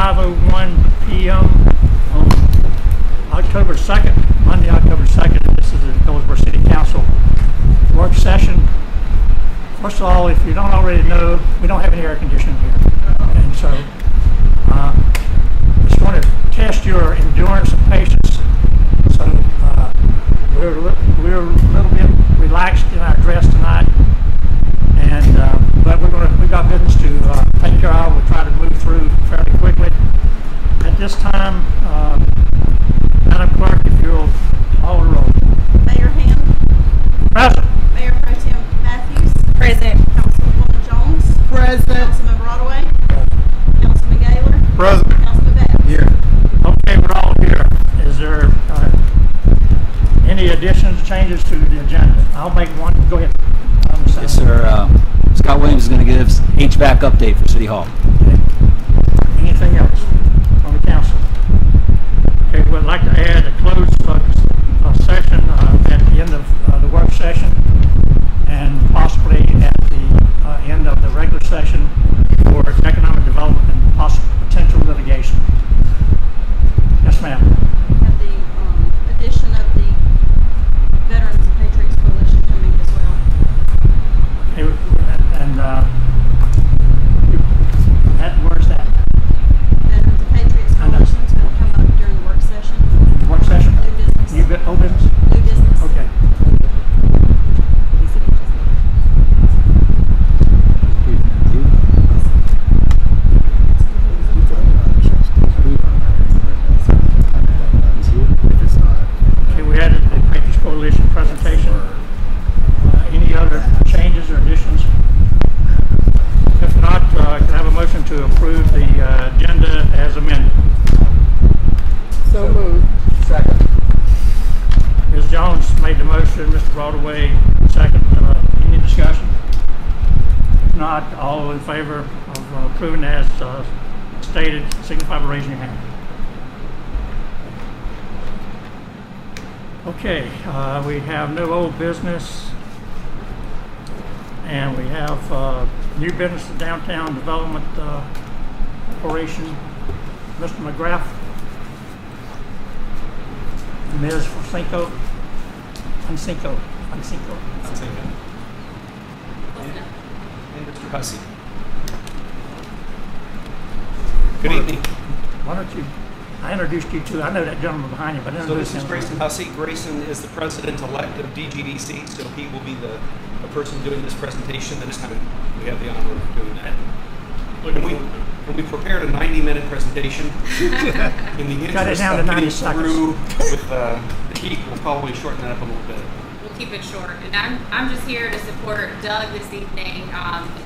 5:01 p.m. on October 2nd, Monday, October 2nd. This is the Goldsboro City Council work session. First of all, if you don't already know, we don't have any air conditioning here. And so just want to test your endurance and patience. So we're a little bit relaxed in our dress tonight. And but we've got business to take care of. We'll try to move through fairly quickly. At this time, Madam Clerk, if you'll call the roll. Mayor Ham. Present. Mayor Pro Tem Matthews. Present. Councilwoman Jones. Present. Councilman Broadway. Councilman Gaylor. Present. Councilman Bass. Here. Okay, we're all here. Is there any additions, changes to the agenda? I'll make one. Go ahead. Yes, sir. Scott Williams is going to give us HVAC update for City Hall. Okay. Anything else on the council? Okay, we'd like to add a closed session at the end of the work session and possibly at the end of the regular session for economic development and possible potential litigation. Yes, ma'am. Have the addition of the Veterans and Patriots Coalition coming as well. And where's that? Veterans and Patriots Coalition is going to come up during the work session. Work session? New business. New business? New business. Okay. Okay, we had the Patriots Coalition presentation. Any other changes or additions? If not, can I have a motion to approve the agenda as amended? So moved. Second. Ms. Jones made the motion, Mr. Broadway second. Any discussion? If not, all in favor of approving as stated, signify by raising your hand. Okay, we have no old business, and we have new business, the Downtown Development Corporation. Mr. McGrath, Ms. Fonseca, and Mr. Hussey. Good evening. Why don't you, I introduced you to, I know that gentleman behind you, but So introduce this is him. Grayson Hussey. Grayson is the president-elect of DGDC, so he will be the person doing this presentation. This time we have the honor of doing that. And we prepared a 90-minute presentation. In the Cut it interest down to of 90 getting seconds. through with the heat, we'll probably shorten that up a little bit. We'll keep it short. And I'm just here to support Doug this evening.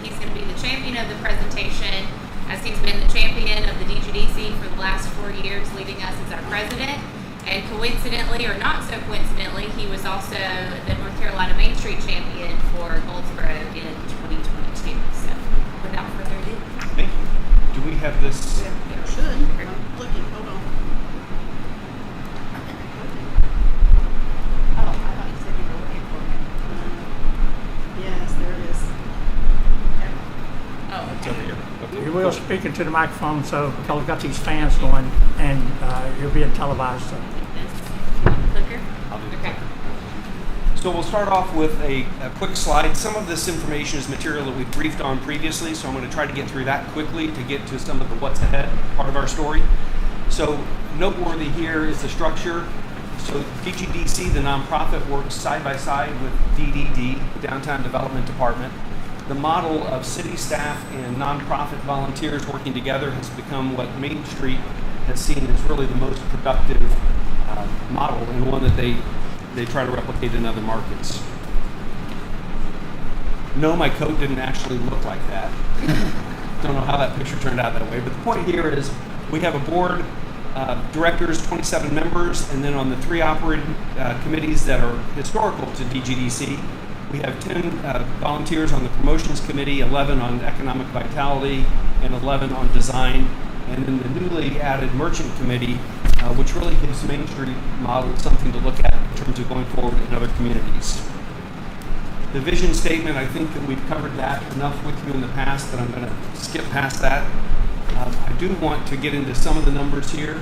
He's going to be the champion of the presentation, as he's been the champion of the DGDC for the last 4 years, leading us as our president. And coincidentally, or not so coincidentally, he was also the North Carolina Main Street champion for Goldsboro in 2022. So without further ado. Thank you. Do we have this? There should. I'm looking. Hold on. Oh, I thought you said you were looking for me. Yes, there it is. Okay. Oh, It's over here. Okay. You will speak into the microphone, so because we've got these fans going, and you're being televised. So. Clicker? I'll do the Okay. clicker. So we'll start off with a quick slide. Some of this information is material that we've briefed on previously, so I'm going to try to get through that quickly to get to some of the what's ahead part of our story. So noteworthy here is the structure. So DGDC, the nonprofit, works side by side with DDD, the Downtown Development Department. The model of city staff and nonprofit volunteers working together has become what Main Street has seen as really the most productive model, and one that they try to replicate in other markets. No, my coat didn't actually look like that. Don't know how that picture turned out that way, but the point here is we have a board, directors, 27 members, and then on the 3 operating committees that are historical to DGDC, we have 10 volunteers on the promotions committee, 11 on economic vitality, and 11 on design, and then the newly added merchant committee, which really gives Main Street model something to look at in terms of going forward in other communities. The vision statement, I think that we've covered that enough with you in the past that I'm going to skip past that. I do want to get into some of the numbers here.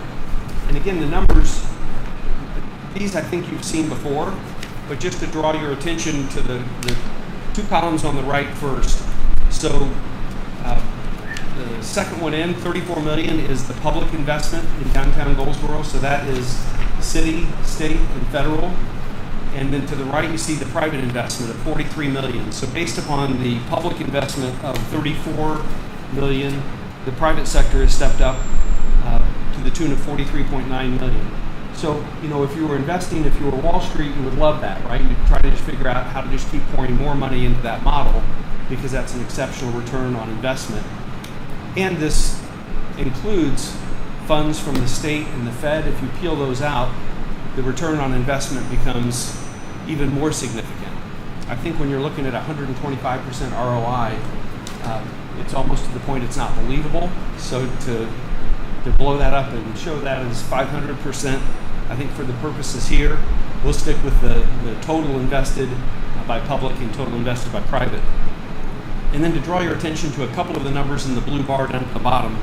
And again, the numbers, these I think you've seen before, but just to draw your attention to the two columns on the right first. So the second one in, $34 million, is the public investment in downtown Goldsboro. So that is city, state, and federal. And then to the right, you see the private investment of $43 million. So based upon the public investment of $34 million, the private sector has stepped up to the tune of $43.9 million. So, if you were investing, if you were Wall Street, you would love that, right? You'd try to just figure out how to just keep pouring more money into that model because that's an exceptional return on investment. And this includes funds from the state and the Fed. If you peel those out, the return on investment becomes even more significant. I think when you're looking at 125% ROI, it's almost to the point it's not believable. So to blow that up and show that as 500%, I think for the purposes here, we'll stick with the total invested by public and total invested by private. And then to draw your attention to a couple of the numbers in the blue bar down at the bottom,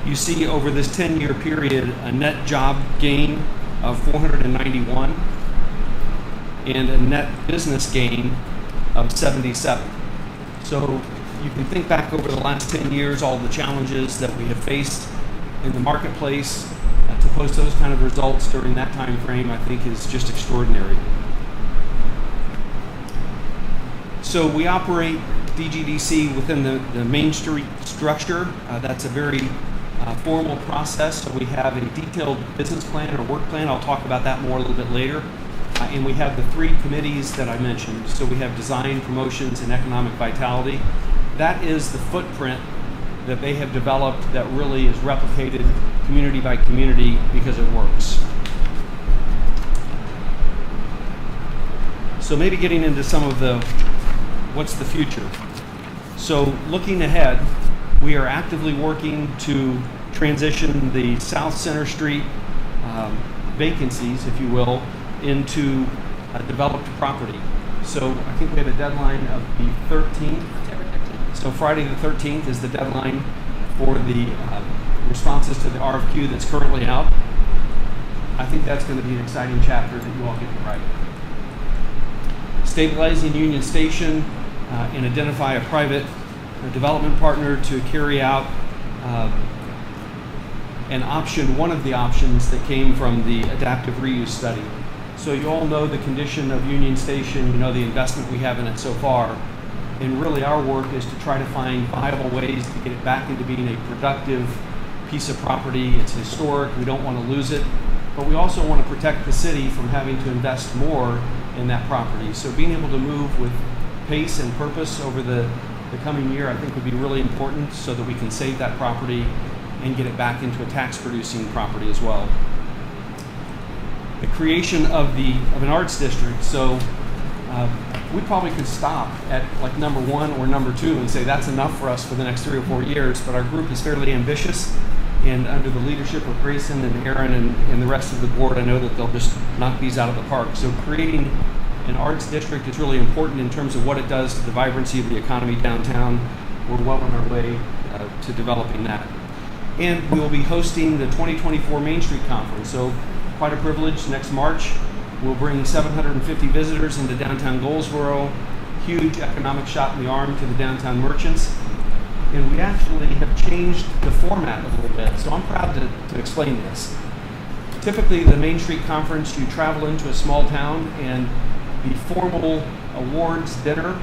you see over this 10-year period a net job gain of 491 and a net business gain of 77. So you can think back over the last 10 years, all the challenges that we have faced in the marketplace. To post those kind of results during that time frame, I think, is just extraordinary. So we operate DGDC within the Main Street structure. That's a very formal process. So we have a detailed business plan or work plan. I'll talk about that more a little bit later. And we have the three committees that I mentioned. So we have design, promotions, and economic vitality. That is the footprint that they have developed that really is replicated community by community because it works. So maybe getting into some of what's the future. So looking ahead, we are actively working to transition the South Center Street vacancies, if you will, into a developed property. So I think we have a deadline of the 13th. So Friday the 13th is the deadline for the responses to the RFQ that's currently out. I think that's going to be an exciting chapter that you all get to write. Stabilizing Union Station and identify a private development partner to carry out one of the options that came from the adaptive reuse study. So you all know the condition of Union Station, you know the investment we have in it so far. And really our work is to try to find viable ways to get it back into being a productive piece of property. It's historic, we don't want to lose it, but we also want to protect the city from having to invest more in that property. So being able to move with pace and purpose over the coming year, I think would be really important so that we can save that property and get it back into a tax-producing property as well. The creation of an arts district. So we probably could stop at like number 1 or number 2 and say that's enough for us for the next 3 or 4 years, but our group is fairly ambitious, and under the leadership of Grayson and Aaron and the rest of the board, I know that they'll just knock these out of the park. So creating an arts district is really important in terms of what it does to the vibrancy of the economy downtown. We're well on our way to developing that. And we will be hosting the 2024 Main Street Conference. So quite a privilege. Next March, we'll bring 750 visitors into downtown Goldsboro, huge economic shot in the arm to the downtown merchants. And we actually have changed the format a little bit, so I'm proud to explain this. Typically, the Main Street Conference, you travel into a small town and the formal awards dinner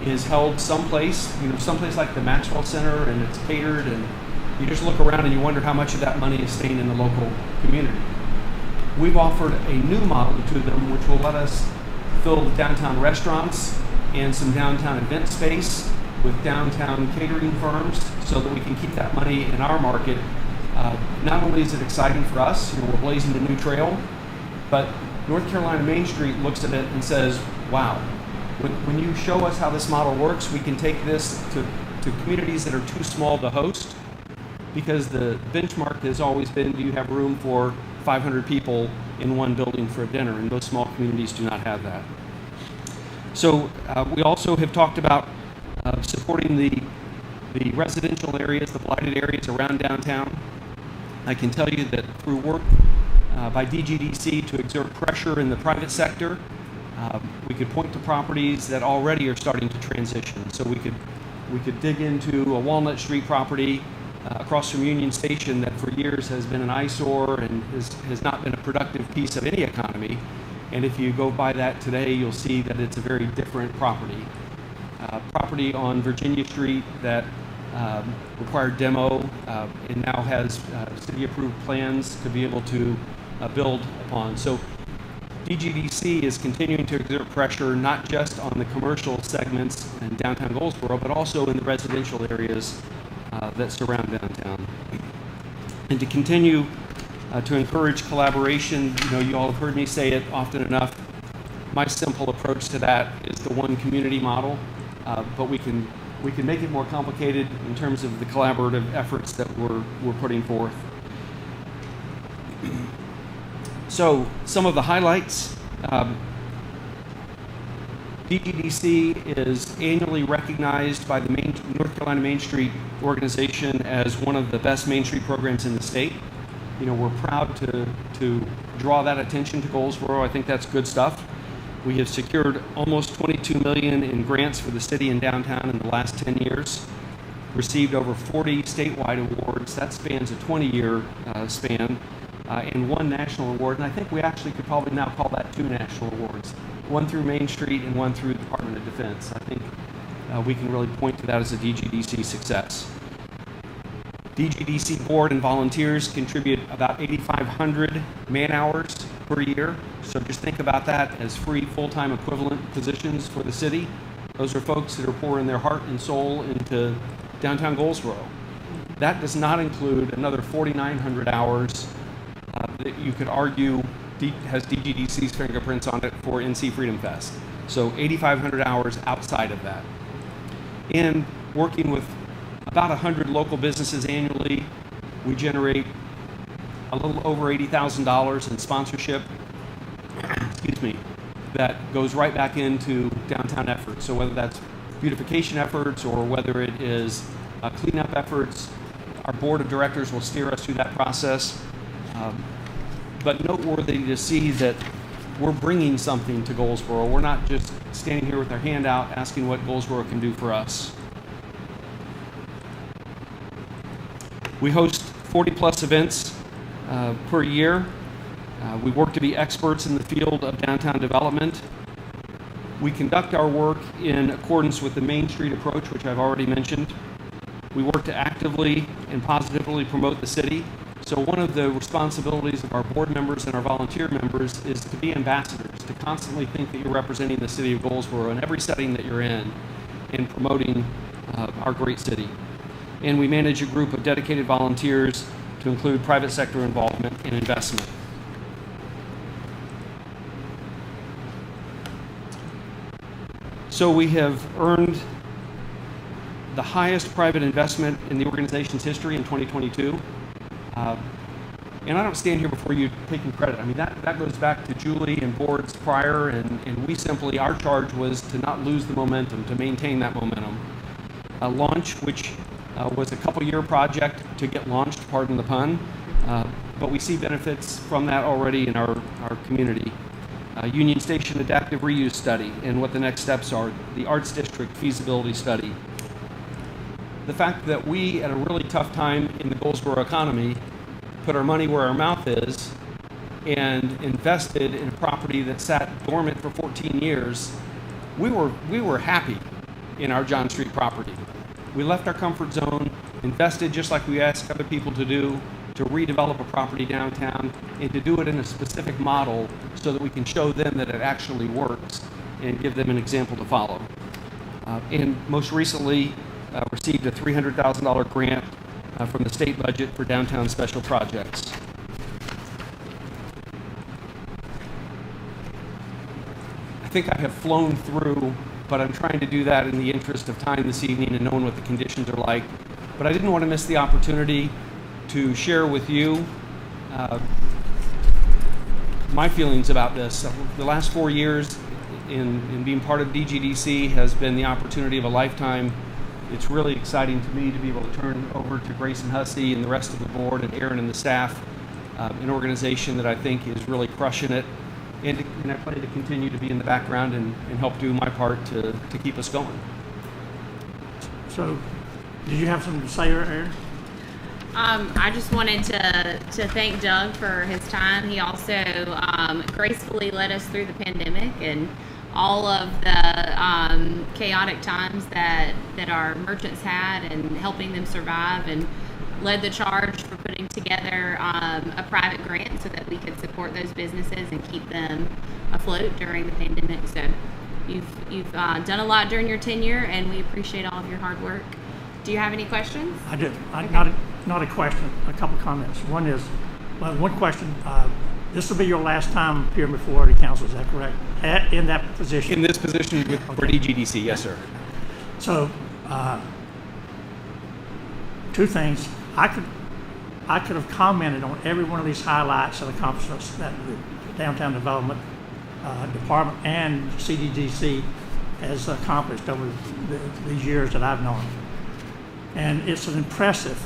is held someplace like the Maxwell Center, and it's catered, and you just look around and you wonder how much of that money is staying in the local community. We've offered a new model to them which will let us fill downtown restaurants and some downtown event space with downtown catering firms so that we can keep that money in our market. Not only is it exciting for us, we're blazing a new trail, but North Carolina Main Street looks at it and says, wow, when you show us how this model works, we can take this to communities that are too small to host, because the benchmark has always been, do you have room for 500 people in one building for a dinner? And those small communities do not have that. So we also have talked about supporting the the residential areas, the blighted areas around downtown. I can tell you that through work by DGDC to exert pressure in the private sector, we could point to properties that already are starting to transition. So we could dig into a Walnut Street property across from Union Station that for years has been an eyesore and has not been a productive piece of any economy. And if you go by that today, you'll see that it's a very different property. Property on Virginia Street that required demo and now has city-approved plans to be able to build upon. So DGDC is continuing to exert pressure not just on the commercial segments in downtown Goldsboro, but also in the residential areas that surround downtown. And to continue to encourage collaboration, you all have heard me say it often enough. My simple approach to that is the one community model, but we can make it more complicated in terms of the collaborative efforts that we're putting forth. So some of the highlights. DGDC is annually recognized by the North Carolina Main Street organization as one of the best Main Street programs in the state. We're proud to draw that attention to Goldsboro. I think that's good stuff. We have secured almost $22 million in grants for the city and downtown in the last 10 years, received over 40 statewide awards. That spans a 20-year span, and one national award. And I think we actually could probably now call that 2 national awards, one through Main Street and one through the Department of Defense. I think we can really point to that as a DGDC success. DGDC board and volunteers contribute about 8,500 man-hours per year. So just think about that as free full-time equivalent positions for the city. Those are folks that are pouring their heart and soul into downtown Goldsboro. That does not include another 4,900 hours that you could argue has DGDC's fingerprints on it for NC Freedom Fest. So 8,500 hours outside of that. And working with about 100 local businesses annually, we generate a little over $80,000 in sponsorship, that goes right back into downtown efforts. So whether that's beautification efforts or whether it is cleanup efforts, our board of directors will steer us through that process. But noteworthy to see that we're bringing something to Goldsboro. We're not just standing here with our hand out asking what Goldsboro can do for us. We host 40-plus events per year. We work to be experts in the field of downtown development. We conduct our work in accordance with the Main Street approach, which I've already mentioned. We work to actively and positively promote the city. So one of the responsibilities of our board members and our volunteer members is to be ambassadors, to constantly think that you're representing the city of Goldsboro in every setting that you're in promoting our great city. And we manage a group of dedicated volunteers to include private sector involvement and investment. So we have earned the highest private investment in the organization's history in 2022. And I don't stand here before you taking credit. I mean, that goes back to Julie and boards prior, and we simply, our charge was to not lose the momentum, to maintain that momentum. Launch, which was a couple-year project to get launched, pardon the pun, but we see benefits from that already in our community. Union Station adaptive reuse study and what the next steps are, the Arts District feasibility study. The fact that we, at a really tough time in the Goldsboro economy, put our money where our mouth is and invested in a property that sat dormant for 14 years, we were happy in our John Street property. We left our comfort zone, invested just like we ask other people to do, to redevelop a property downtown and to do it in a specific model so that we can show them that it actually works and give them an example to follow. And most recently, received a $300,000 grant from the state budget for downtown special projects. I think I have flown through, but I'm trying to do that in the interest of time this evening and knowing what the conditions are like. But I didn't want to miss the opportunity to share with you my feelings about this. The last 4 years in being part of DGDC has been the opportunity of a lifetime It's really exciting to me to be able to turn over to Grayson Hussey and the rest of the board and Aaron and the staff, an organization that I think is really crushing it. And I plan to continue to be in the background and help do my part to keep us going. So, did you have something to say, Aaron? I just wanted to thank Doug for his time. He also gracefully led us through the pandemic and all of the chaotic times that our merchants had, and helping them survive, and led the charge for putting together a private grant so that we could support those businesses and keep them afloat during the pandemic. So you've done a lot during your tenure, and we appreciate all of your hard work. Do you have any questions? I do. Okay. Not a question, a couple comments. One is, one question, this will be your last time appearing before the council, is that correct? In that position? In this position for DGDC, yes, sir. So, two things. I could have commented on every one of these highlights and accomplishments that the Downtown Development Department and CDGC has accomplished over these years that I've known. And it's an impressive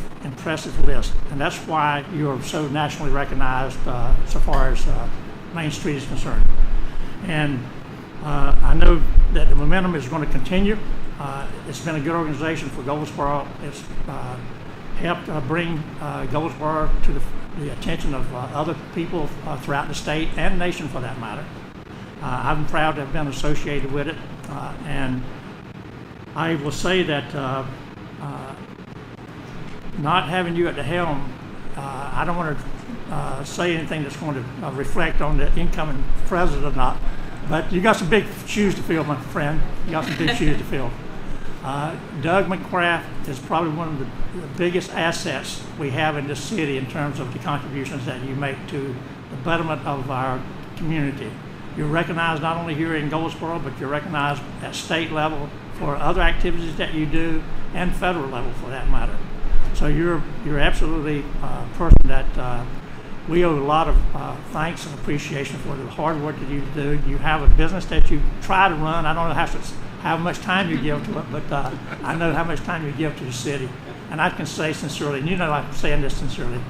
list. And that's why you're so nationally recognized so far as Main Street is concerned. And I know that the momentum is going to continue. It's been a good organization for Goldsboro. It's helped bring Goldsboro to the attention of other people throughout the state and nation, for that matter. I'm proud to have been associated with it, and I will say that not having you at the helm, I don't want to say anything that's going to reflect on the incoming president or not, but you got some big shoes to fill, my friend. You got some big shoes to fill. Doug McCraft is probably one of the biggest assets we have in this city in terms of the contributions that you make to the betterment of our community. You're recognized not only here in Goldsboro, but you're recognized at state level for other activities that you do, and federal level for that matter. So you're absolutely a person that we owe a lot of thanks and appreciation for the hard work that you do. You have a business that you try to run. I don't know how much time you give to it, but I know how much time you give to the city. And I can say sincerely, and you know I'm saying this sincerely,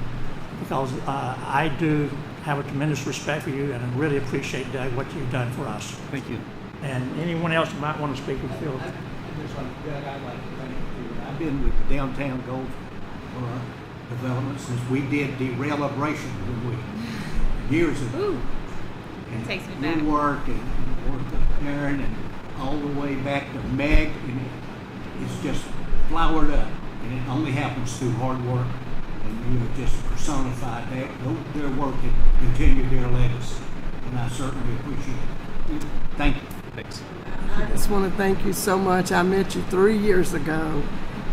because I do have a tremendous respect for you, and I really appreciate, Doug, what you've done for us. Thank you. And anyone else who might want to speak with Phil. Doug, I'd like to thank you. I've been with the Downtown Goldsboro development since we did the celebration years ago. Ooh, And takes me your back. work and work with Aaron and all the way back to Meg, and it's just flowered up. And it only happens through hard work. And you have just personified their work and continue their legacy. And I certainly appreciate it. Thank you. Thanks. I just want to thank you so much. I met you 3 years ago,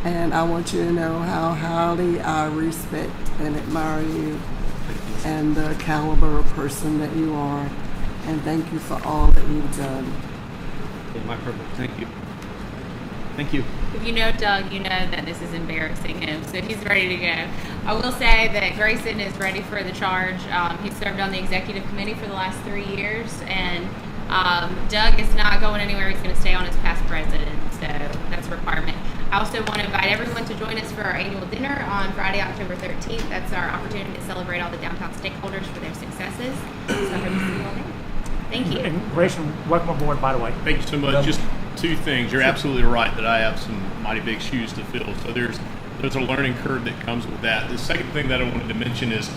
and I want you to know how highly I respect and admire you and the caliber of person that you are. And thank you for all that you've done. My privilege. Thank you. Thank you. If you know Doug, you know that this is embarrassing him, so he's ready to go. I will say that Grayson is ready for the charge. He served on the executive committee for the last 3 years, and Doug is not going anywhere. He's going to stay on as past president, so that's a requirement. I also want to invite everyone to join us for our annual dinner on Friday, October 13th. That's our opportunity to celebrate all the downtown stakeholders for their successes. So I hope to see you all there. Thank you. And Grayson, welcome aboard, by the way. Thank you so much. Just two things. You're absolutely right that I have some mighty big shoes to fill. So there's a learning curve that comes with that. The second thing that I wanted to mention is,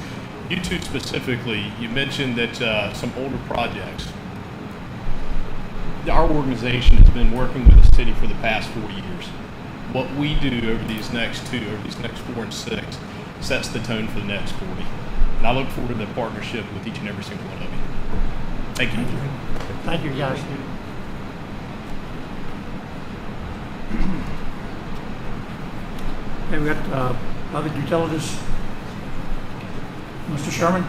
you two specifically, you mentioned that some older projects. Our organization has been working with the city for the past 4 years. What we do over these next 4 and 6, sets the tone for the next 40. And I look forward to the partnership with each and every single one of you. Thank you. Thank you, guys. Okay, we got other utilities. Mr. Sherman?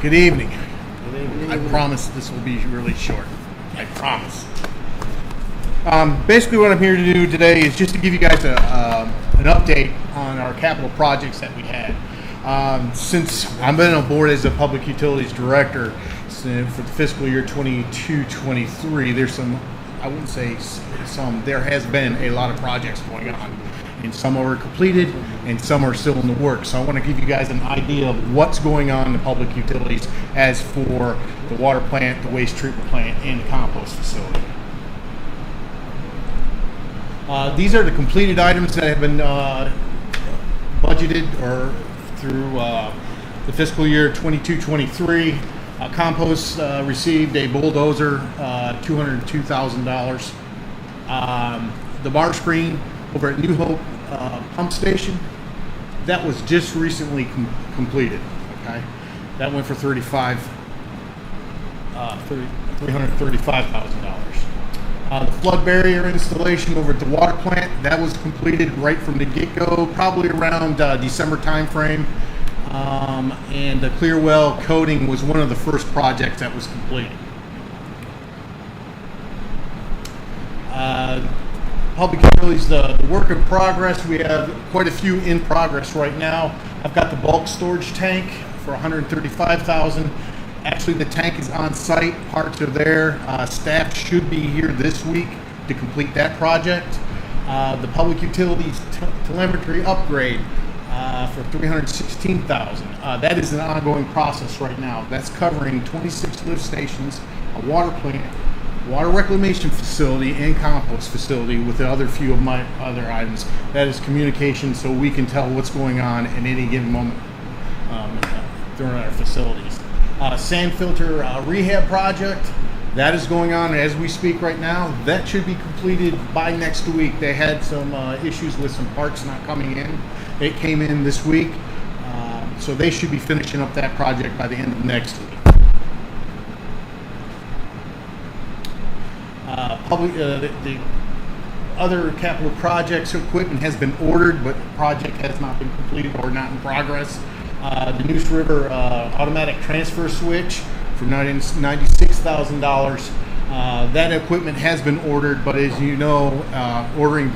Good evening. I promise this will be really short. I promise. Basically what I'm here to do today is just to give you guys an update on our capital projects that we had. Since I've been on board as a public utilities director for the fiscal year 22-23, there's some I wouldn't say some, there has been a lot of projects going on. And some are completed and some are still in the works. So I want to give you guys an idea of what's going on in the public utilities as for the water plant, the waste treatment plant, and the compost facility. These are the completed items that have been budgeted or through the fiscal year 22-23. Compost received a bulldozer, $202,000. The bar screen over at New Hope Pump Station, that was just recently completed. Okay, that went for $335,000. The flood barrier installation over at the water plant, that was completed right from the get-go, probably around December timeframe. And the clear well coating was one of the first projects that was completed. Public utilities, the work in progress, we have quite a few in progress right now. I've got the bulk storage tank for $135,000. Actually, the tank is on site, parts are there. Staff should be here this week to complete that project. The public utilities telemetry upgrade for $316,000. That is an ongoing process right now. That's covering 26 lift stations, a water plant, water reclamation facility, and compost facility, with the other few of my other items. That is communication, so we can tell what's going on at any given moment during our facilities. Sand filter rehab project, that is going on as we speak right now. That should be completed by next week. They had some issues with some parts not coming in. It came in this week, so they should be finishing up that project by the end of next week. The other capital projects equipment has been ordered, but the project has not been completed or not in progress. The Neuse River automatic transfer switch for $96,000. That equipment has been ordered, but as you know, ordering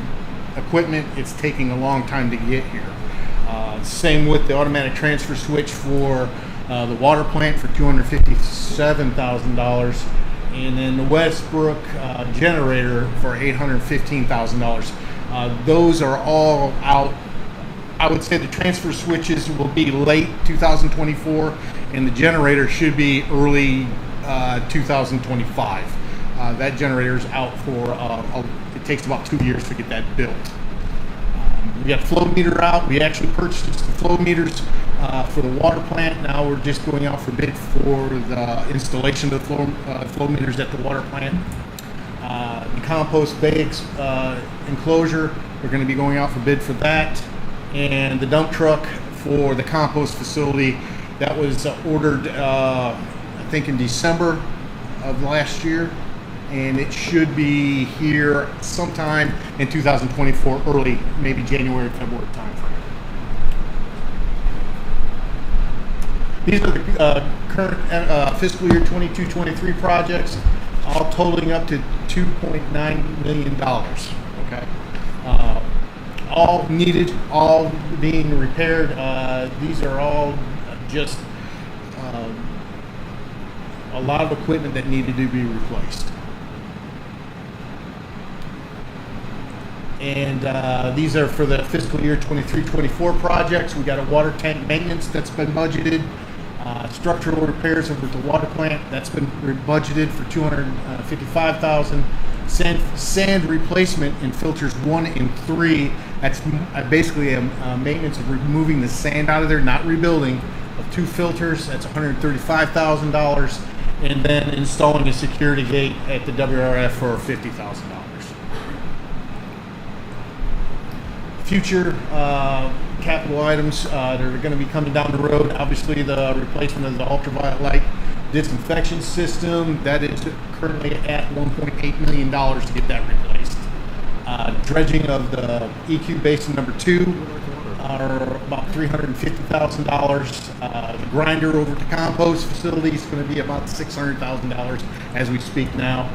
equipment, it's taking a long time to get here. Same with the automatic transfer switch for the water plant for $257,000. And then the Westbrook generator for $815,000. Those are all out. I would say the transfer switches will be late 2024, and the generator should be early 2025. That generator is out for, it takes about 2 years to get that built. We got flow meter out. We actually purchased the flow meters for the water plant. Now we're just going out for bid for the installation of the flow meters at the water plant. The compost bags enclosure, we're going to be going out for bid for that. And the dump truck for the compost facility, that was ordered, I think, in December of last year. And it should be here sometime in 2024, early, maybe January, February timeframe. These are the current fiscal year 22-23 projects, all totaling up to $2.9 million. Okay, all needed, all being repaired. These are all just a lot of equipment that needed to be replaced. And these are for the fiscal year 23-24 projects. We got a water tank maintenance that's been budgeted. Structural repairs over at the water plant, that's been budgeted for $255,000. Sand replacement in filters 1 and 3. That's basically a maintenance of removing the sand out of there, not rebuilding, of 2 filters. That's $135,000. And then installing a security gate at the WRF for $50,000. Future capital items that are going to be coming down the road. Obviously, the replacement of the ultraviolet light disinfection system, that is currently at $1.8 million to get that replaced. Dredging of the EQ basin number 2 are about $350,000. The grinder over at the compost facility is going to be about $600,000 as we speak now.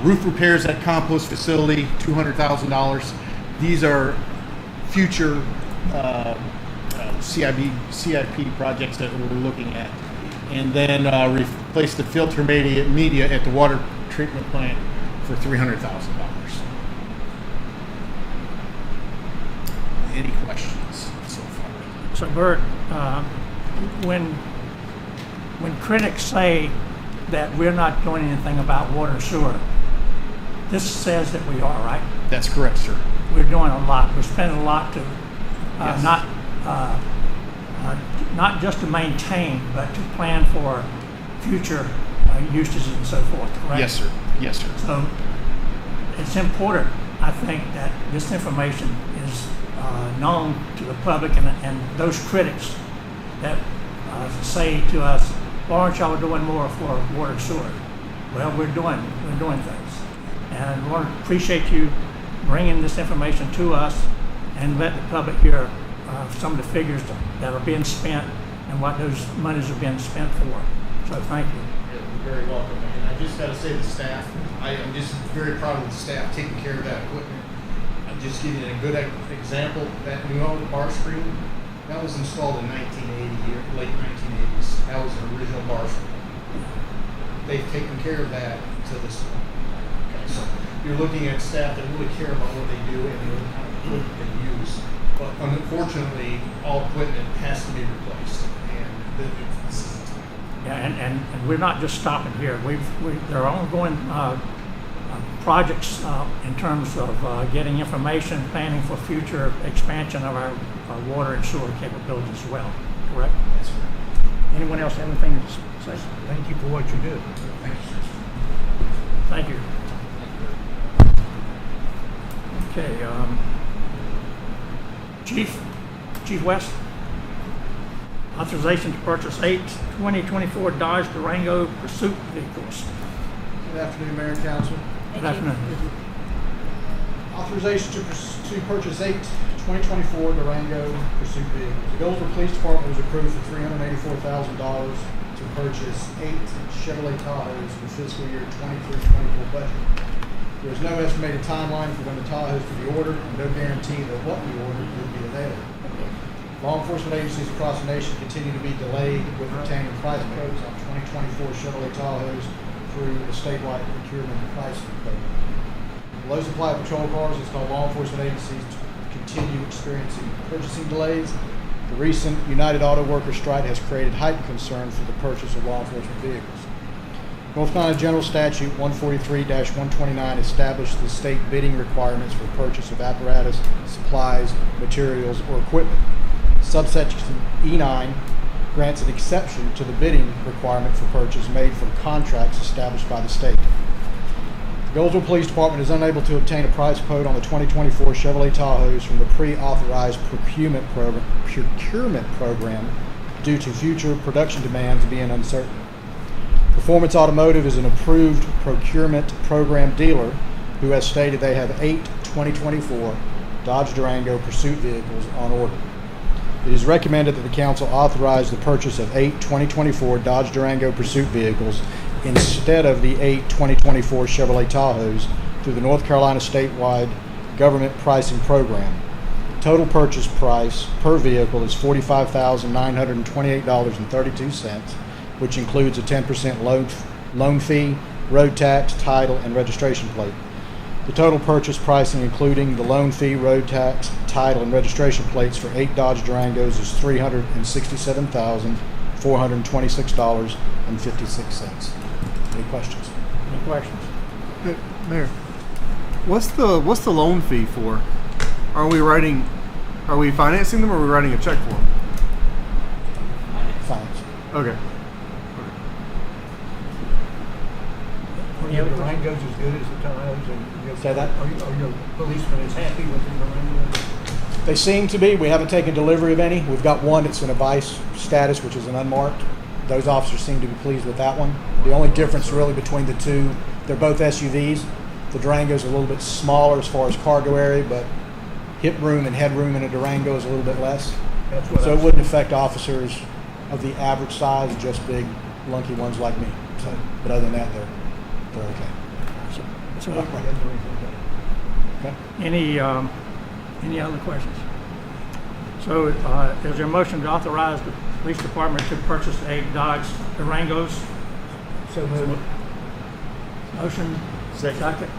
Roof repairs at compost facility, $200,000. These are future CIP projects that we're looking at. And then replace the filter media at the water treatment plant for $300,000. Any questions so far? So Bert, when critics say that we're not doing anything about water and sewer, this says that we are, right? That's correct, sir. We're doing a lot. We're spending a lot to Yes. not just to maintain, but to plan for future usages and so forth, correct? Yes, sir. Yes, sir. So it's important, I think, that this information is known to the public and those critics that say to us, "Why aren't y'all doing more for water and sewer?" Well, we're doing things, and I want to appreciate you bringing this information to us and let the public hear some of the figures that are being spent and what those monies are being spent for. So thank you. You're very welcome. And I just got to say to the staff, I'm just very proud of the staff taking care of that equipment. I'm just giving you a good example. That new bar screen, that was installed in 1980, or late 1980s. That was an original bar screen. They've taken care of that to this point. Okay, so you're looking at staff that really care about what they do and the kind of equipment they use. But unfortunately, all equipment has to be replaced. And this is the time. Yeah, and we're not just stopping here. There are ongoing projects in terms of getting information, planning for future expansion of our water and sewer capabilities as well. Correct? That's correct. Anyone else have anything to say? Thank you for what you do. Thank you, sir. Thank you. Okay, Chief West, authorization to purchase 8 2024 Dodge Durango Pursuit vehicles. Good afternoon, Mayor and Council. Good afternoon. Authorization to purchase 8 2024 Durango Pursuit vehicles. The Goldsboro Police Department was approved for $384,000 to purchase 8 Chevrolet Tahoes for the fiscal year 23-24 budget. There is no estimated timeline for when the Tahoes will be ordered, and no guarantee that what we ordered will be available. Law enforcement agencies across the nation continue to be delayed with obtaining price codes on 2024 Chevrolet Tahoes through the statewide procurement and pricing program. The low supply of patrol cars has caused law enforcement agencies to continue experiencing purchasing delays. The recent United Auto Workers strike has created heightened concern for the purchase of law enforcement vehicles. North Carolina General Statute 143-129 established the state bidding requirements for purchase of apparatus, supplies, materials, or equipment. Subsection E9 grants an exception to the bidding requirement for purchase made from contracts established by the state. The Goldsboro Police Department is unable to obtain a price quote on the 2024 Chevrolet Tahoes from the pre-authorized procurement program due to future production demands being uncertain. Performance Automotive is an approved procurement program dealer who has stated they have 8 2024 Dodge Durango Pursuit vehicles on order. It is recommended that the council authorize the purchase of 8 2024 Dodge Durango Pursuit vehicles instead of the 8 2024 Chevrolet Tahoes through the North Carolina statewide government pricing program. Total purchase price per vehicle is $45,928.32, which includes a 10% loan fee, road tax, title, and registration plate. The total purchase pricing, including the loan fee, road tax, title, and registration plates for 8 Dodge Durangos is $367,426.56. Any questions? Any questions? Mayor, what's the loan fee for? Are we financing them, or are we writing a check for them? Finance. Okay. Are your Durangos as good as the Tahoes? Say that? Are your policemen as happy with the Durangos? They seem to be. We haven't taken delivery of any. We've got one that's in a vice status, which is an unmarked. Those officers seem to be pleased with that one. The only difference really between the two, they're both SUVs. The Durango's a little bit smaller as far as cargo area, but hip room and head room in a Durango is a little bit less. That's what So it wouldn't affect officers of the average size, just big, lunky ones like me. So, but other than that, they're okay. So, Okay. any other questions? So, is there a motion to authorize the police department to purchase 8 Dodge Durangos? So moved. Motion, second.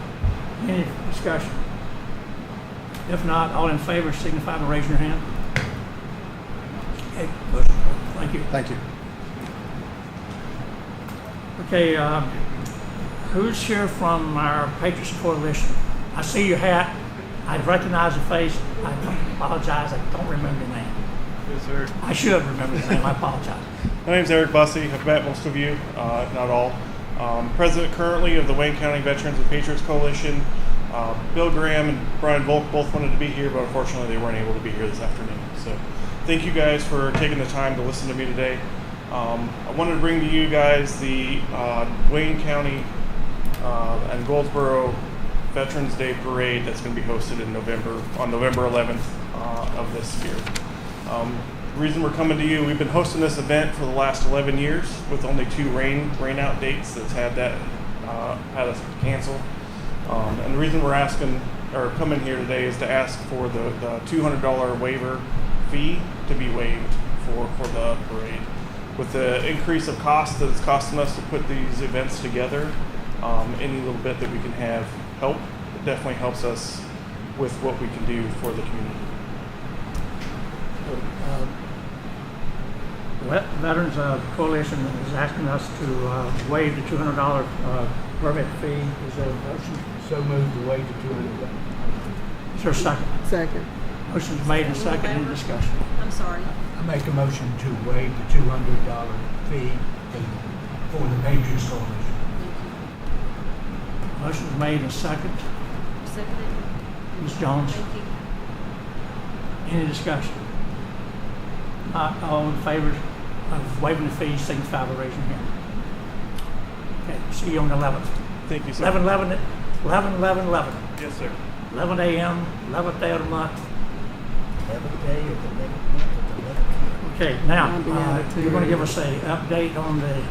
Any discussion? If not, all in favor signify by raising your hand. Okay, motion approved. Thank you. Thank you. Okay, who's here from our Patriots Coalition? I see your hat. I recognize the face. I apologize. I don't remember your name. Yes, sir. I should remember your name. I apologize. My name's Eric Bussey. I've met most of you, if not all. President currently of the Wayne County Veterans and Patriots Coalition. Bill Graham and Brian Volk both wanted to be here, but unfortunately they weren't able to be here this afternoon. So thank you guys for taking the time to listen to me today. I wanted to bring to you guys the Wayne County and Goldsboro Veterans Day Parade that's going to be hosted in November, on November 11th of this year. The reason we're coming to you, we've been hosting this event for the last 11 years with only 2 rain-out dates that's had us cancel. And the reason we're coming here today is to ask for the $200 waiver fee to be waived for the parade. With the increase of cost that it's costing us to put these events together, any little bit that we can have help, it definitely helps us with what we can do for the community. Veterans Coalition is asking us to waive the $200 permit fee. Is there a motion? So moved to waive the $200. Is there a second? Second. Motion's made and second. Any discussion? I'm sorry. I make a motion to waive the $200 fee for the Patriots Coalition. Motion's made and second. Seconded. Ms. Jones, Thank you. any discussion? Not all in favor of waiving the fee, signify by raising your hand. Okay, see you on the 11th. Thank you, sir. 11/11, 11/11/11. Yes, sir. 11 a.m., 11th day of the month. 11th day of the 11th month of the 11th year. Okay, now, I'll be out of you're going to give us an update on the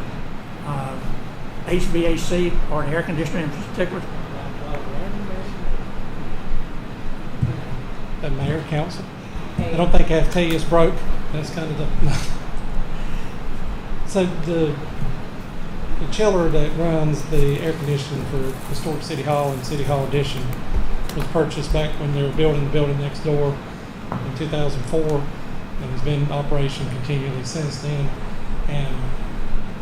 HVAC or the air conditioner in particular. The mayor, council. I don't think I have to tell you it's broke. That's kind of the. So the chiller that runs the air conditioning for Historic City Hall and City Hall Edition was purchased back when they were building the building next door in 2004 and has been in operation continually since then. And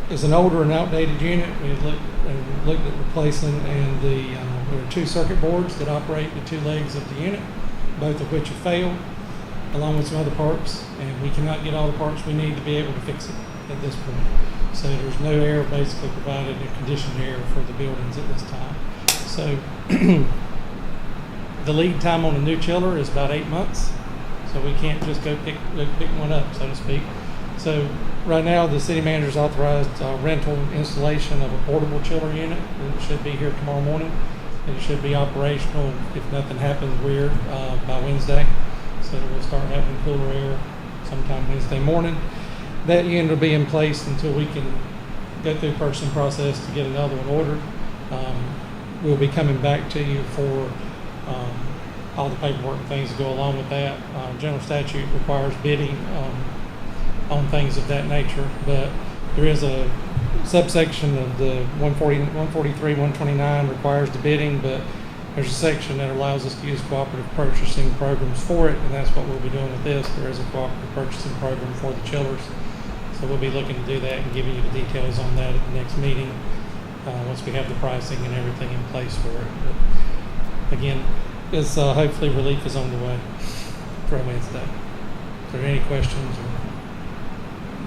it's an older and outdated unit. We had looked at replacing, and there are 2 circuit boards that operate the 2 legs of the unit, both of which have failed, along with some other parts, and we cannot get all the parts we need to be able to fix it at this point. So there's no air basically provided, no conditioned air for the buildings at this time. So the lead time on a new chiller is about 8 months, so we can't just go pick one up, so to speak. So right now the city manager's authorized rental installation of a portable chiller unit, and it should be here tomorrow morning. It should be operational if nothing happens weird by Wednesday. So we'll start having cooler air sometime Wednesday morning. That unit will be in place until we can go through the purchasing process to get another one ordered. We'll be coming back to you for all the paperwork and things that go along with that. General statute requires bidding on things of that nature, but there is a subsection of the 143, 129 requires the bidding, but there's a section that allows us to use cooperative purchasing programs for it, and that's what we'll be doing with this. There is a cooperative purchasing program for the chillers, so we'll be looking to do that and giving you the details on that at the next meeting once we have the pricing and everything in place for it. But again, it's hopefully relief is on the way for Wednesday. Is there any questions?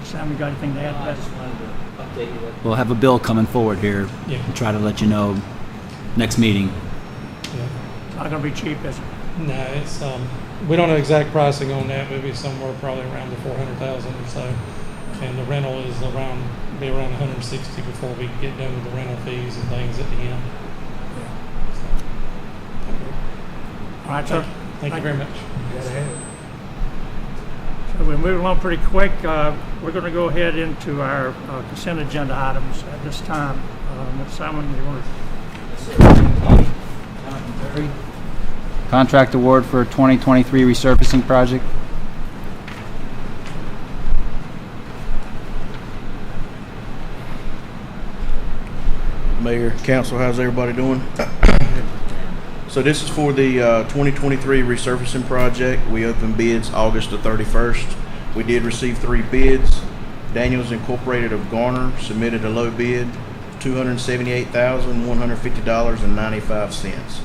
Sam, you got anything to add to that? We'll have a bill coming forward here. Yeah. And try to let you know next meeting. Yeah. It's not going to be cheap, is it? No, it's we don't know exact pricing on that. Maybe somewhere probably around the 400,000 or so, and the rental is around 160 before we get done with the rental fees and things at the end. All right, sir. Thank you very much. So we're moving along pretty quick. We're going to go ahead into our consent agenda items at this time. Ms. Simon, you want to? Contract award for 2023 resurfacing project. Mayor, council, how's everybody doing? So this is for the 2023 resurfacing project. We opened bids August the 31st. We did receive 3 bids. Daniels Incorporated of Garner submitted a low bid, $278,150.95.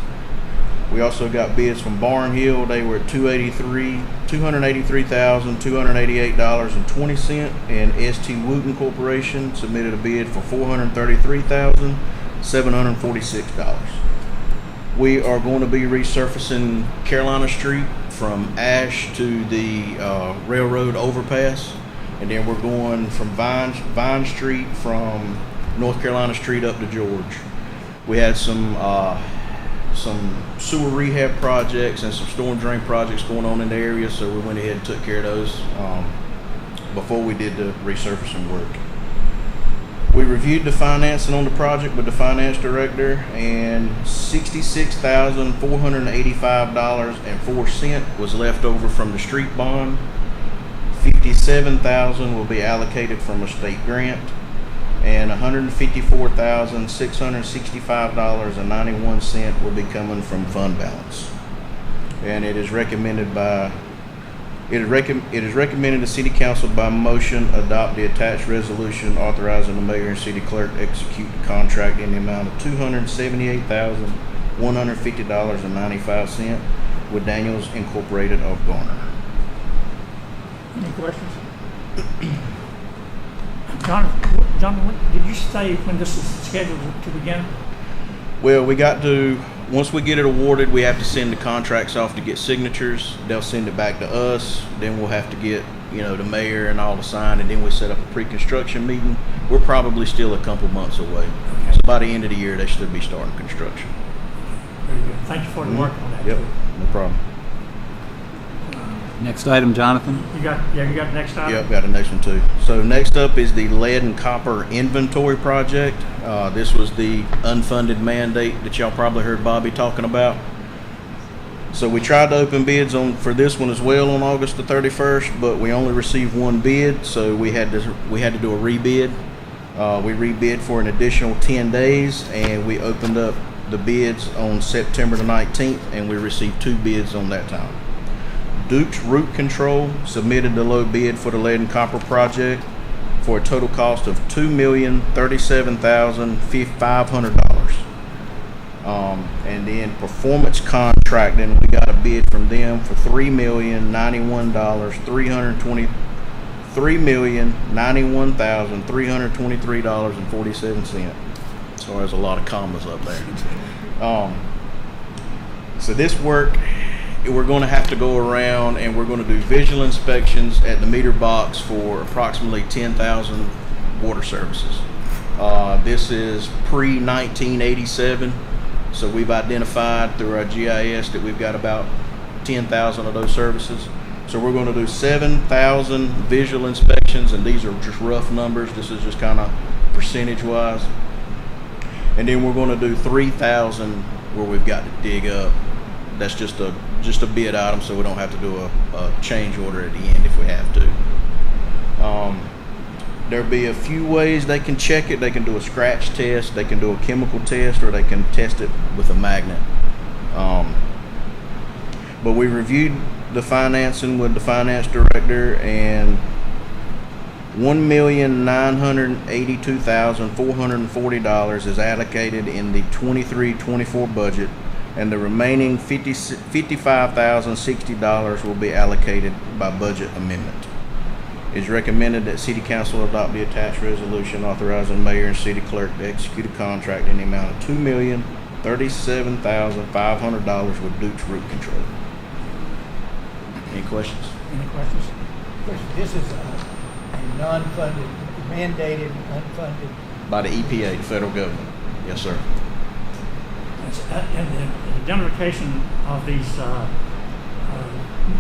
We also got bids from Barnhill. They were at $283,288.20, and ST Wooten Corporation submitted a bid for $433,746. We are going to be resurfacing Carolina Street from Ash to the railroad overpass, and then we're going from Vine Street from North Carolina Street up to George. We had some sewer rehab projects and some storm drain projects going on in the area, so we went ahead and took care of those before we did the resurfacing work. We reviewed the financing on the project with the finance director, and $66,485.04 was left over from the street bond. $57,000 will be allocated from a state grant, and $154,665.91 will be coming from fund balance. And it is recommended the City Council by motion adopt the attached resolution authorizing the mayor and city clerk to execute the contract in the amount of $278,150.95 with Daniels Incorporated of Garner. Any questions? John, did you say when this is scheduled to begin? Well, once we get it awarded, we have to send the contracts off to get signatures. They'll send it back to us. Then we'll have to get, the mayor and all to sign, and then we set up a pre-construction meeting. We're probably still a couple months away. Okay. So by the end of the year, they should be starting construction. Very good. Thank you for the work on that. Yep, no problem. Next item, Jonathan. You got the next item? Yep, got the next one too. So next up is the lead and copper inventory project. This was the unfunded mandate that y'all probably heard Bobby talking about. So we tried to open bids for this one as well on August the 31st, but we only received 1 bid, so we had to do a rebid. We rebid for an additional 10 days, and we opened up the bids on September the 19th, and we received 2 bids on that time. Duke's Root Control submitted the low bid for the lead and copper project for a total cost of $2,037,500. And then Performance Contracting, we got a bid from them for $3,091,323.47. So there's a lot of commas up there. So this work, we're going to have to go around and we're going to do visual inspections at the meter box for approximately 10,000 water services. This is pre-1987, so we've identified through our GIS that we've got about 10,000 of those services. So we're going to do 7,000 visual inspections, and these are just rough numbers. This is just kind of percentage-wise. And then we're going to do 3,000 where we've got to dig up. That's just a bid item, so we don't have to do a change order at the end if we have to. There'll be a few ways they can check it. They can do a scratch test, they can do a chemical test, or they can test it with a magnet. But we reviewed the financing with the finance director, and $1,982,440 is allocated in the 23-24 budget, and the remaining $55,060 will be allocated by budget amendment. It's recommended that City Council adopt the attached resolution authorizing mayor and city clerk to execute a contract in the amount of $2,037,500 with Duke's Root Control. Any questions? Any questions? This is a non-funded, mandated, unfunded. By the EPA, the federal government. Yes, sir. And the identification of these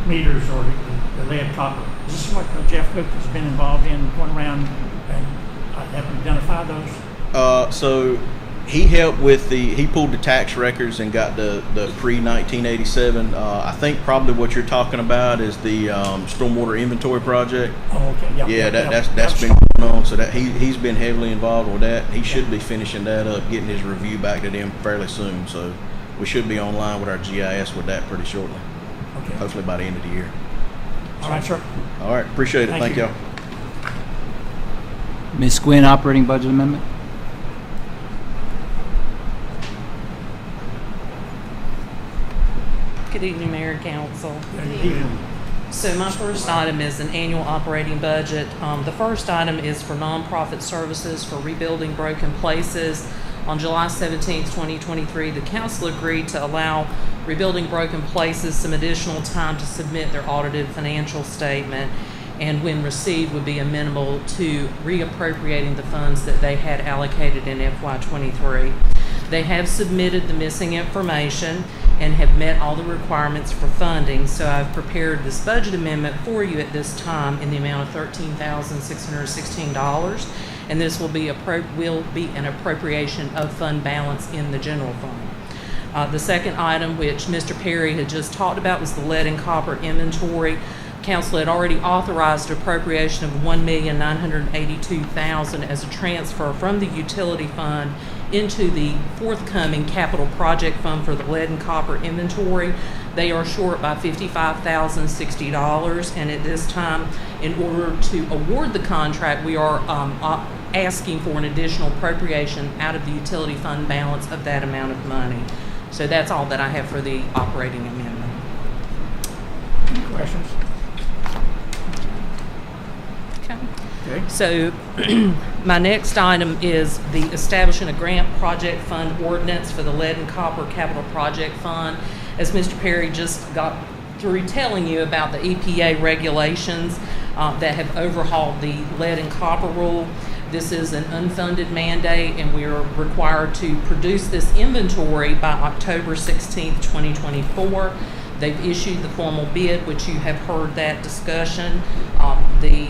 meters or the lead copper, is this what Jeff Cook has been involved in, going around and have identified those? So he helped with he pulled the tax records and got the pre-1987. I think probably what you're talking about is the stormwater inventory project. Oh, okay. Yeah, that's been going on. So that he's been heavily involved with that. He should be finishing that up, getting his review back to them fairly soon. So we should be online with our GIS with that pretty shortly. Okay. Hopefully by the end of the year. All right, sir. All right, appreciate it. Thank Thank you. y'all. Ms. Gwynn, operating budget amendment? Good evening, Mayor and Council. Good evening. So my first item is an annual operating budget. The first item is for nonprofit services for rebuilding broken places. On July 17, 2023, the council agreed to allow Rebuilding Broken Places some additional time to submit their audited financial statement, and when received would be amenable to reappropriating the funds that they had allocated in FY23. They have submitted the missing information and have met all the requirements for funding, so I've prepared this budget amendment for you at this time in the amount of $13,616, and this will be an appropriation of fund balance in the general fund. The second item, which Mr. Perry had just talked about, was the lead and copper inventory. Council had already authorized appropriation of $1,982,000 as a transfer from the utility fund into the forthcoming capital project fund for the lead and copper inventory. They are short by $55,060, and at this time, in order to award the contract, we are asking for an additional appropriation out of the utility fund balance of that amount of money. So that's all that I have for the operating amendment. Any questions? Okay. Okay. So my next item is the establishing a grant project fund ordinance for the lead and copper capital project fund. As Mr. Perry just got through telling you about the EPA regulations that have overhauled the lead and copper rule, this is an unfunded mandate, and we are required to produce this inventory by October 16th, 2024. They've issued the formal bid, which you have heard that discussion. The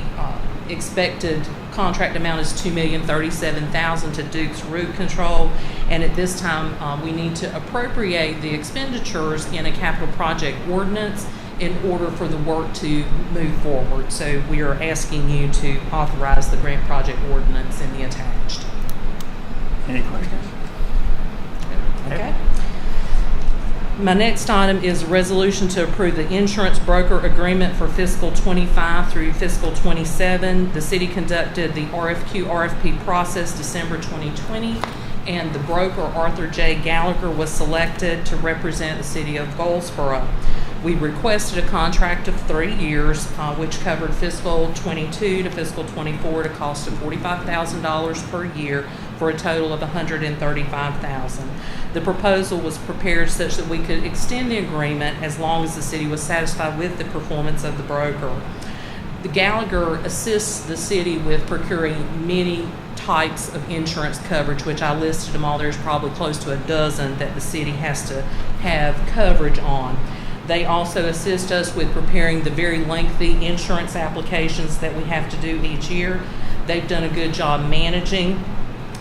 expected contract amount is $2,037,000 to Duke's Root Control, and at this time we need to appropriate the expenditures in a capital project ordinance in order for the work to move forward. So we are asking you to authorize the grant project ordinance in the attached. Any questions? Okay. My next item is a resolution to approve the insurance broker agreement for fiscal 25 through fiscal 27. The city conducted the RFP process December 2020, and the broker, Arthur J. Gallagher, was selected to represent the city of Goldsboro. We requested a contract of 3 years, which covered fiscal 22 to fiscal 24 at a cost of $45,000 per year for a total of $135,000. The proposal was prepared such that we could extend the agreement as long as the city was satisfied with the performance of the broker. The Gallagher assists the city with procuring many types of insurance coverage, which I listed them all. There's probably close to a dozen that the city has to have coverage on. They also assist us with preparing the very lengthy insurance applications that we have to do each year. They've done a good job managing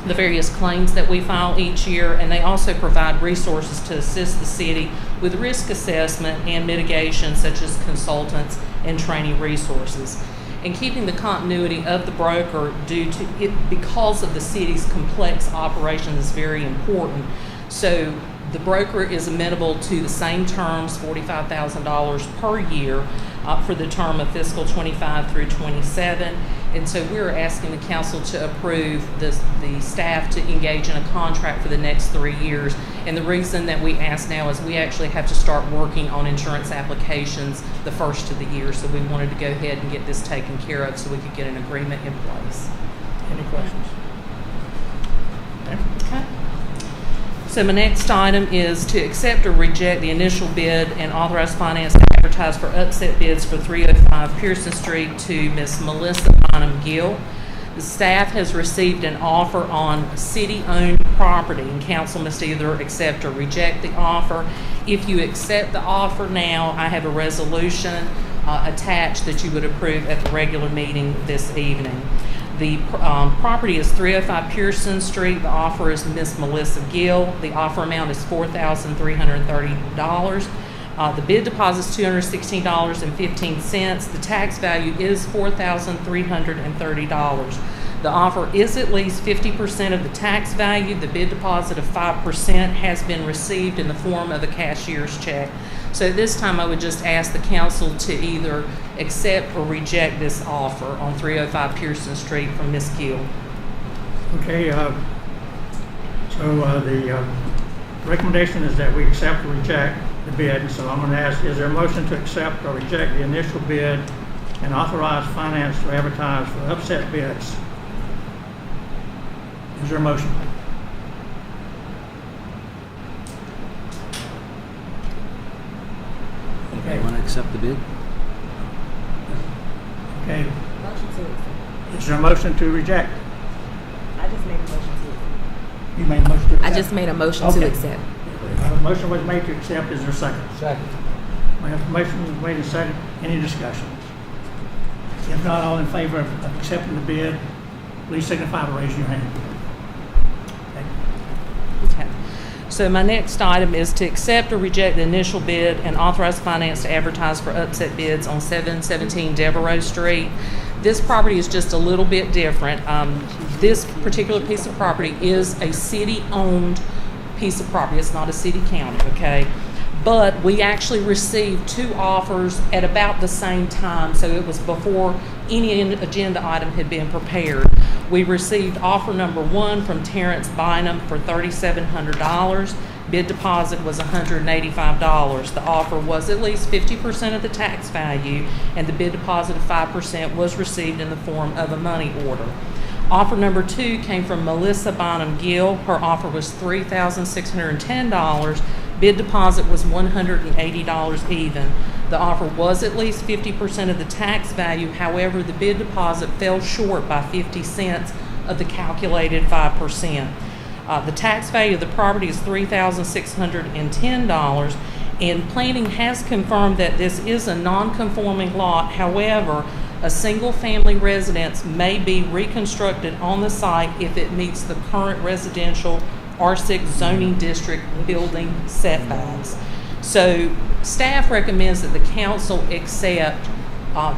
the various claims that we file each year, and they also provide resources to assist the city with risk assessment and mitigation, such as consultants and training resources. And keeping the continuity of the broker due to it because of the city's complex operation is very important. So the broker is amenable to the same terms, $45,000 per year for the term of fiscal 25 through 27. And so we're asking the council to approve the staff to engage in a contract for the next 3 years. And the reason that we ask now is we actually have to start working on insurance applications the first of the year. So we wanted to go ahead and get this taken care of so we could get an agreement in place. Any questions? Okay. So my next item is to accept or reject the initial bid and authorize finance to advertise for upset bids for 305 Pearson Street to Miss Melissa Bonham Gill. The staff has received an offer on city-owned property, and council must either accept or reject the offer. If you accept the offer now, I have a resolution attached that you would approve at the regular meeting this evening. The property is 305 Pearson Street. The offer is Miss Melissa Gill. The offer amount is $4,330. The bid deposit is $216.15. The tax value is $4,330. The offer is at least 50% of the tax value. The bid deposit of 5% has been received in the form of a cashier's check. So this time I would just ask the council to either accept or reject this offer on 305 Pearson Street from Ms. Gill. Okay, so the recommendation is that we accept or reject the bid. And so I'm going to ask, is there a motion to accept or reject the initial bid and authorize finance to advertise for upset bids? Is there a motion? Okay, want to accept the bid? Okay, Motion to accept. is there a motion to reject? I just made a motion to accept. You made a motion to accept? I just made a motion Okay. to accept. A motion was made to accept. Is there a second? Second. We have a motion made and second. Any discussion? If not, all in favor of accepting the bid, please signify by raising your hand. Okay. Okay. So my next item is to accept or reject the initial bid and authorize finance to advertise for upset bids on 717 Devereaux Street. This property is just a little bit different. This particular piece of property is a city-owned piece of property. It's not a city-county, okay? But we actually received 2 offers at about the same time, so it was before any agenda item had been prepared. We received offer number 1 from Terrence Bynum for $3,700. Bid deposit was $185. The offer was at least 50% of the tax value, and the bid deposit of 5% was received in the form of a money order. Offer number 2 came from Melissa Bynum Gill. Her offer was $3,610. Bid deposit was $180 even. The offer was at least 50% of the tax value. However, the bid deposit fell short by 50 cents of the calculated 5%. The tax value of the property is $3,610, and planning has confirmed that this is a non-conforming lot. However, a single-family residence may be reconstructed on the site if it meets the current residential R6 zoning district building setbacks. So staff recommends that the council accept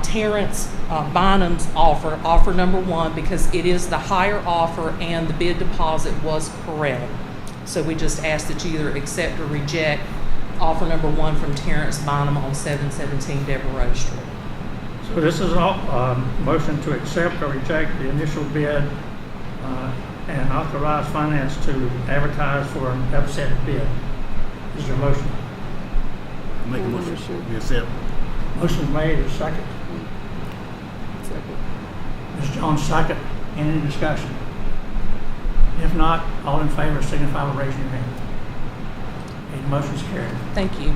Terrence Bynum's offer number 1, because it is the higher offer and the bid deposit was correct. So we just ask that you either accept or reject offer number 1 from Terrence Bynum on 717 Devereaux Street. So this is a motion to accept or reject the initial bid and authorize finance to advertise for an upset bid. Is there a motion? Make a motion. We accept. Motion made, is second. Second. Ms. Jones, second. Any discussion? If not, all in favor signify by raising your hand. Okay, the motion is carried. Thank you.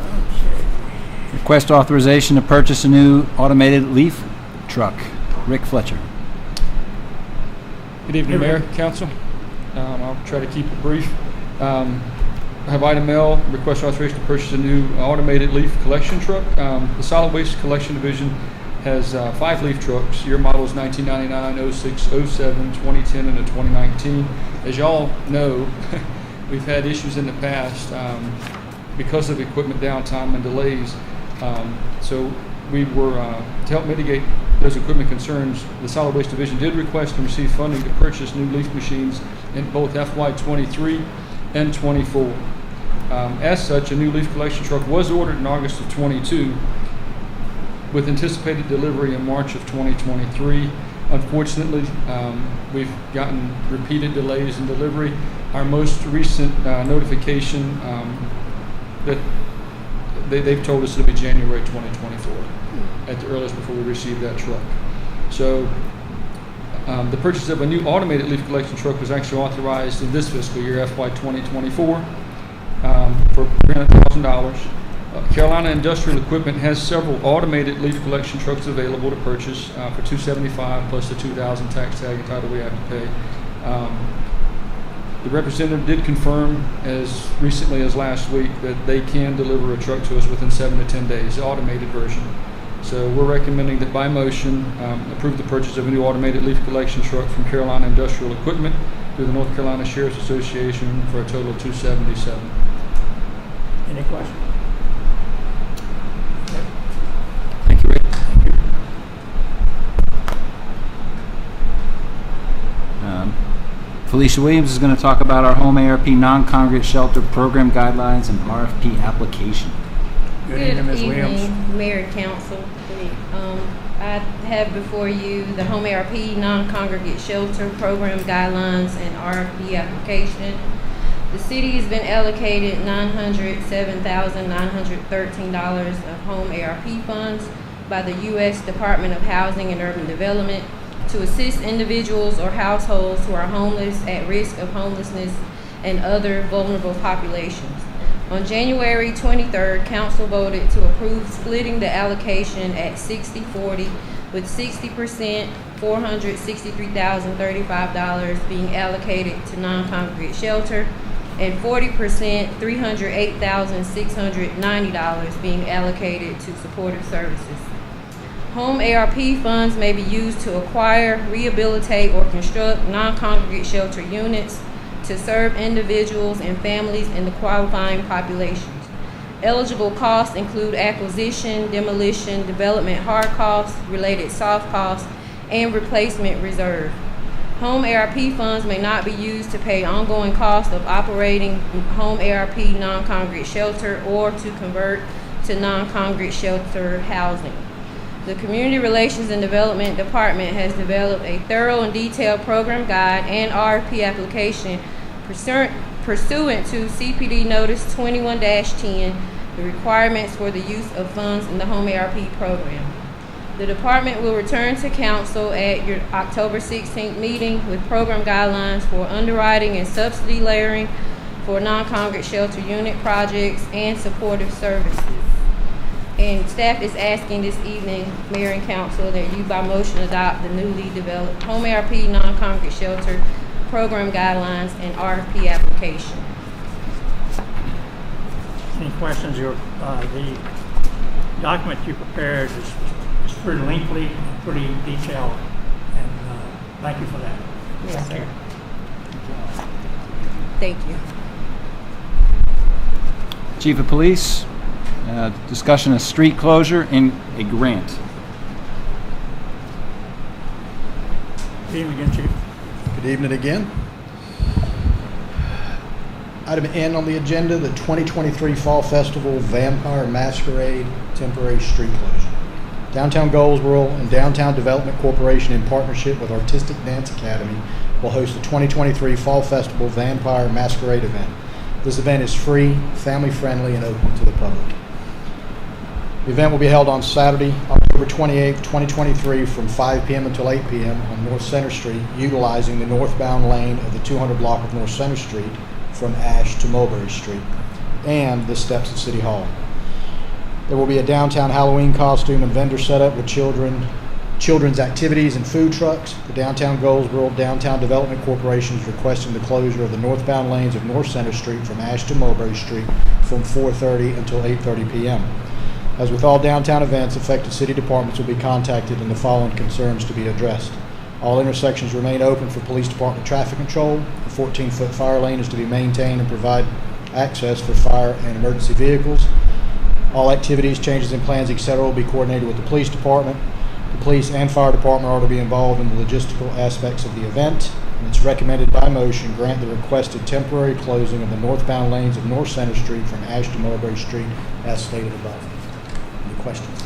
Okay. Request authorization to purchase a new automated leaf truck. Rick Fletcher. Good evening, Mayor, Council. I'll try to keep it brief. I have item L, request authorization to purchase a new automated leaf collection truck. The Solid Waste Collection Division has 5 leaf trucks. Year model is 1999, 06, 07, 2010, and a 2019. As y'all know, we've had issues in the past because of equipment downtime and delays. So we were, to help mitigate those equipment concerns, the Solid Waste Division did request and receive funding to purchase new leaf machines in both FY23 and 24. As such, a new leaf collection truck was ordered in August of 22 with anticipated delivery in March of 2023. Unfortunately, we've gotten repeated delays in delivery. Our most recent notification that they've told us it'll be January 2024 at the earliest before we receive that truck. So the purchase of a new automated leaf collection truck was actually authorized in this fiscal year, FY 2024, for $300,000. Carolina Industrial Equipment has several automated leaf collection trucks available to purchase for $275 plus the $2,000 tax tag and title we have to pay. The representative did confirm as recently as last week that they can deliver a truck to us within 7 to 10 days, the automated version. So we're recommending that by motion approve the purchase of a new automated leaf collection truck from Carolina Industrial Equipment through the North Carolina Sheriff's Association for a total of $277. Any questions? Thank you, Rick. Felicia Williams is going to talk about our home ARP non-congregate shelter program guidelines and RFP application. Good evening, Ms. Williams. Mayor and Council. I have before you the Home ARP non-congregate shelter program guidelines and RFP application. The city has been allocated $907,913 of home ARP funds by the U.S. Department of Housing and Urban Development to assist individuals or households who are homeless, at risk of homelessness, and other vulnerable populations. On January 23rd, Council voted to approve splitting the allocation at 60-40, with 60%, $463,035 being allocated to non-congregate shelter, and 40%, $308,690 being allocated to supportive services. Home ARP funds may be used to acquire, rehabilitate, or construct non-congregate shelter units to serve individuals and families in the qualifying populations. Eligible costs include acquisition, demolition, development hard costs, related soft costs, and replacement reserve. Home ARP funds may not be used to pay ongoing costs of operating home ARP non-congregate shelter or to convert to non-congregate shelter housing. The Community Relations and Development Department has developed a thorough and detailed program guide and RFP application pursuant to CPD Notice 21-10, the requirements for the use of funds in the Home ARP program. The department will return to council at your October 16th meeting with program guidelines for underwriting and subsidy layering for non-congregate shelter unit projects and supportive services. And staff is asking this evening, Mayor and Council, that you by motion adopt the newly developed Home ARP non-congregate shelter program guidelines and RFP application. Any questions? The document you prepared is pretty lengthy and pretty detailed, and thank you for that. Yes, sir. Thank you. Chief of Police, discussion of street closure and a grant. Good evening again, Chief. Good evening again. Item N on the agenda, the 2023 Fall Festival Vampire Masquerade temporary street closure. Downtown Goldsboro and Downtown Development Corporation, in partnership with Artistic Dance Academy, will host the 2023 Fall Festival Vampire Masquerade event. This event is free, family-friendly, and open to the public. The event will be held on Saturday, October 28, 2023, from 5 p.m. until 8 p.m. on North Center Street, utilizing the northbound lane of the 200 block of North Center Street from Ash to Mulberry Street, and the steps of City Hall. There will be a downtown Halloween costume and vendor setup with children's activities and food trucks. The Downtown Goldsboro Downtown Development Corporation is requesting the closure of the northbound lanes of North Center Street from Ash to Mulberry Street from 4:30 until 8:30 p.m. As with all downtown events, affected city departments will be contacted and the following concerns to be addressed. All intersections remain open for police department traffic control. A 14-foot fire lane is to be maintained and provide access for fire and emergency vehicles. All activities, changes in plans, etc. will be coordinated with the police department. The police and fire department are to be involved in the logistical aspects of the event. And it's recommended by motion grant the requested temporary closing of the northbound lanes of North Center Street from Ash to Mulberry Street as stated above. Any questions?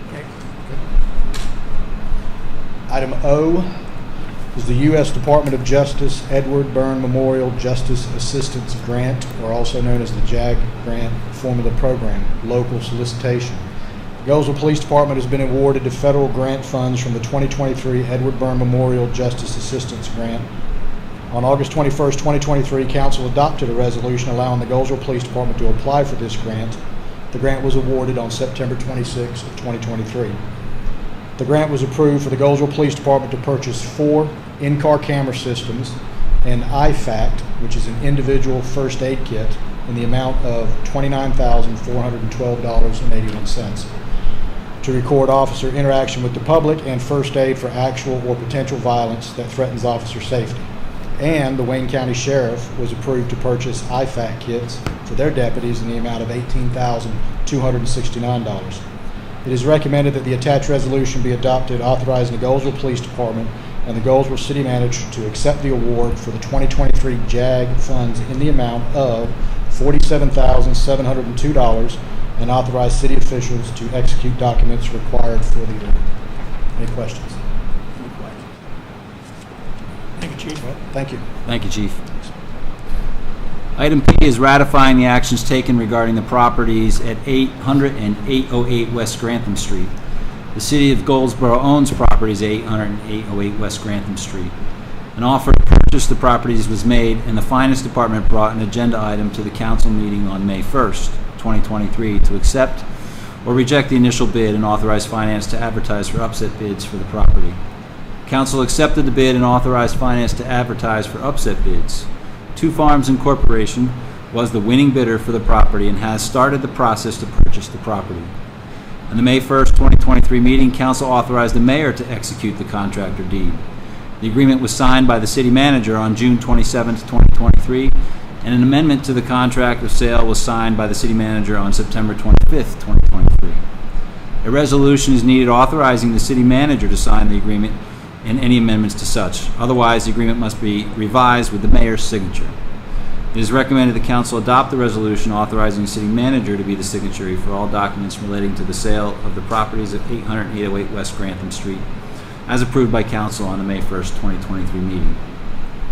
Okay. Item O is the U.S. Department of Justice Edward Byrne Memorial Justice Assistance Grant, or also known as the JAG Grant Formula Program, local solicitation. The Goldsboro Police Department has been awarded the federal grant funds from the 2023 Edward Byrne Memorial Justice Assistance Grant. On August 21st, 2023, Council adopted a resolution allowing the Goldsboro Police Department to apply for this grant. The grant was awarded on September 26 of 2023. The grant was approved for the Goldsboro Police Department to purchase 4 in-car camera systems and IFAC, which is an individual first aid kit, in the amount of $29,412.81 to record officer interaction with the public and first aid for actual or potential violence that threatens officer safety. And the Wayne County Sheriff was approved to purchase IFAC kits for their deputies in the amount of $18,269. It is recommended that the attached resolution be adopted authorizing the Goldsboro Police Department and the Goldsboro City Manager to accept the award for the 2023 JAG funds in the amount of $47,702 and authorize city officials to execute documents required for the award. Any questions? Thank you, Chief. Thank you. Thank you, Chief. Item P is ratifying the actions taken regarding the properties at 800 and 808 West Grantham Street. The City of Goldsboro owns properties at 800 and 808 West Grantham Street. An offer to purchase the properties was made, and the Finance Department brought an agenda item to the council meeting on May 1st, 2023, to accept or reject the initial bid and authorize finance to advertise for upset bids for the property. Council accepted the bid and authorized finance to advertise for upset bids. Two Farms Incorporation was the winning bidder for the property and has started the process to purchase the property. In the May 1st, 2023 meeting, Council authorized the mayor to execute the contract or deed. The agreement was signed by the city manager on June 27th, 2023, and an amendment to the contract of sale was signed by the city manager on September 25th, 2023. A resolution is needed authorizing the city manager to sign the agreement and any amendments to such. Otherwise, the agreement must be revised with the mayor's signature. It is recommended the council adopt the resolution authorizing the city manager to be the signatory for all documents relating to the sale of the properties at 800 and 808 West Grantham Street, as approved by council on the May 1st, 2023 meeting.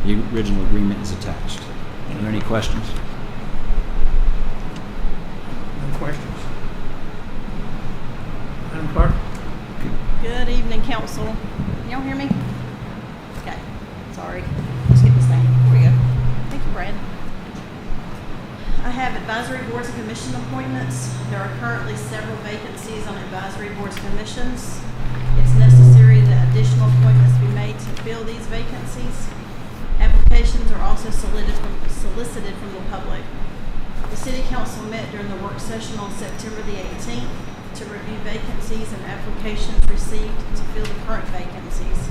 The original agreement is attached. Are there any questions? No questions. Madam Clerk? Good evening, council. Can y'all hear me? Okay, sorry. Let's get this thing. Here we go. Thank you, Brad. I have advisory boards and commission appointments. There are currently several vacancies on advisory boards and commissions. It's necessary that additional appointments be made to fill these vacancies. Applications are also solicited from the public. The City Council met during the work session on September the 18th to review vacancies and applications received to fill the current vacancies.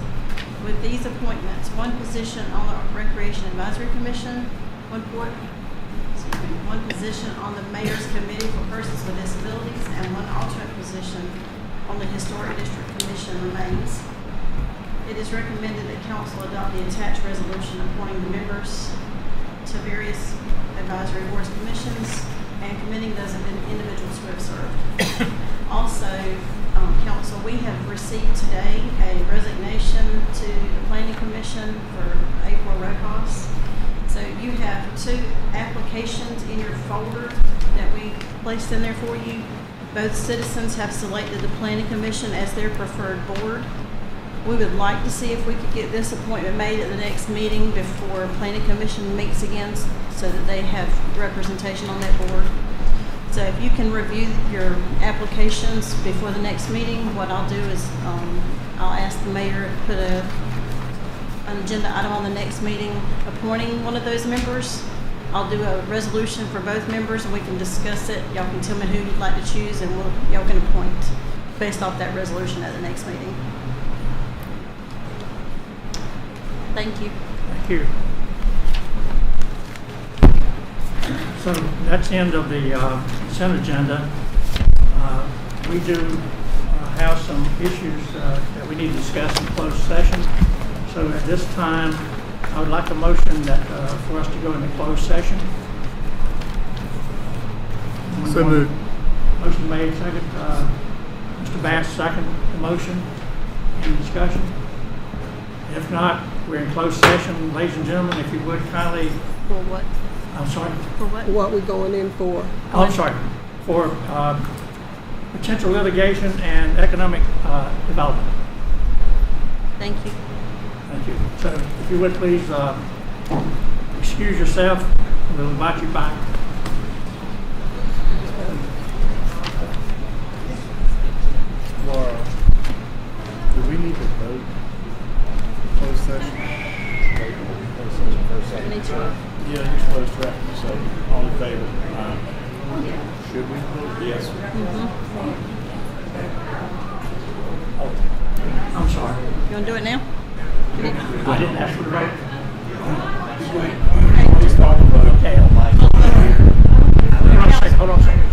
With these appointments, one position on the Recreation Advisory Commission, one position on the Mayor's Committee for Persons with Disabilities, and one alternate position on the Historic District Commission remains. It is recommended that council adopt the attached resolution appointing the members to various advisory boards and commissions and committing those individuals who have served. Also, council, we have received today a resignation to the Planning Commission for April Rojas. So you have two applications in your folder that we placed in there for you. Both citizens have selected the Planning Commission as their preferred board. We would like to see if we could get this appointment made at the next meeting before Planning Commission meets again so that they have representation on that board. So if you can review your applications before the next meeting, what I'll do is I'll ask the mayor to put an agenda item on the next meeting appointing one of those members. I'll do a resolution for both members and we can discuss it. Y'all can tell me who you'd like to choose and y'all can appoint based off that resolution at the next meeting. Thank you. Thank you. So that's the end of the consent agenda. We do have some issues that we need to discuss in closed session. So at this time, I would like a motion that for us to go into closed session. So moved. Motion made, second. Mr. Bass, second the motion. Any discussion? If not, we're in closed session. Ladies and gentlemen, if you would kindly... For what? I'm sorry? For what? What we going in for? Oh, I'm sorry. For potential litigation and economic development. Thank you. Thank you. So if you would please excuse yourself, we'll invite you back. Laura, do we need to vote? Closed session? Closed session first, second. We need to. Yeah, you're supposed to wrap this up. All in favor? Should we? Yes. I'm sorry. You want to do it now? I didn't ask for the vote. Just talk about it. Okay, hold on a second. Hold on a second.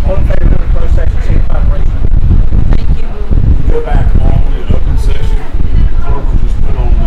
All in favor of the closed session, signify by raising your hand. Thank you. Go back on the open session, clerk will just put on the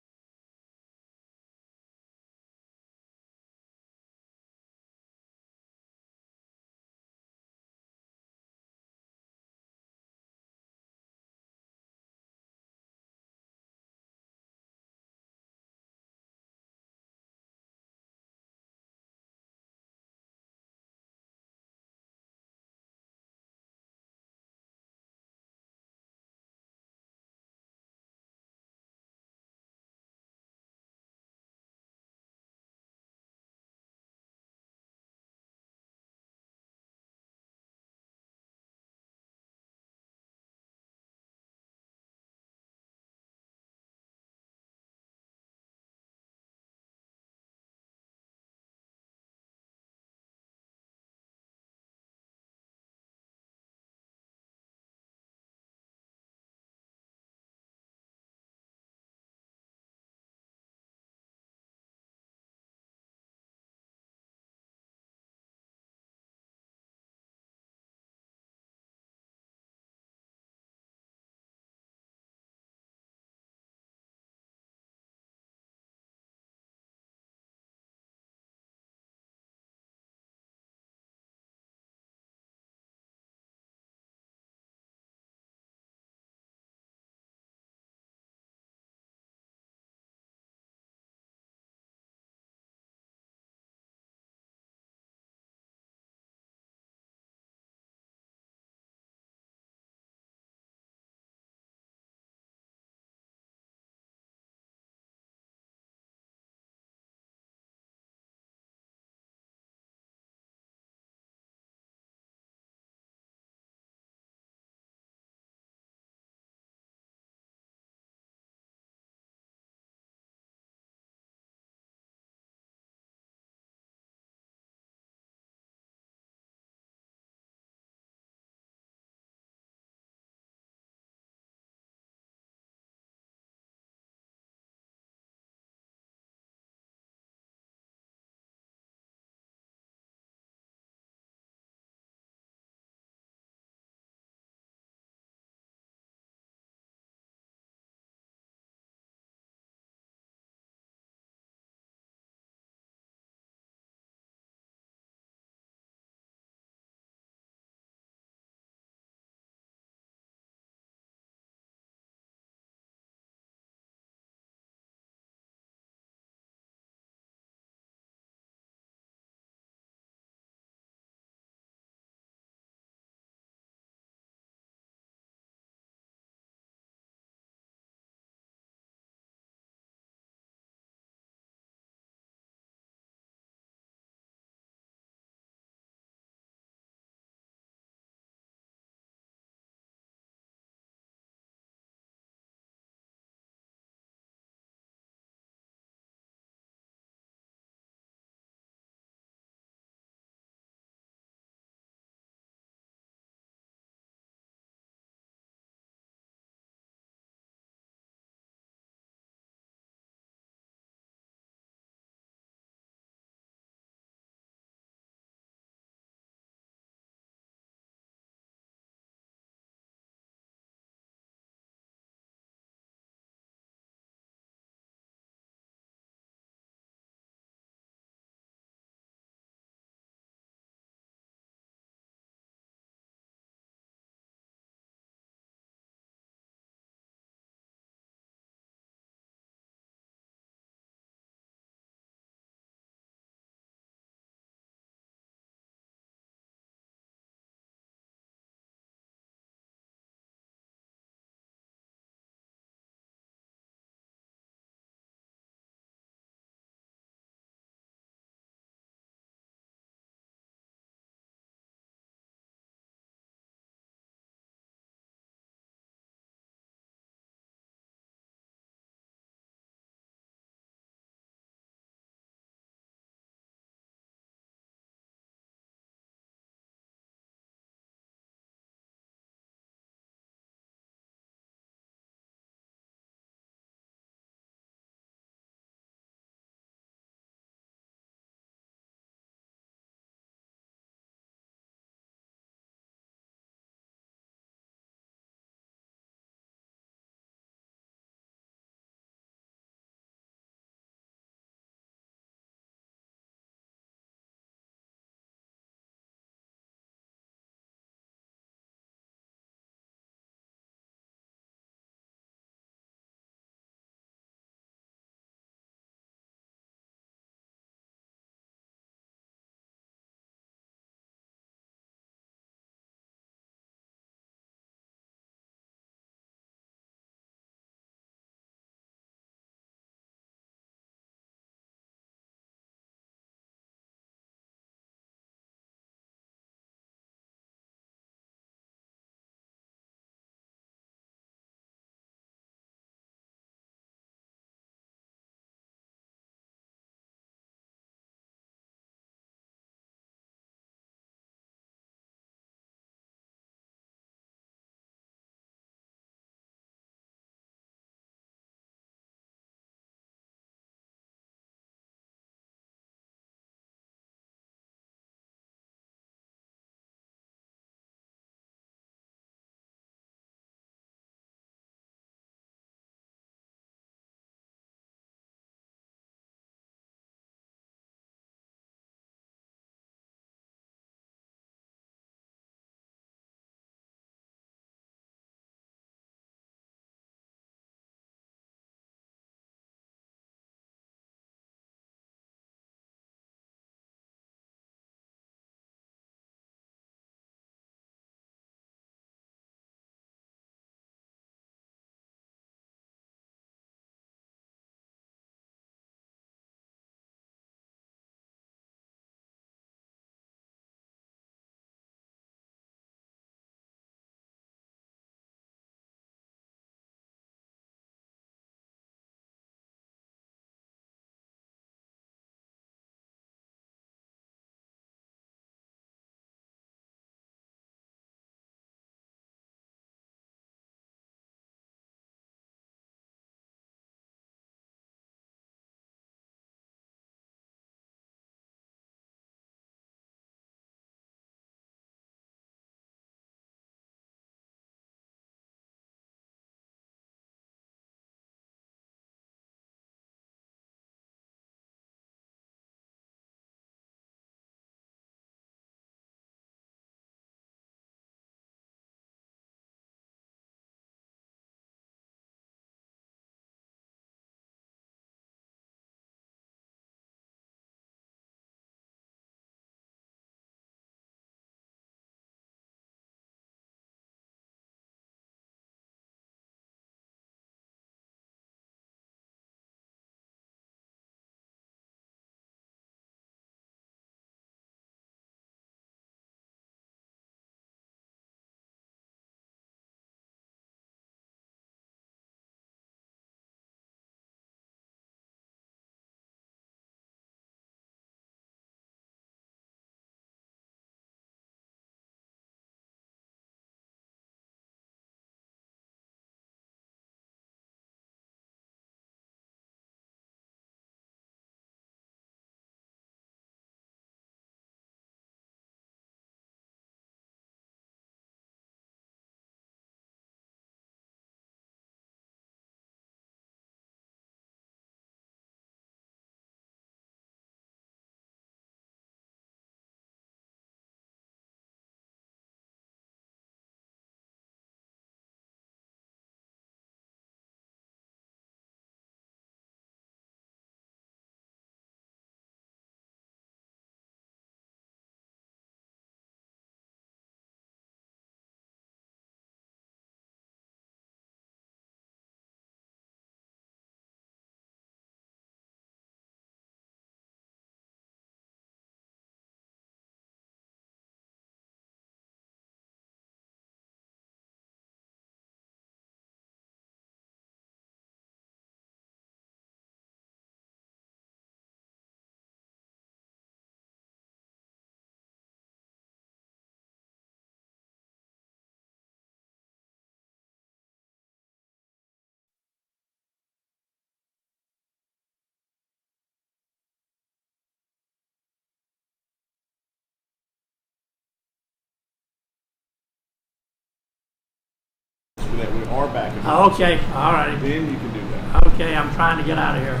that we are back in Okay, all right. then you can do that. Okay, I'm trying to get out of here.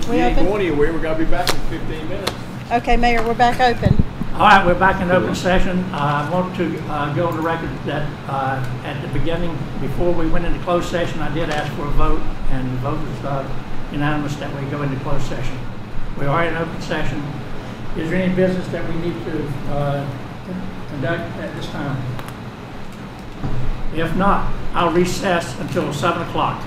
We ain't going anywhere. We're gonna be back in 15 minutes. Okay, Mayor, we're back open. All right, we're back in open session. I want to go on the record that at the beginning, before we went into closed session, I did ask for a vote, and the vote was unanimous that we go into closed session. We are in open session. Is there any business that we need to conduct at this time? If not, I'll recess until 7 o'clock.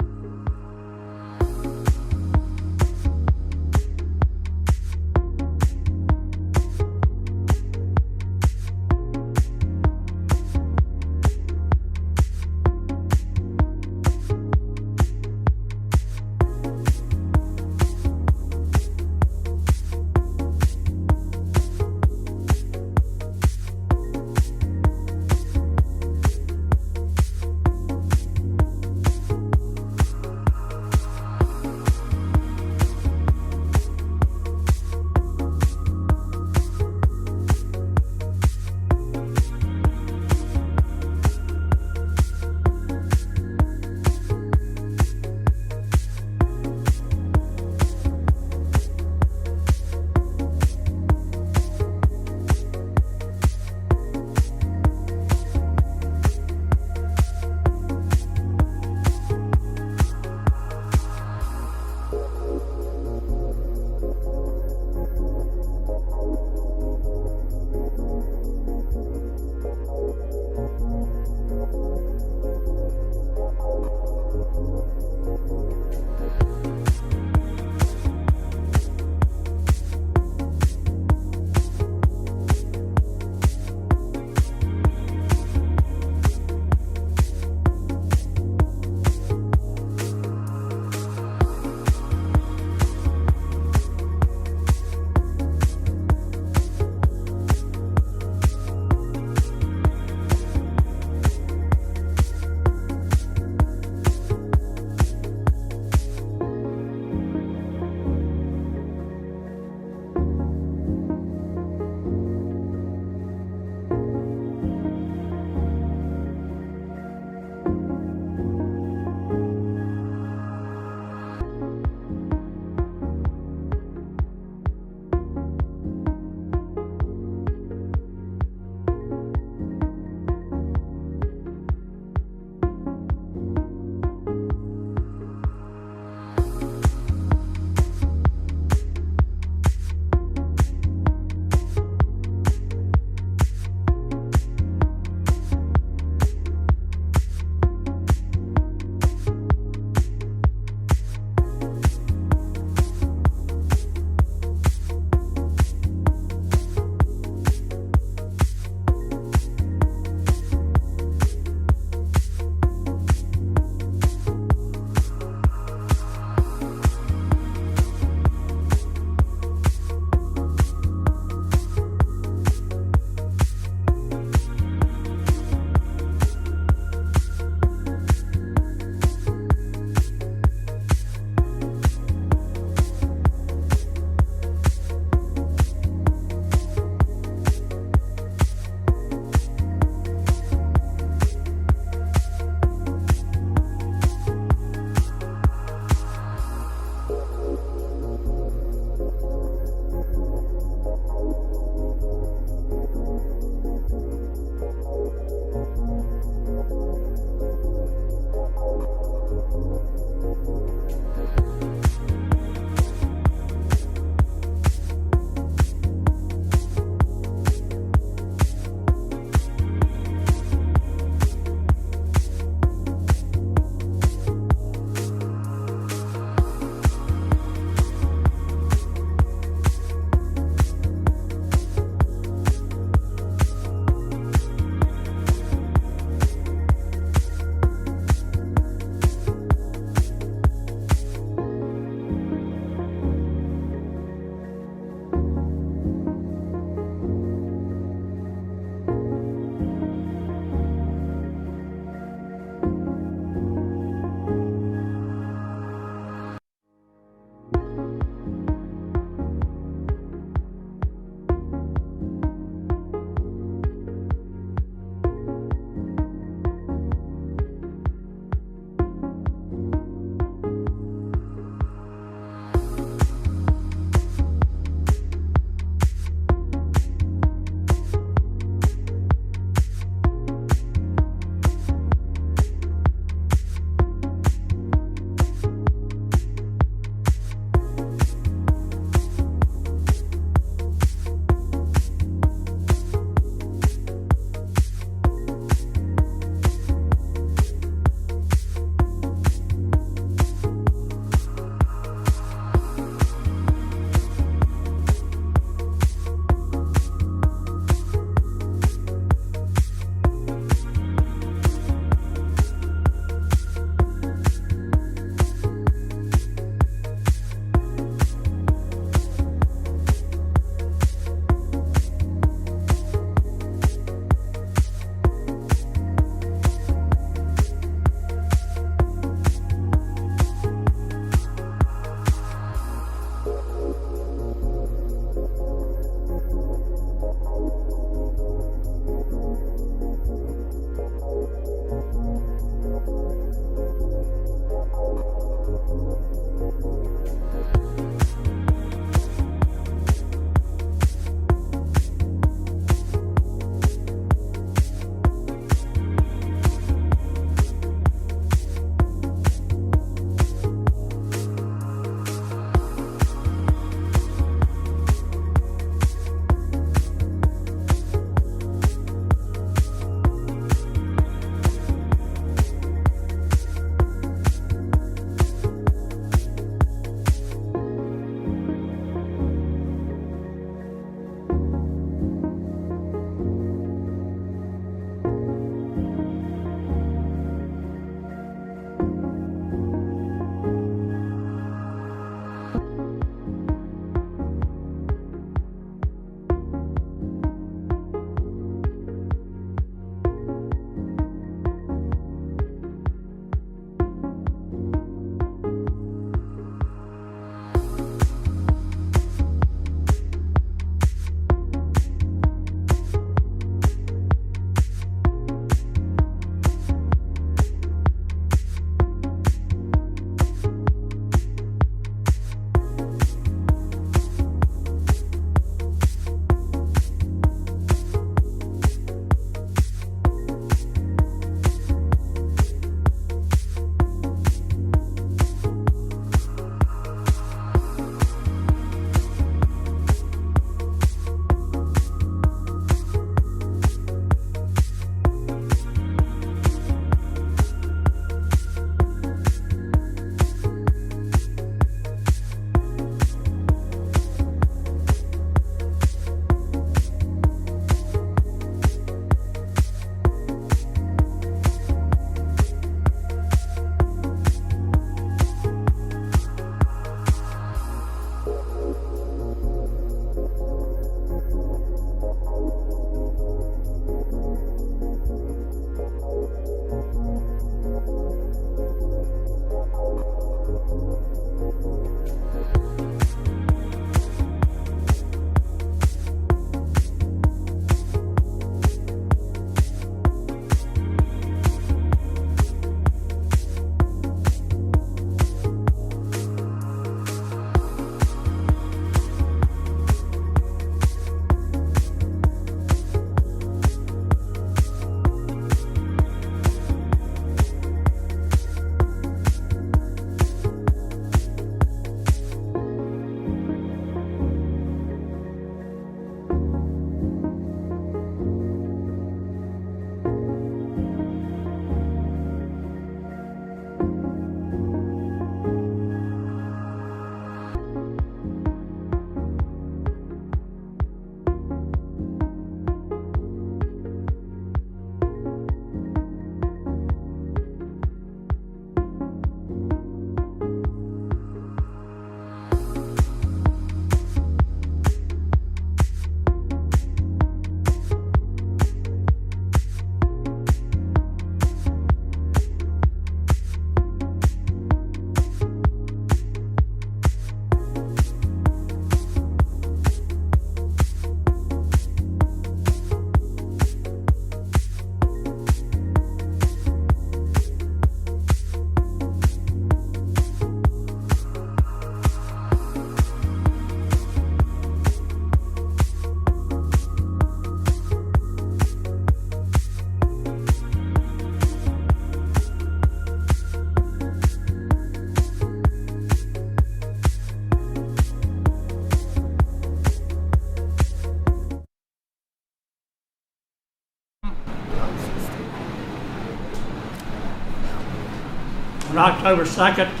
On October 2nd,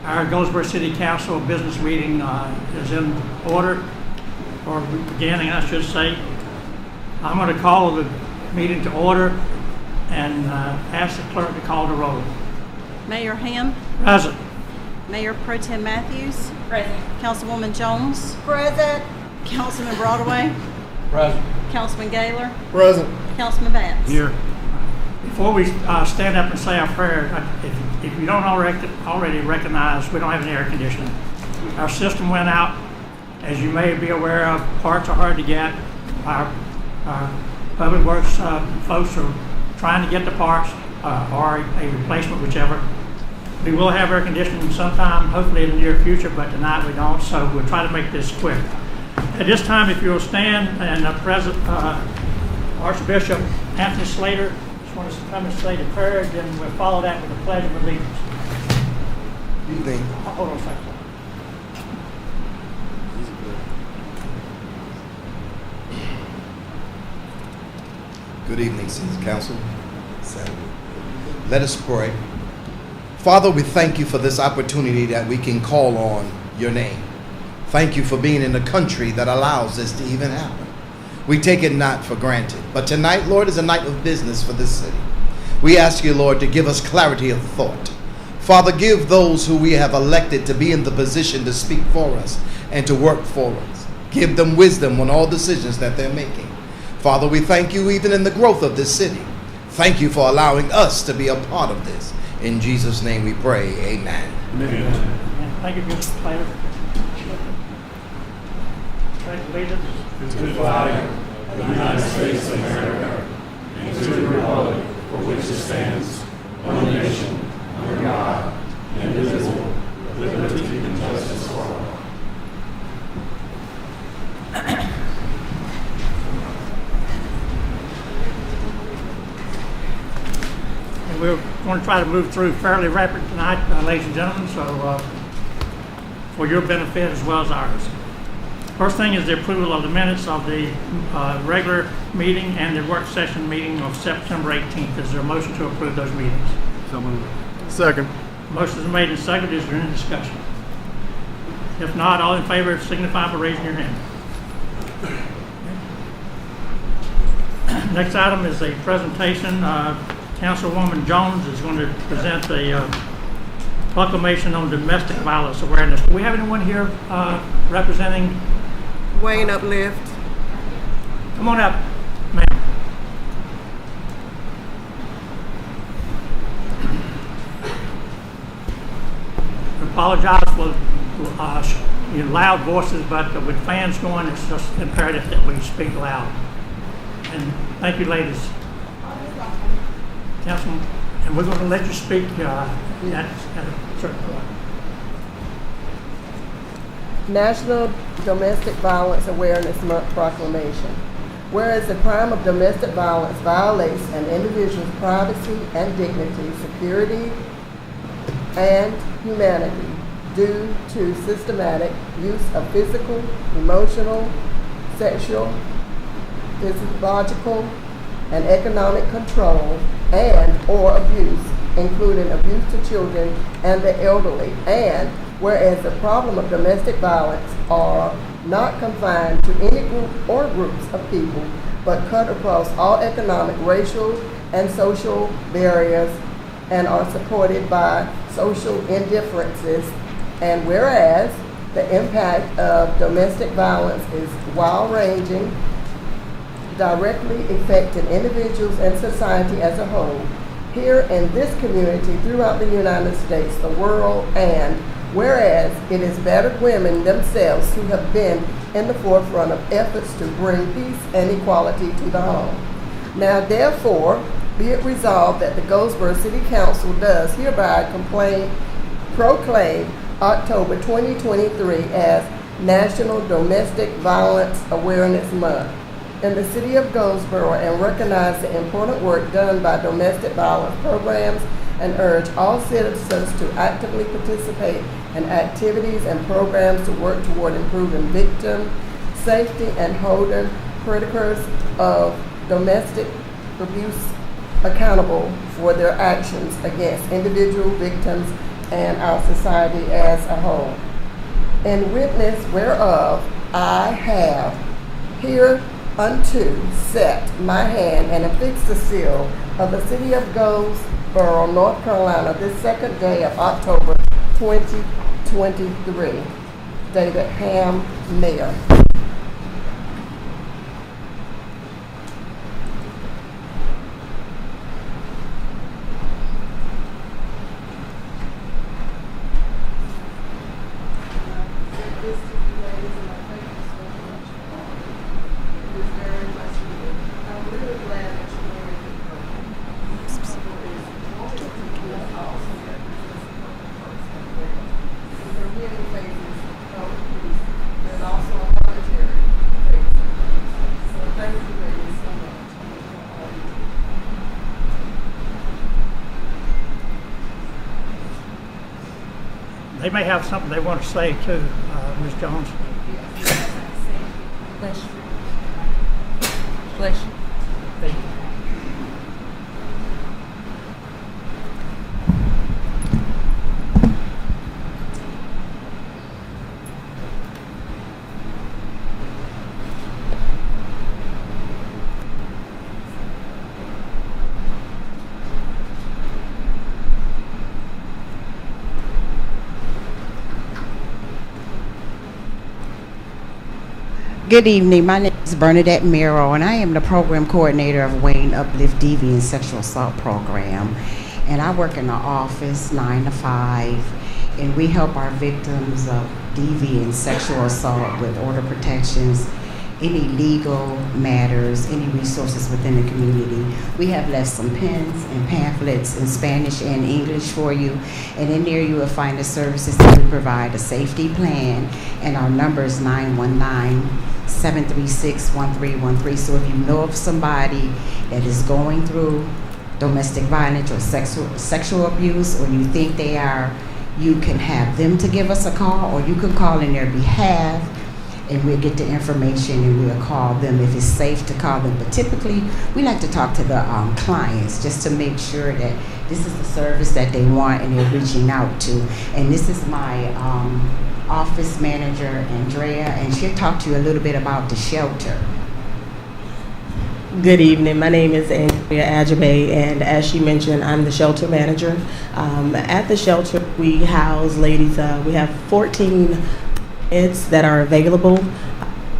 our Goldsboro City Council business meeting is in order, or beginning, I should say. I'm going to call the meeting to order and ask the clerk to call the roll. Mayor Ham, Present. Mayor Pro Tem Matthews, Present. Councilwoman Jones, Present. Councilman Broadway, Present. Councilman Gaylor, Present. Councilman Batts. Here. Before we stand up and say our prayer, if you don't already recognize, we don't have any air conditioning. Our system went out. As you may be aware of, parts are hard to get. Our public works folks are trying to get the parts or a replacement, whichever. We will have air conditioning sometime, hopefully in the near future, but tonight we don't, so we'll try to make this quick. At this time, if you'll stand, and Archbishop Anthony Slater just wants us to come and say the prayer, then we'll follow that with the Pledge of Allegiance. Evening. Hold on a second. Good evening, City Council. Let us pray. Father, we thank you for this opportunity that we can call on your name. Thank you for being in a country that allows this to even happen. We take it not for granted. But tonight, Lord, is a night of business for this city. We ask you, Lord, to give us clarity of thought. Father, give those who we have elected to be in the position to speak for us and to work for us. Give them wisdom on all decisions that they're making. Father, we thank you even in the growth of this city. Thank you for allowing us to be a part of this. In Jesus' name we pray, amen. Amen. Thank you, Mr. Slater. Pledge allegiance. To the flag of the United States of America and to the republic for which it stands, one nation, under God, indivisible, with liberty and justice for all. And we're going to try to move through fairly rapid tonight, ladies and gentlemen, so for your benefit as well as ours. First thing is the approval of the minutes of the regular meeting and the work session meeting of September 18th. Is there a motion to approve those meetings? So moved. Second. Motion is made and seconded. Is there any discussion? If not, all in favor signify by raising your hand. Next item is a presentation. Councilwoman Jones is going to present a proclamation on domestic violence awareness. Do we have anyone here representing? Wayne Uplift. Come on up, ma'am. I apologize for loud voices, but with fans going, it's just imperative that we speak loud. And thank you, ladies. Councilman, and we're going to let you speak at a certain point. National Domestic Violence Awareness Month Proclamation. Whereas the crime of domestic violence violates an individual's privacy and dignity, security, and humanity due to systematic use of physical, emotional, sexual, physiological, and economic control and or abuse, including abuse to children and the elderly, and whereas the problem of domestic violence are not confined to any group or groups of people, but cut across all economic, racial, and social barriers and are supported by social indifferences, and whereas the impact of domestic violence is wide-ranging, directly affecting individuals and society as a whole, here in this community, throughout the United States, the world, and whereas it is battered women themselves who have been in the forefront of efforts to bring peace and equality to the home. Now, therefore, be it resolved that the Goldsboro City Council does hereby proclaim October 2023 as National Domestic Violence Awareness Month in the city of Goldsboro, and recognize the important work done by domestic violence programs, and urge all citizens to actively participate in activities and programs to work toward improving victim safety and holding perpetrators of domestic abuse accountable for their actions against individual victims and our society as a whole. In witness whereof, I have hereunto set my hand and affixed the seal of the city of Goldsboro, North Carolina, this second day of October 2023. David Ham, Mayor. They may have something they want to say too, Ms. Jones. Bless you. Bless you. Good evening. My name is Bernadette Merrill, and I am the program coordinator of Wayne Uplift Deviant Sexual Assault Program. And I work in the office 9 to 5, and we help our victims of deviant sexual assault with order protections, any legal matters, any resources within the community. We have left some pens and pamphlets in Spanish and English for you, and in there you will find the services that we provide, a safety plan, and our number is 919-736-1313. So if you know of somebody that is going through domestic violence or sexual abuse, or you think they are, you can have them to give us a call, or you can call in their behalf, and we'll get the information and we'll call them if it's safe to call them. But typically, we like to talk to the clients just to make sure that this is the service that they want and they're reaching out to. And this is my office manager, Andrea, and she'll talk to you a little bit about the shelter. Good evening. My name is Andrea Ajabe, and as she mentioned, I'm the shelter manager. At the shelter, we house ladies. We have 14 beds that are available,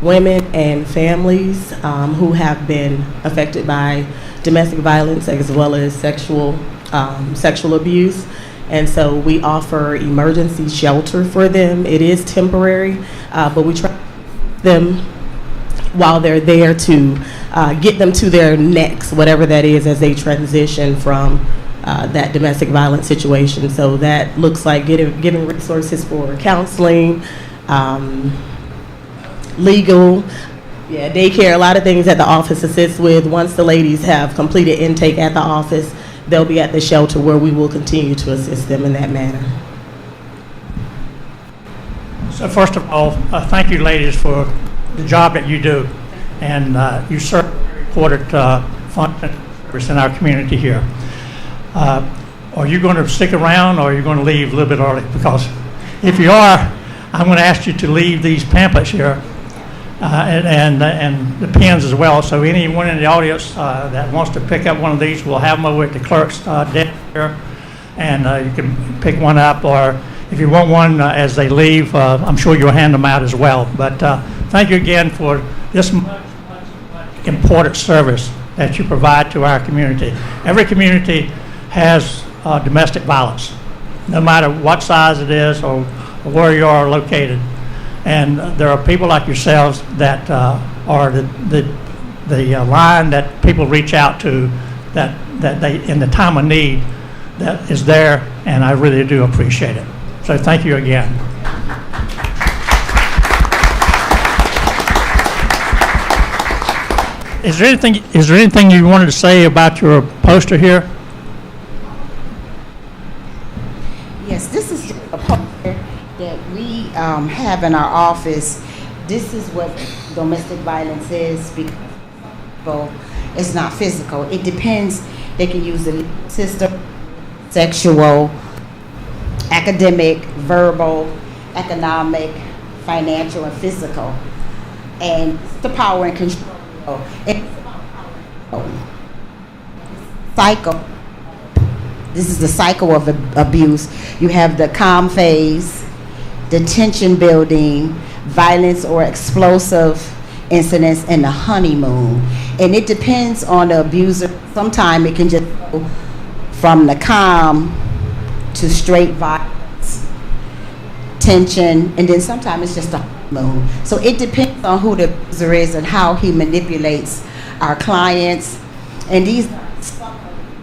women and families who have been affected by domestic violence as well as sexual abuse. And so we offer emergency shelter for them. It is temporary, but we try them while they're there to get them to their next, whatever that is, as they transition from that domestic violence situation. So that looks like giving resources for counseling, legal, daycare, a lot of things that the office assists with. Once the ladies have completed intake at the office, they'll be at the shelter where we will continue to assist them in that manner. So first of all, thank you ladies for the job that you do, and you serve a very important function in our community here. Are you going to stick around, or are you going to leave a little bit early? Because if you are, I'm going to ask you to leave these pamphlets here and the pens as well. So anyone in the audience that wants to pick up one of these, we'll have them over at the clerk's desk here, and you can pick one up, or if you want one as they leave, I'm sure you'll hand them out as well. But thank you again for this much important service that you provide to our community. Every community has domestic violence, no matter what size it is or where you are located. And there are people like yourselves that are the line that people reach out to, that they, in the time of need, that is there, and I really do appreciate it. So thank you again. Is there anything you wanted to say about your poster here? Yes, this is a poster that we have in our office. This is what domestic violence is, because it's not physical. It depends They can use the system, sexual, academic, verbal, economic, financial, and physical. And the power and control. And cycle. This is the cycle of abuse. You have the calm phase, the tension building, violence or explosive incidents, and the honeymoon. And it depends on the abuser. Sometimes it can just go from the calm to straight violence, tension, and then sometimes it's just a honeymoon. So it depends on who the abuser is and how he manipulates our clients. And these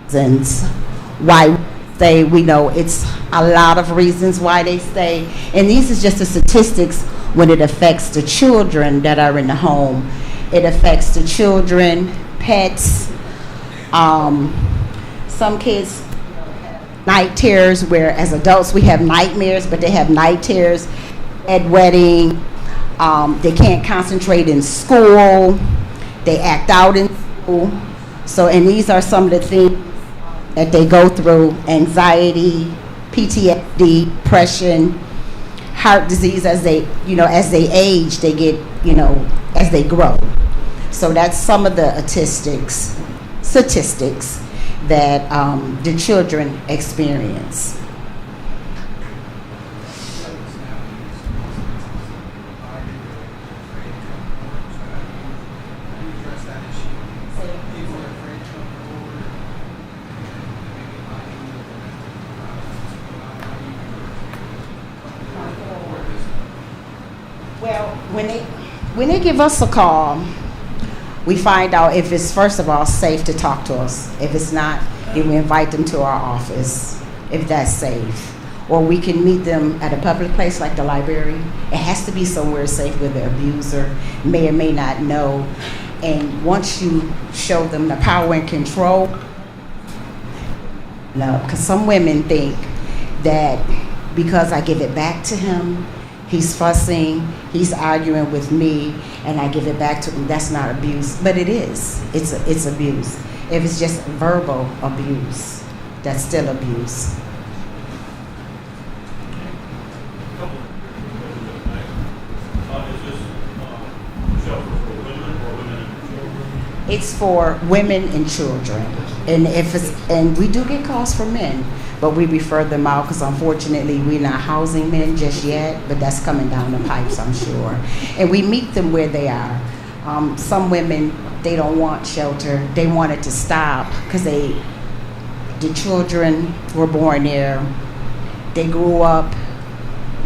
reasons why we know it's a lot of reasons why they stay. And these is just the statistics when it affects the children that are in the home. It affects the children, pets, some kids night terrors, where as adults we have nightmares, but they have night terrors at wedding. They can't concentrate in school. They act out in school. So, and these are some of the things that they go through: anxiety, PTSD, depression, heart disease. As they age, they get, as they grow. So that's some of the statistics that the children experience. Well, when they give us a call, we find out if it's, first of all, safe to talk to us. If it's not, then we invite them to our office, if that's safe. Or we can meet them at a public place like the library. It has to be somewhere safe where the abuser may or may not know. And once you show them the power and control, because some women think that because I give it back to him, he's fussing, he's arguing with me, and I give it back to him. That's not abuse, but it is. It's abuse. If it's just verbal abuse, that's still abuse. It's for women and children, and we do get calls from men, but we refer them out because unfortunately we're not housing men just yet, but that's coming down the pipes, I'm sure. And we meet them where they are. Some women, they don't want shelter. They want it to stop because the children were born there. They grew up,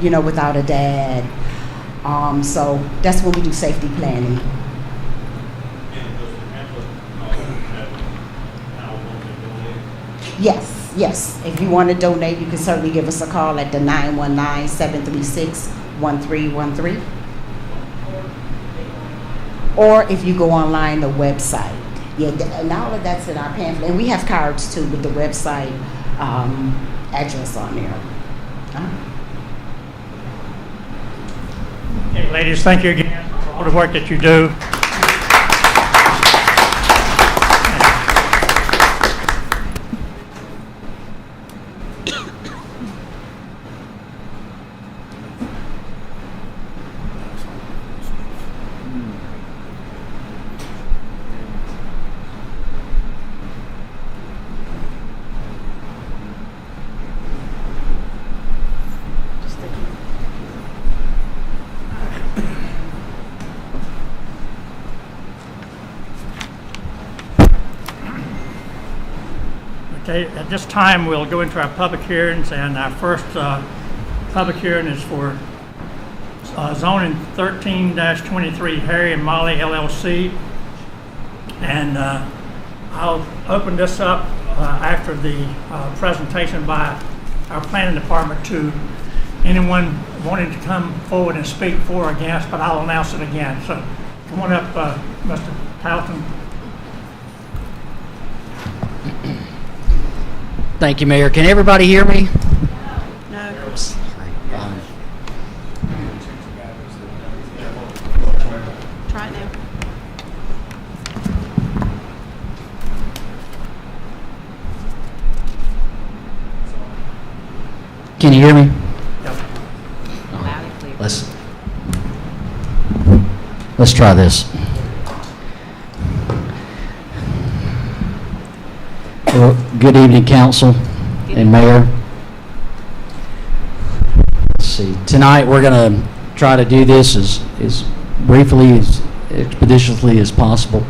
without a dad. So that's when we do safety planning. Yes. If you want to donate, you can certainly give us a call at the 919-736-1313. Or if you go online, the website. Yeah, and all of that's in our pamphlet. And we have cards too with the website address on there. Okay, ladies, thank you again for all the work that you do. Okay, at this time, we'll go into our public hearings, and our first public hearing is for zoning 13-23 Harry and Molly LLC. And I'll open this up after the presentation by our planning department to anyone wanting to come forward and speak for or against, but I'll announce it again. So come on up, Mr. Houghton. Thank you, Mayor. Can everybody hear me? No. Try it now. Can you hear me? Yep. Loud and clear. Let's try this. Well, good evening, council and mayor. Let's see. Tonight, we're going to try to do this as briefly, as expeditiously as possible.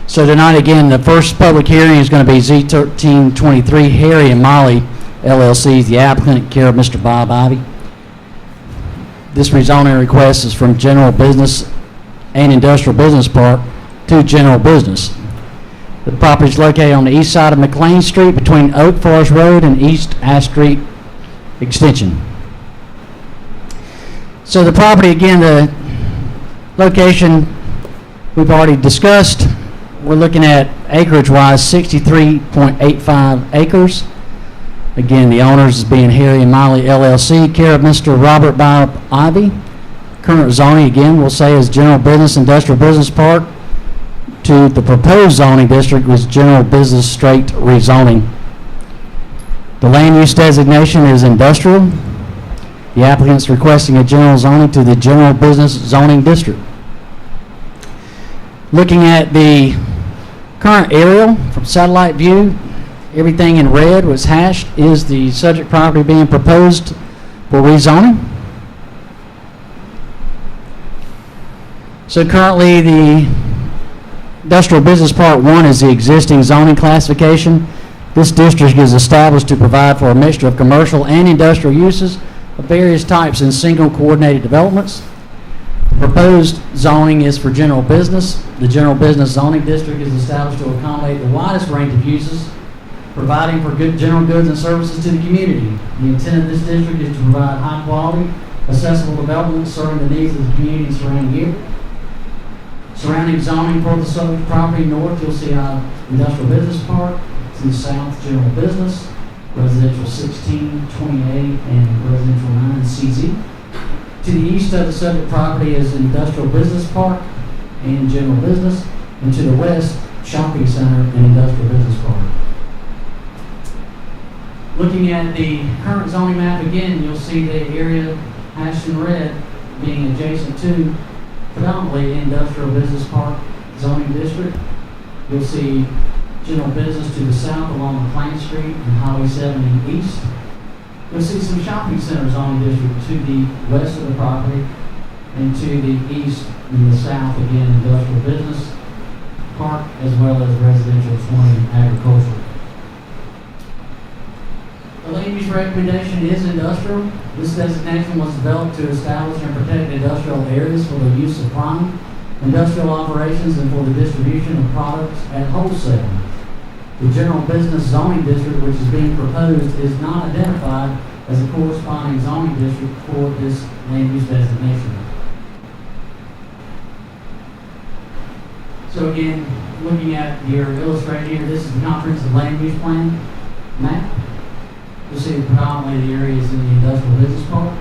So tonight, again, the first public hearing is going to be Z1323 Harry and Molly LLC, the applicant, care of Mr. Bob Ivy. This rezoning request is from general business and industrial business park to general business. The property is located on the east side of McLean Street between Oak Forest Road and East Ash Street Extension. So the property, again, the location we've already discussed. We're looking at acreage-wise 63.85 acres. Again, the owners is being Harry and Molly LLC, care of Mr. Robert Bob Ivy. Current zoning, again, we'll say is general business, industrial business park, to the proposed zoning district was general business straight rezoning. The land use designation is industrial. The applicant's requesting a general zoning to the general business zoning district. Looking at the current aerial from satellite view, everything in red was hashed is the subject property being proposed for rezoning. So currently the Industrial Business Part 1 is the existing zoning classification. This district is established to provide for a mixture of commercial and industrial uses of various types in single coordinated developments. The proposed zoning is for general business. The general business zoning district is established to accommodate the widest range of uses, providing for good general goods and services to the community. The intent of this district is to provide high quality, accessible development serving the needs of the community and surrounding area. Surrounding zoning for the subject property north, you'll see industrial business park. To the south, general business, residential 16, 28, and residential 9 CZ. To the east of the subject property is industrial business park and general business, and to the west, shopping center and industrial business park. Looking at the current zoning map again, you'll see the area hashed in red being adjacent to predominantly industrial business park zoning district. You'll see general business to the south along McLean Street and Highway 70 east. You'll see some shopping center zoning district to the west of the property, and to the east and the south again industrial business park as well as residential 20 agricultural. The land use recommendation is industrial. This designation was developed to establish and protect industrial areas for the use of prime industrial operations and for the distribution of products at wholesale. The general business zoning district, which is being proposed, is not identified as a corresponding zoning district for this land use designation. So again, looking at your illustration here, this is the comprehensive land use plan map. You'll see predominantly the areas in the industrial business park,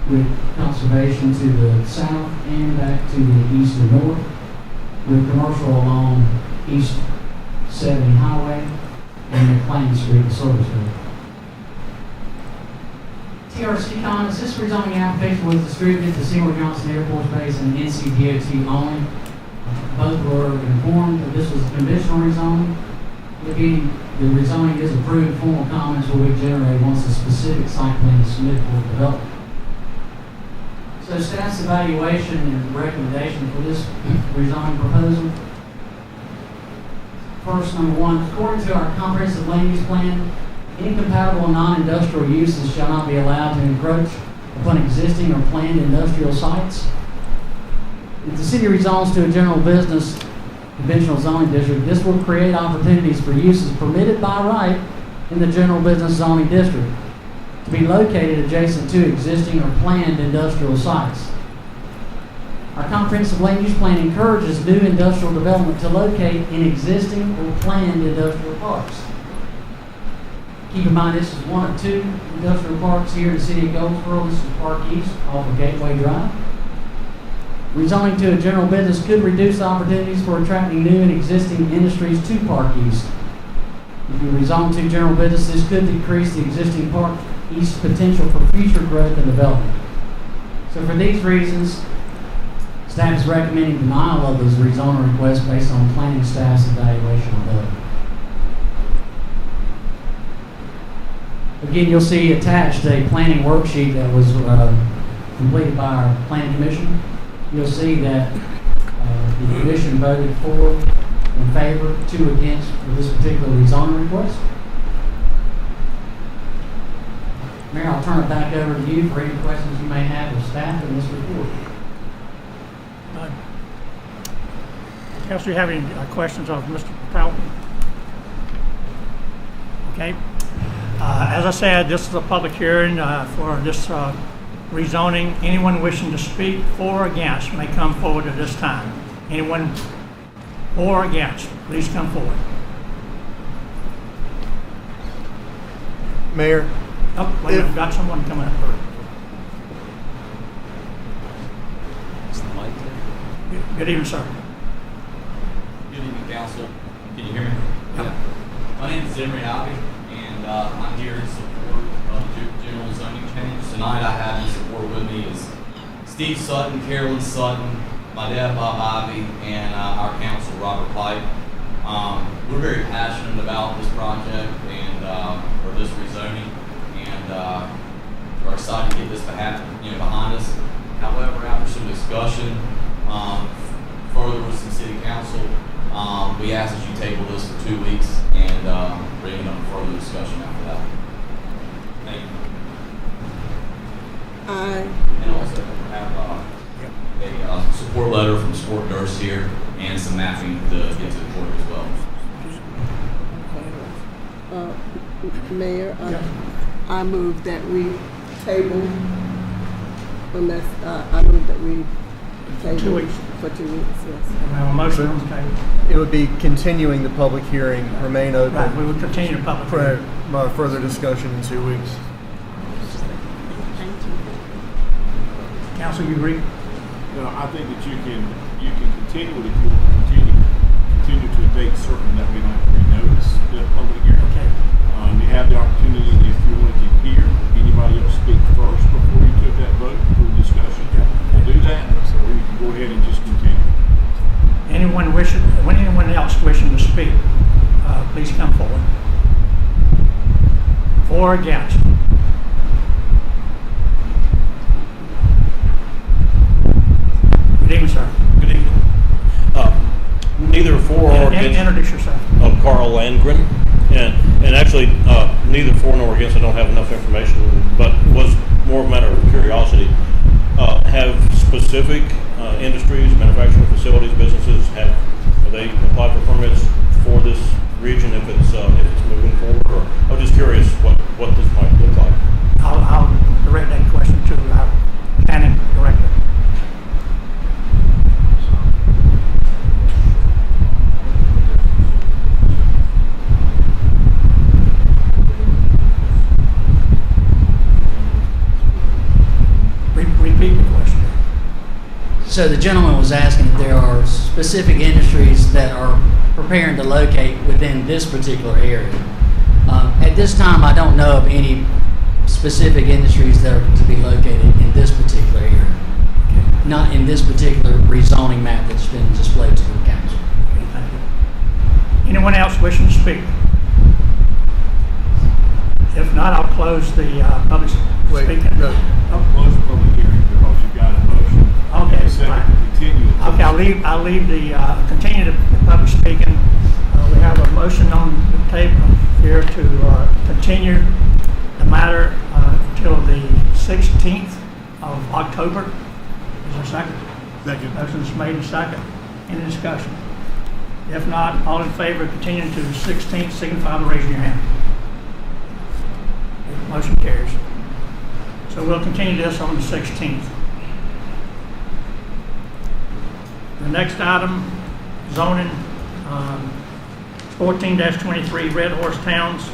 with conservation to the south and back to the east and north, with commercial along East 70 Highway and McLean Street service road. TRC comments: this rezoning application was distributed to Seymour Johnson Air Force Base and NCDOT only. Both were informed that this was a conditional rezoning. Again, the rezoning is approved. Formal comments will be generated once a specific site plan is submitted for development. So staff's evaluation and recommendation for this rezoning proposal. First, number one, according to our comprehensive land use plan, incompatible non-industrial uses shall not be allowed to encroach upon existing or planned industrial sites. If the city rezones to a general business conventional zoning district, this will create opportunities for uses permitted by right in the general business zoning district to be located adjacent to existing or planned industrial sites. Our comprehensive land use plan encourages new industrial development to locate in existing or planned industrial parks. Keep in mind, this is one of two industrial parks here in the city of Goldsboro. This is Park East off of Gateway Drive. Rezoning to a general business could reduce opportunities for attracting new and existing industries to Park East. If you rezone to general business, this could decrease the existing Park east potential for future growth and development. So for these reasons, staff is recommending denial of this rezoning request based on planning staff's evaluation above. Again, you'll see attached a planning worksheet that was completed by our planning commission. You'll see that the commission voted 4 in favor, 2 against for this particular rezoning request. Mayor, I'll turn it back over to you for any questions you may have of staff in this report. Council, do you have any questions of Mr. Powell? Okay. As I said, this is a public hearing for this rezoning. Anyone wishing to speak for or against may come forward at this time. Anyone for or against, please come forward. Mayor, Oh, wait, I've got someone coming up first. Good evening, sir. Good evening, council. Can you hear me? Yep. My name is Zimri Abbey, and I'm here in support of the general zoning change. Tonight I have in support with me is Steve Sutton, Carolyn Sutton, my dad Bob Ivey, and our council Robert Pipe. We're very passionate about this project and or this rezoning, and we're excited to get this behind us. However, after some discussion further with some city council, we ask that you table this for 2 weeks and bring it up for further discussion after that. Thank you. And also we have a support letter from Sport Nurse here and some mapping to get to the court as well. Mayor, I move that we table, unless, I move that we table 2 weeks. for 2 weeks, yes. We have a motion on the table. it would be continuing the public hearing, remain Right, we open will continue the public for hearing. further discussion in 2 weeks. Council, you agree? No, I think that you can continue with it, continue to a date certain that we don't have to renotice the public hearing. Okay. You have the opportunity, if you wanted to hear anybody else speak first before you took that vote for discussion, to do that, or you can go ahead and just continue. Anyone else wishing to speak, please come forward. For or against? Good evening, sir. Good evening. Neither for or against. Introduce yourself. Carl Landgren, and actually neither for nor against. I don't have enough information, but it was more of a matter of curiosity. Have specific industries, manufacturing facilities, businesses have they applied for permits for this region if it's moving forward? Or I was just curious what this might look like. I'll direct that question to our planning director. Repeat the question. So the gentleman was asking if there are specific industries that are preparing to locate within this particular area. At this time, I don't know of any specific industries that are to be located in this particular area. Not in this particular rezoning map that's been displayed to the council. Okay, thank you. Anyone else wishing to speak? If not, I'll close the public speaking. No. Close the public hearing because you've got a motion. Okay, Second, fine. continue. Okay, I'll leave the continue the public speaking. We have a motion on the table here to continue the matter until the 16th of October. Is there a second? Second. Motion is made and second. Any discussion? If not, all in favor of continuing to the 16th, signify by raising your hand. Motion carries. So we'll continue this on the 16th. The next item, zoning, 14-23 Red Horse Towns.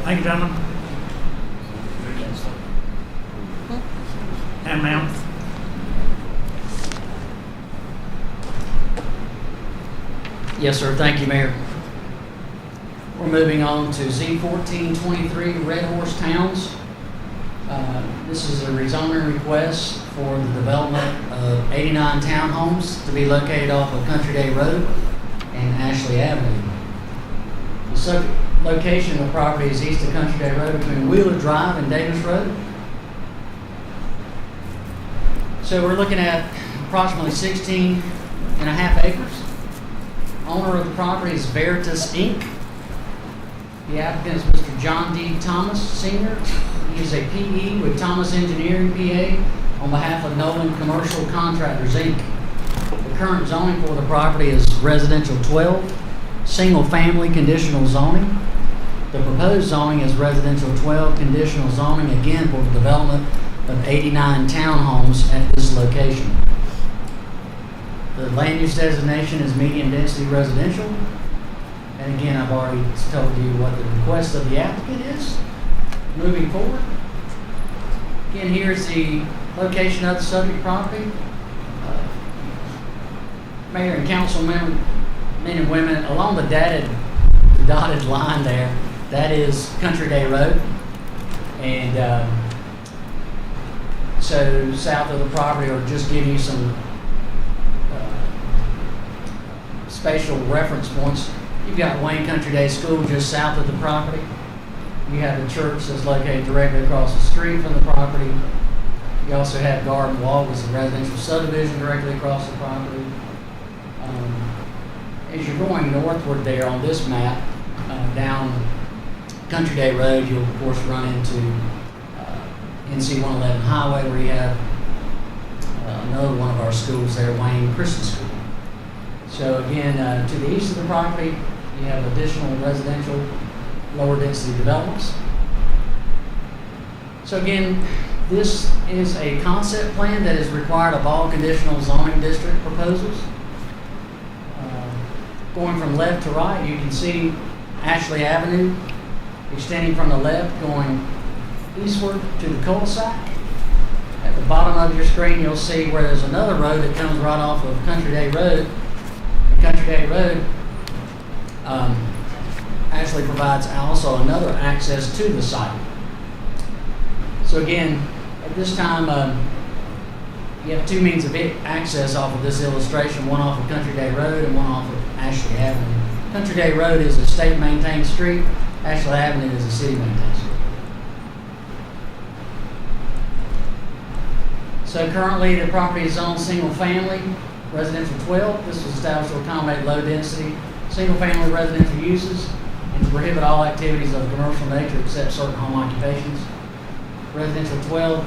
Thank you, gentlemen. And ma'am. Yes, sir. Thank you, Mayor. moving on to Z1423 Red Horse Towns. This is a rezoning request for the development of 89 townhomes to be located off of Country Day Road and Ashley Avenue. The subject location of the property is east of Country Day Road between Wheeler Drive and Davis Road. So we're looking at approximately 16 and a half acres. Owner of the property is Veritas Inc. The applicant is Mr. John D. Thomas Sr. He is a PE with Thomas Engineering, PA, on behalf of Nolan Commercial Contractors, Inc. The current zoning for the property is residential 12, single-family conditional zoning. The proposed zoning is residential 12, conditional zoning, again for the development of 89 townhomes at this location. The land use designation is medium density residential. And again, I've already told you what the request of the applicant is. Moving forward. Again, here's the location of the subject property. Mayor and council men and women, along the dotted line there, that is Country Day Road. And so south of the property, or just give you some spatial reference points. You've got Wayne Country Day School just south of the property. You have the church that's located directly across the street from the property. You also have Garden Walk, which is a residential subdivision directly across the property. As you're going northward there on this map, down Country Day Road, you'll of course run into NC 111 Highway, where you have another one of our schools there, Wayne Christian School. So again, to the east of the property, you have additional residential, lower density developments. So again, this is a concept plan that is required of all conditional zoning district proposals. Going from left to right, you can see Ashley Avenue extending from the left, going eastward to the cul-de-sac. At the bottom of your screen, you'll see where there's another road that comes right off of Country Day Road. Country Day Road actually provides also another access to the site. So again, at this time, you have two means of access off of this illustration, one off of Country Day Road and one off of Ashley Avenue. Country Day Road is a state-maintained street. Ashley Avenue is a city-maintained street. So currently, the property is zoned single-family, residential 12. This was established to accommodate low-density, single-family residential uses and to prohibit all activities of a commercial nature except certain home occupations. Residential 12,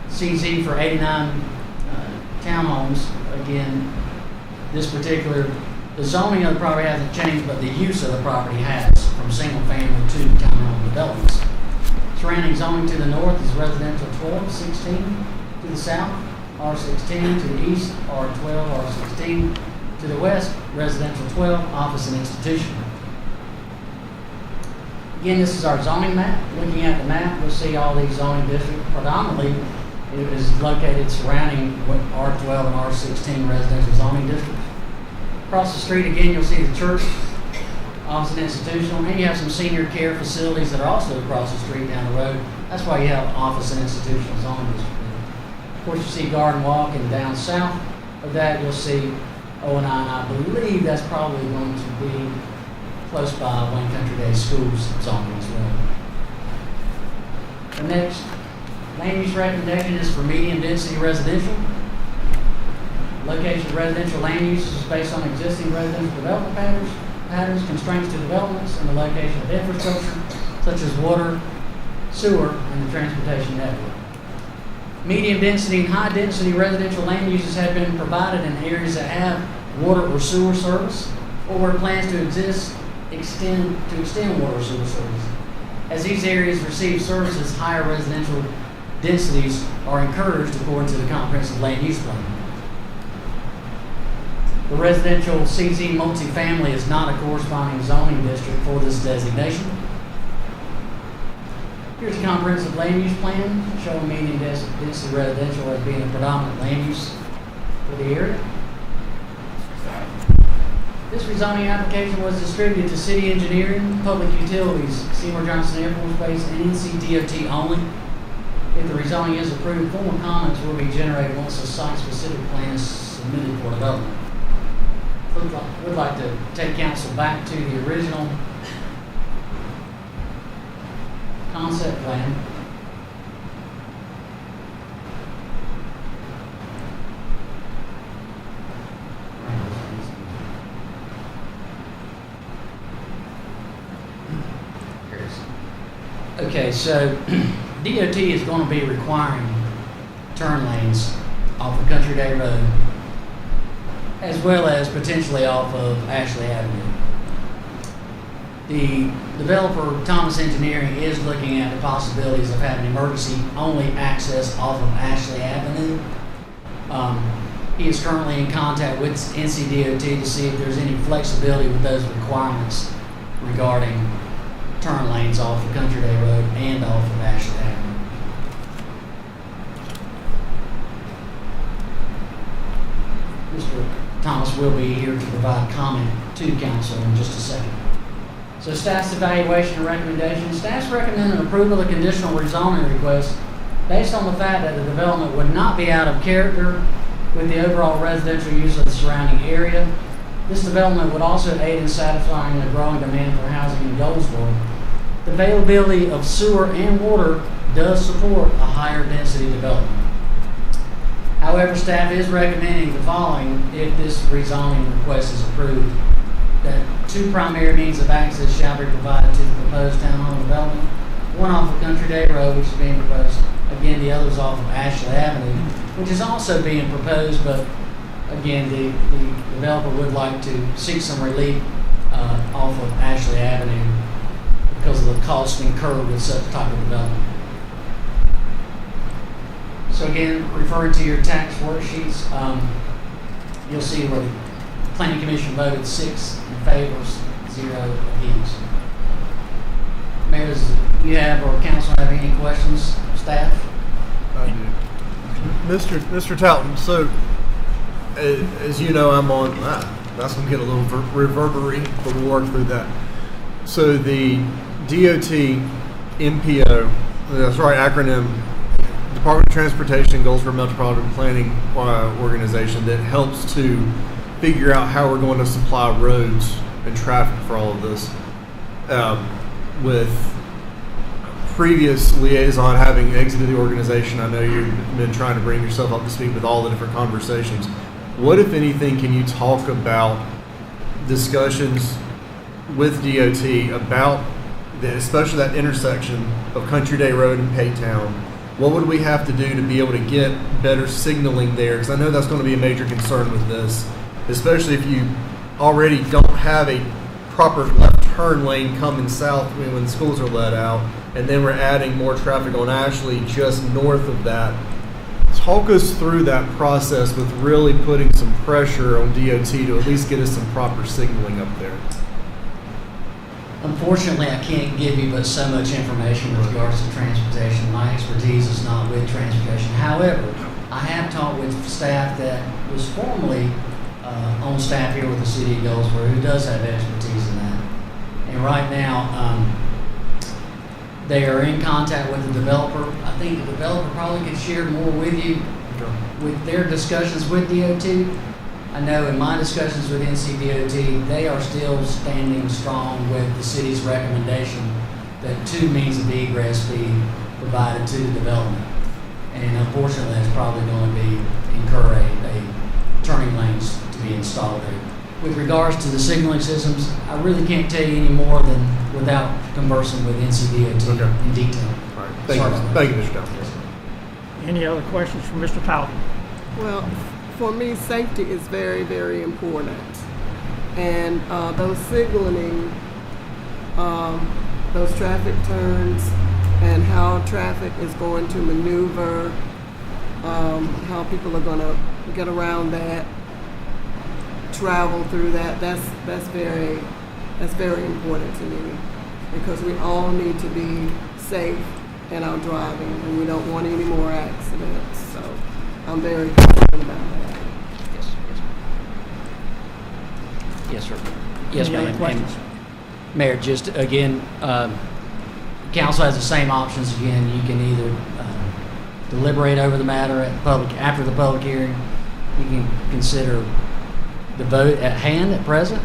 CZ for 89 townhomes. Again, the zoning of the property hasn't changed, but the use of the property has, from single-family to townhome developments. Surrounding zoning to the north is residential 12, 16 to the south. R16 to the east, R12, R16 to the west, residential 12, office and institution. Again, this is our zoning map. Looking at the map, you'll see all these zoning districts. Predominantly, it is located surrounding R12 and R16 residential zoning districts. Across the street, again, you'll see the church, office and institutional, and you have some senior care facilities that are also across the street down the road. That's why you have office and institutional zoning districts. Of course, you see Garden Walk, and down south of that, you'll see O&I, and I believe that's probably going to be close by Wayne Country Day Schools zoning as well. The next land use recommendation is for medium density residential. Location of residential land use is based on existing residential development patterns, constraints to developments, and the location of infrastructure such as water, sewer, and the transportation network. Medium density and high density residential land uses have been provided in areas that have water or sewer service, or where plans to extend water or sewer service. As these areas receive services, higher residential densities are encouraged according to the comprehensive land use plan. The residential CZ multifamily is not a corresponding zoning district for this designation. Here's a comprehensive land use plan showing medium density residential as being a predominant land use for the area. This rezoning application was distributed to City Engineering, Public Utilities, Seymour Johnson Air Force Base, and NCDOT only. If the rezoning is approved, formal comments will be generated once a site-specific plan is submitted for development. Would like to take council back to the original concept plan. Okay, so DOT is going to be requiring turn lanes off of Country Day Road, as well as potentially off of Ashley Avenue. The developer, Thomas Engineering, is looking at the possibilities of having emergency-only access off of Ashley Avenue. He is currently in contact with NCDOT to see if there's any flexibility with those requirements regarding turn lanes off of Country Day Road and off of Ashley Avenue. Mr. Thomas will be here to provide comment to council in just a second. So staff's evaluation and recommendation. Staff's recommending approval of conditional rezoning request based on the fact that the development would not be out of character with the overall residential use of the surrounding area. This development would also aid in satisfying the growing demand for housing in Goldsboro. The availability of sewer and water does support a higher density development. However, staff is recommending the following if this rezoning request is approved: that two primary means of access shall be provided to the proposed townhome development. One off of Country Day Road, which is being proposed. Again, the other's off of Ashley Avenue, which is also being proposed, but again, the developer would like to seek some relief off of Ashley Avenue because of the cost incurred with such type of development. So again, referring to your tax worksheets, you'll see where the Planning Commission voted 6 in favor, 0 against. Mayor, does you have or council have any questions, staff? I do. Mr. Talton, so as you know, I'm on, that's going to get a little reverberate, but we'll work through that. So the DOT MPO, that's right, acronym, Department of Transportation, Goldsboro Metropolitan Planning organization that helps to figure out how we're going to supply roads and traffic for all of this. With previous liaison having exited the organization, I know you've been trying to bring yourself up to speed with all the different conversations. What, if anything, can you talk about discussions with DOT about, especially that intersection of Country Day Road and Paytown? What would we have to do to be able to get better signaling there? Because I know that's going to be a major concern with this, especially if you already don't have a proper left turn lane coming south when schools are let out, and then we're adding more traffic on Ashley just north of that. Talk us through that process with really putting some pressure on DOT to at least get us some proper signaling up there. Unfortunately, I can't give you but so much information with regards to transportation. My expertise is not with transportation. However, I have talked with staff that was formerly on staff here with the city of Goldsboro who does have expertise in that. And right now, they are in contact with the developer. I think the developer probably could share more with you with their discussions with DOT. I know in my discussions with NCDOT, they are still standing strong with the city's recommendation that 2 means of egress be provided to the development. And unfortunately, that's probably going to incur a turning lanes to be installed there. With regards to the signaling systems, I really can't tell you any more than without conversing with NCDOT in detail. All right. Thank you, Mr. Johnson. Any other questions from Mr. Talton? Well, for me, safety is very, very important. And those signaling, those traffic turns, and how traffic is going to maneuver, how people are going to get around that, travel through that, that's very important to me, because we all need to be safe in our driving, and we don't want any more accidents. So I'm very concerned about that. Yes, sir. Yes, Any other ma'am. questions? And Mayor, just again, council has the same options. Again, you can either deliberate over the matter after the public hearing. You can consider the vote at hand at present.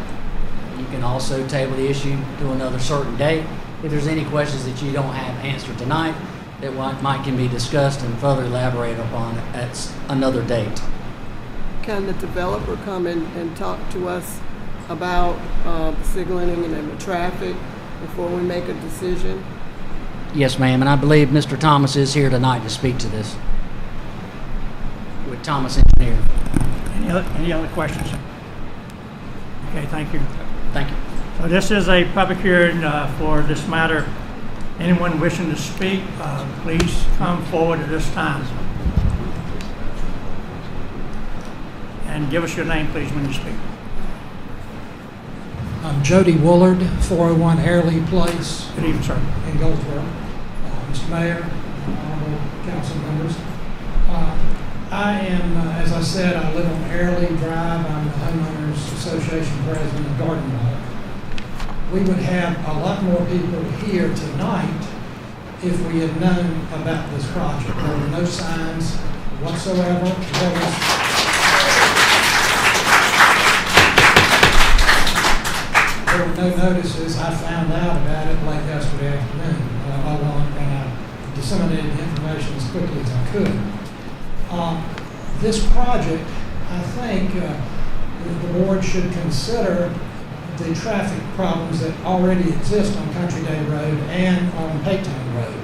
You can also table the issue to another certain date. If there's any questions that you don't have answered tonight, that can be discussed and further elaborated upon at another date. Can the developer come and talk to us about the signaling and the traffic before we make a decision? Yes, ma'am, and I believe Mr. Thomas is here tonight to speak to this with Thomas Engineer. Any other questions? Okay, thank you. Thank you. So this is a public hearing for this matter. Anyone wishing to speak, please come forward at this time. And give us your name, please, when you speak. I'm Jody Woolard, 401 Airlie Place Good evening, sir. in Goldsboro. Mr. Mayor, honorable council members. I am, as I said, I live on Airlie Drive. I'm the Homeowners Association president of Garden Walk. We would have a lot more people here tonight if we had known about this project. There were no signs whatsoever. There were no notices. I found out about it late yesterday afternoon, and I disseminated the information as quickly as I could. This project, I think the board should consider the traffic problems that already exist on Country Day Road and on Paytown Road.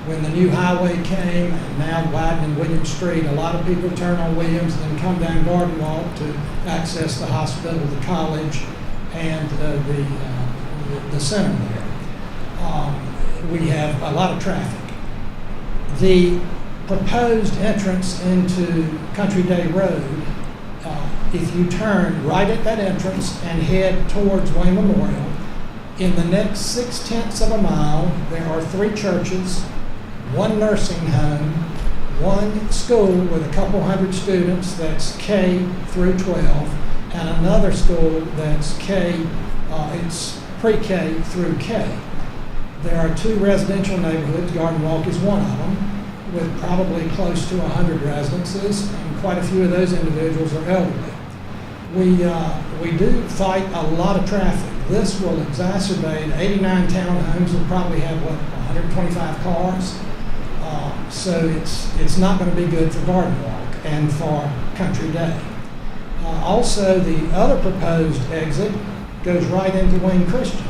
When the new highway came and now widening Williams Street, a lot of people turn on Williams and then come down Garden Walk to access the hospital, the college, and the center there. We have a lot of traffic. The proposed entrance into Country Day Road, if you turn right at that entrance and head towards Wayne Memorial, in the next 6/10 of a mile, there are 3 churches, 1 nursing home, 1 school with a couple hundred students that's K through 12, and another school that's it's pre-K through K. There are 2 residential neighborhoods, Garden Walk is one of them, with probably close to 100 residences, and quite a few of those individuals are elderly. We do fight a lot of traffic. This will exacerbate 89 townhomes will probably have 125 cars. So it's not going to be good for Garden Walk and for Country Day. Also, the other proposed exit goes right into Wayne Christian.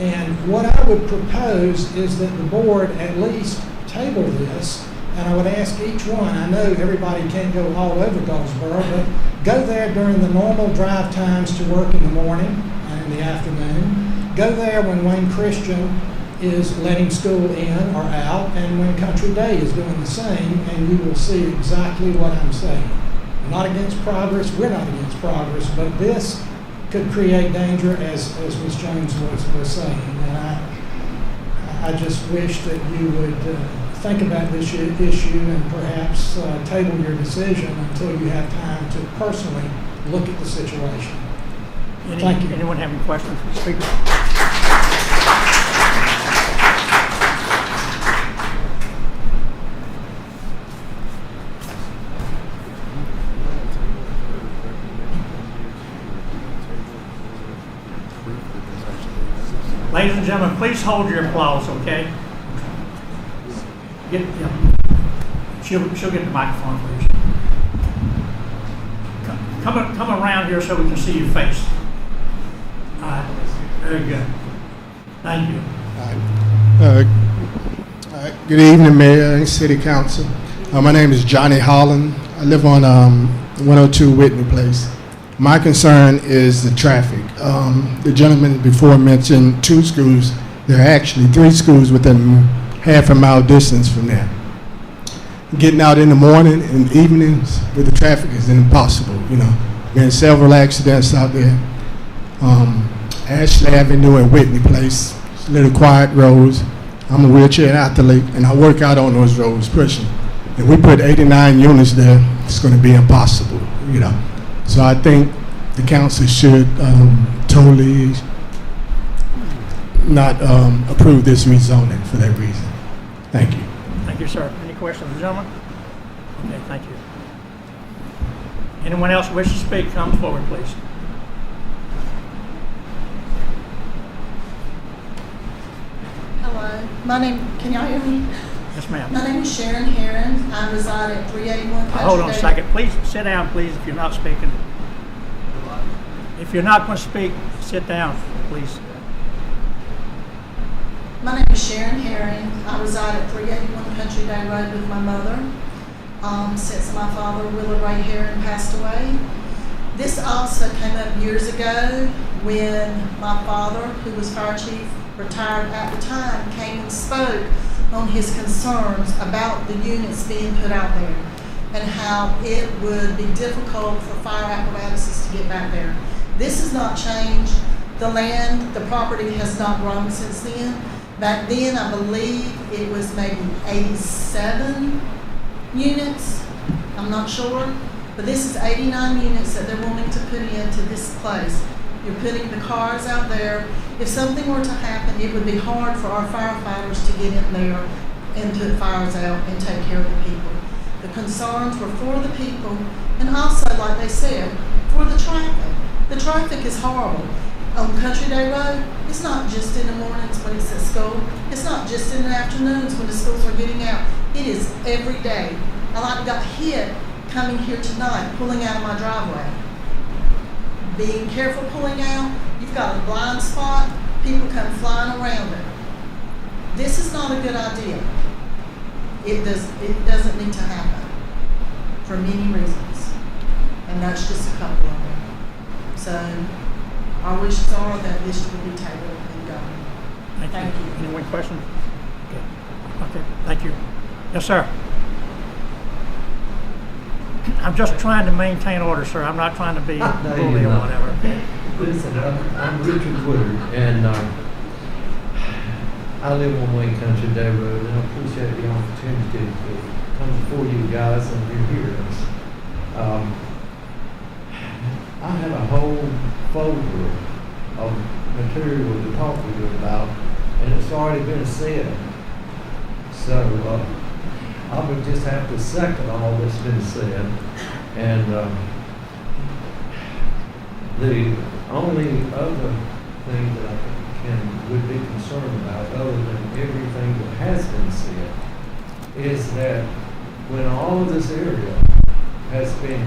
And what I would propose is that the board at least table this, and I would ask each one, I know everybody can't go all over Goldsboro, but go there during the normal drive times to work in the morning and in the afternoon. Go there when Wayne Christian is letting school in or out, and when Country Day is doing the same, and you will see exactly what I'm saying. I'm not against progress, we're not against progress, but this could create danger, as Ms. Jones was saying. And I just wish that you would think about this issue and perhaps table your decision until you have time to personally look at the situation. Thank you. Anyone have any questions for the speaker? Ladies and gentlemen, please hold your applause, okay? She'll get the microphone for you. Come around here so we can see your face. All right, very good. Thank you. Good evening, Mayor and City Council. My name is Johnny Holland. I live on 102 Whitney Place. My concern is the traffic. The gentleman before mentioned 2 schools. There are actually 3 schools within half a mile distance from there. Getting out in the morning and evenings with the traffic is impossible. Been several accidents out there. Ashley Avenue and Whitney Place, little quiet roads. I'm a wheelchair athlete and I work out on those roads pushing. If we put 89 units there, it's going to be impossible. So I think the council should totally not approve this rezoning for that reason. Thank you. Thank you, sir. Any questions, gentlemen? Okay, thank you. Anyone else wish to speak, come forward, please. Hello, can y'all hear me? Yes, ma'am. My name is Sharon Heron. I reside at 381 Country Hold on a Day. second. Please sit down, please, if you're not speaking. If you're not going to speak, sit down, please. My name is Sharon Herring. I reside at 381 Country Day Road with my mother. Since my father, Willard Ray Herring, passed away. This also came up years ago when my father, who was fire chief, retired at the time, came and spoke on his concerns about the units being put out there and how it would be difficult for fire apparatuses to get back there. This has not changed. The land, the property has not grown since then. Back then, I believe it was maybe 87 units. I'm not sure. But this is 89 units that they're wanting to put into this place. You're putting the cars out there. If something were to happen, it would be hard for our firefighters to get in there and put fires out and take care of the people. The concerns were for the people and also, like they said, for the traffic. The traffic is horrible. On Country Day Road, it's not just in the mornings when it's at school. It's not just in the afternoons when the schools are getting out. It is every day. I got hit coming here tonight, pulling out of my driveway. Being careful pulling out. You've got a blind spot. People come flying around it. This is not a good idea. It doesn't need to happen for many reasons. And that's just a couple of them. So our wishes are that this will be tabled and done. Thank you. Any more questions? Okay, thank you. Yes, sir. I'm just trying to maintain order, sir. I'm not trying to be bully or whatever. Okay? Listen, I'm Richard Woodard, and I live on Wayne Country Day Road, and I appreciate the opportunity to come before you guys and your hearings. I have a whole folder of material to talk to you about, and it's already been said. So I would just have to second all that's been said. And the only other thing that I would be concerned about, other than everything that has been said, is that when all of this area has been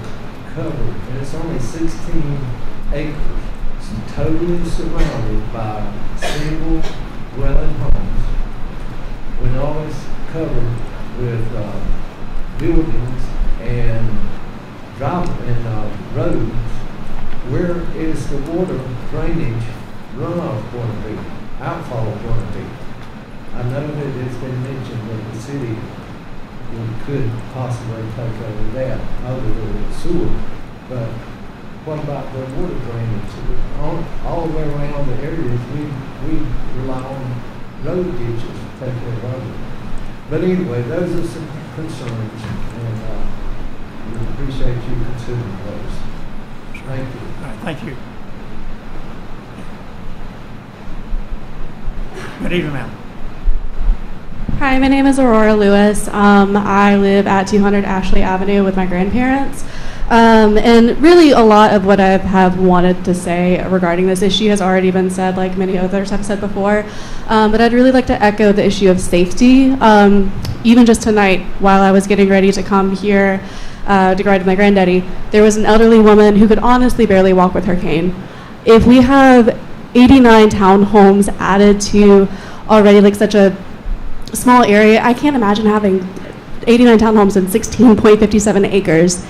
covered, and it's only 16 acres, it's totally surrounded by single dwelling homes, when all is covered with buildings and roads, where is the water drainage runoff going to be, outfall going to be? I know that it's been mentioned that the city could possibly take over that, other than sewer, but what about the water drainage? All the way around the areas, we rely on road ditches to take care of it. But anyway, those are some concerns, and we appreciate you considering those. Thank you. All right, thank you. Good evening, ma'am. Hi, my name is Aurora Lewis. I live at 200 Ashley Avenue with my grandparents. And really a lot of what I have wanted to say regarding this issue has already been said, like many others have said before. But I'd really like to echo the issue of safety. Even just tonight, while I was getting ready to come here to ride with my granddaddy, there was an elderly woman who could honestly barely walk with her cane. If we have 89 townhomes added to already like such a small area, I can't imagine having 89 townhomes in 16.57 acres.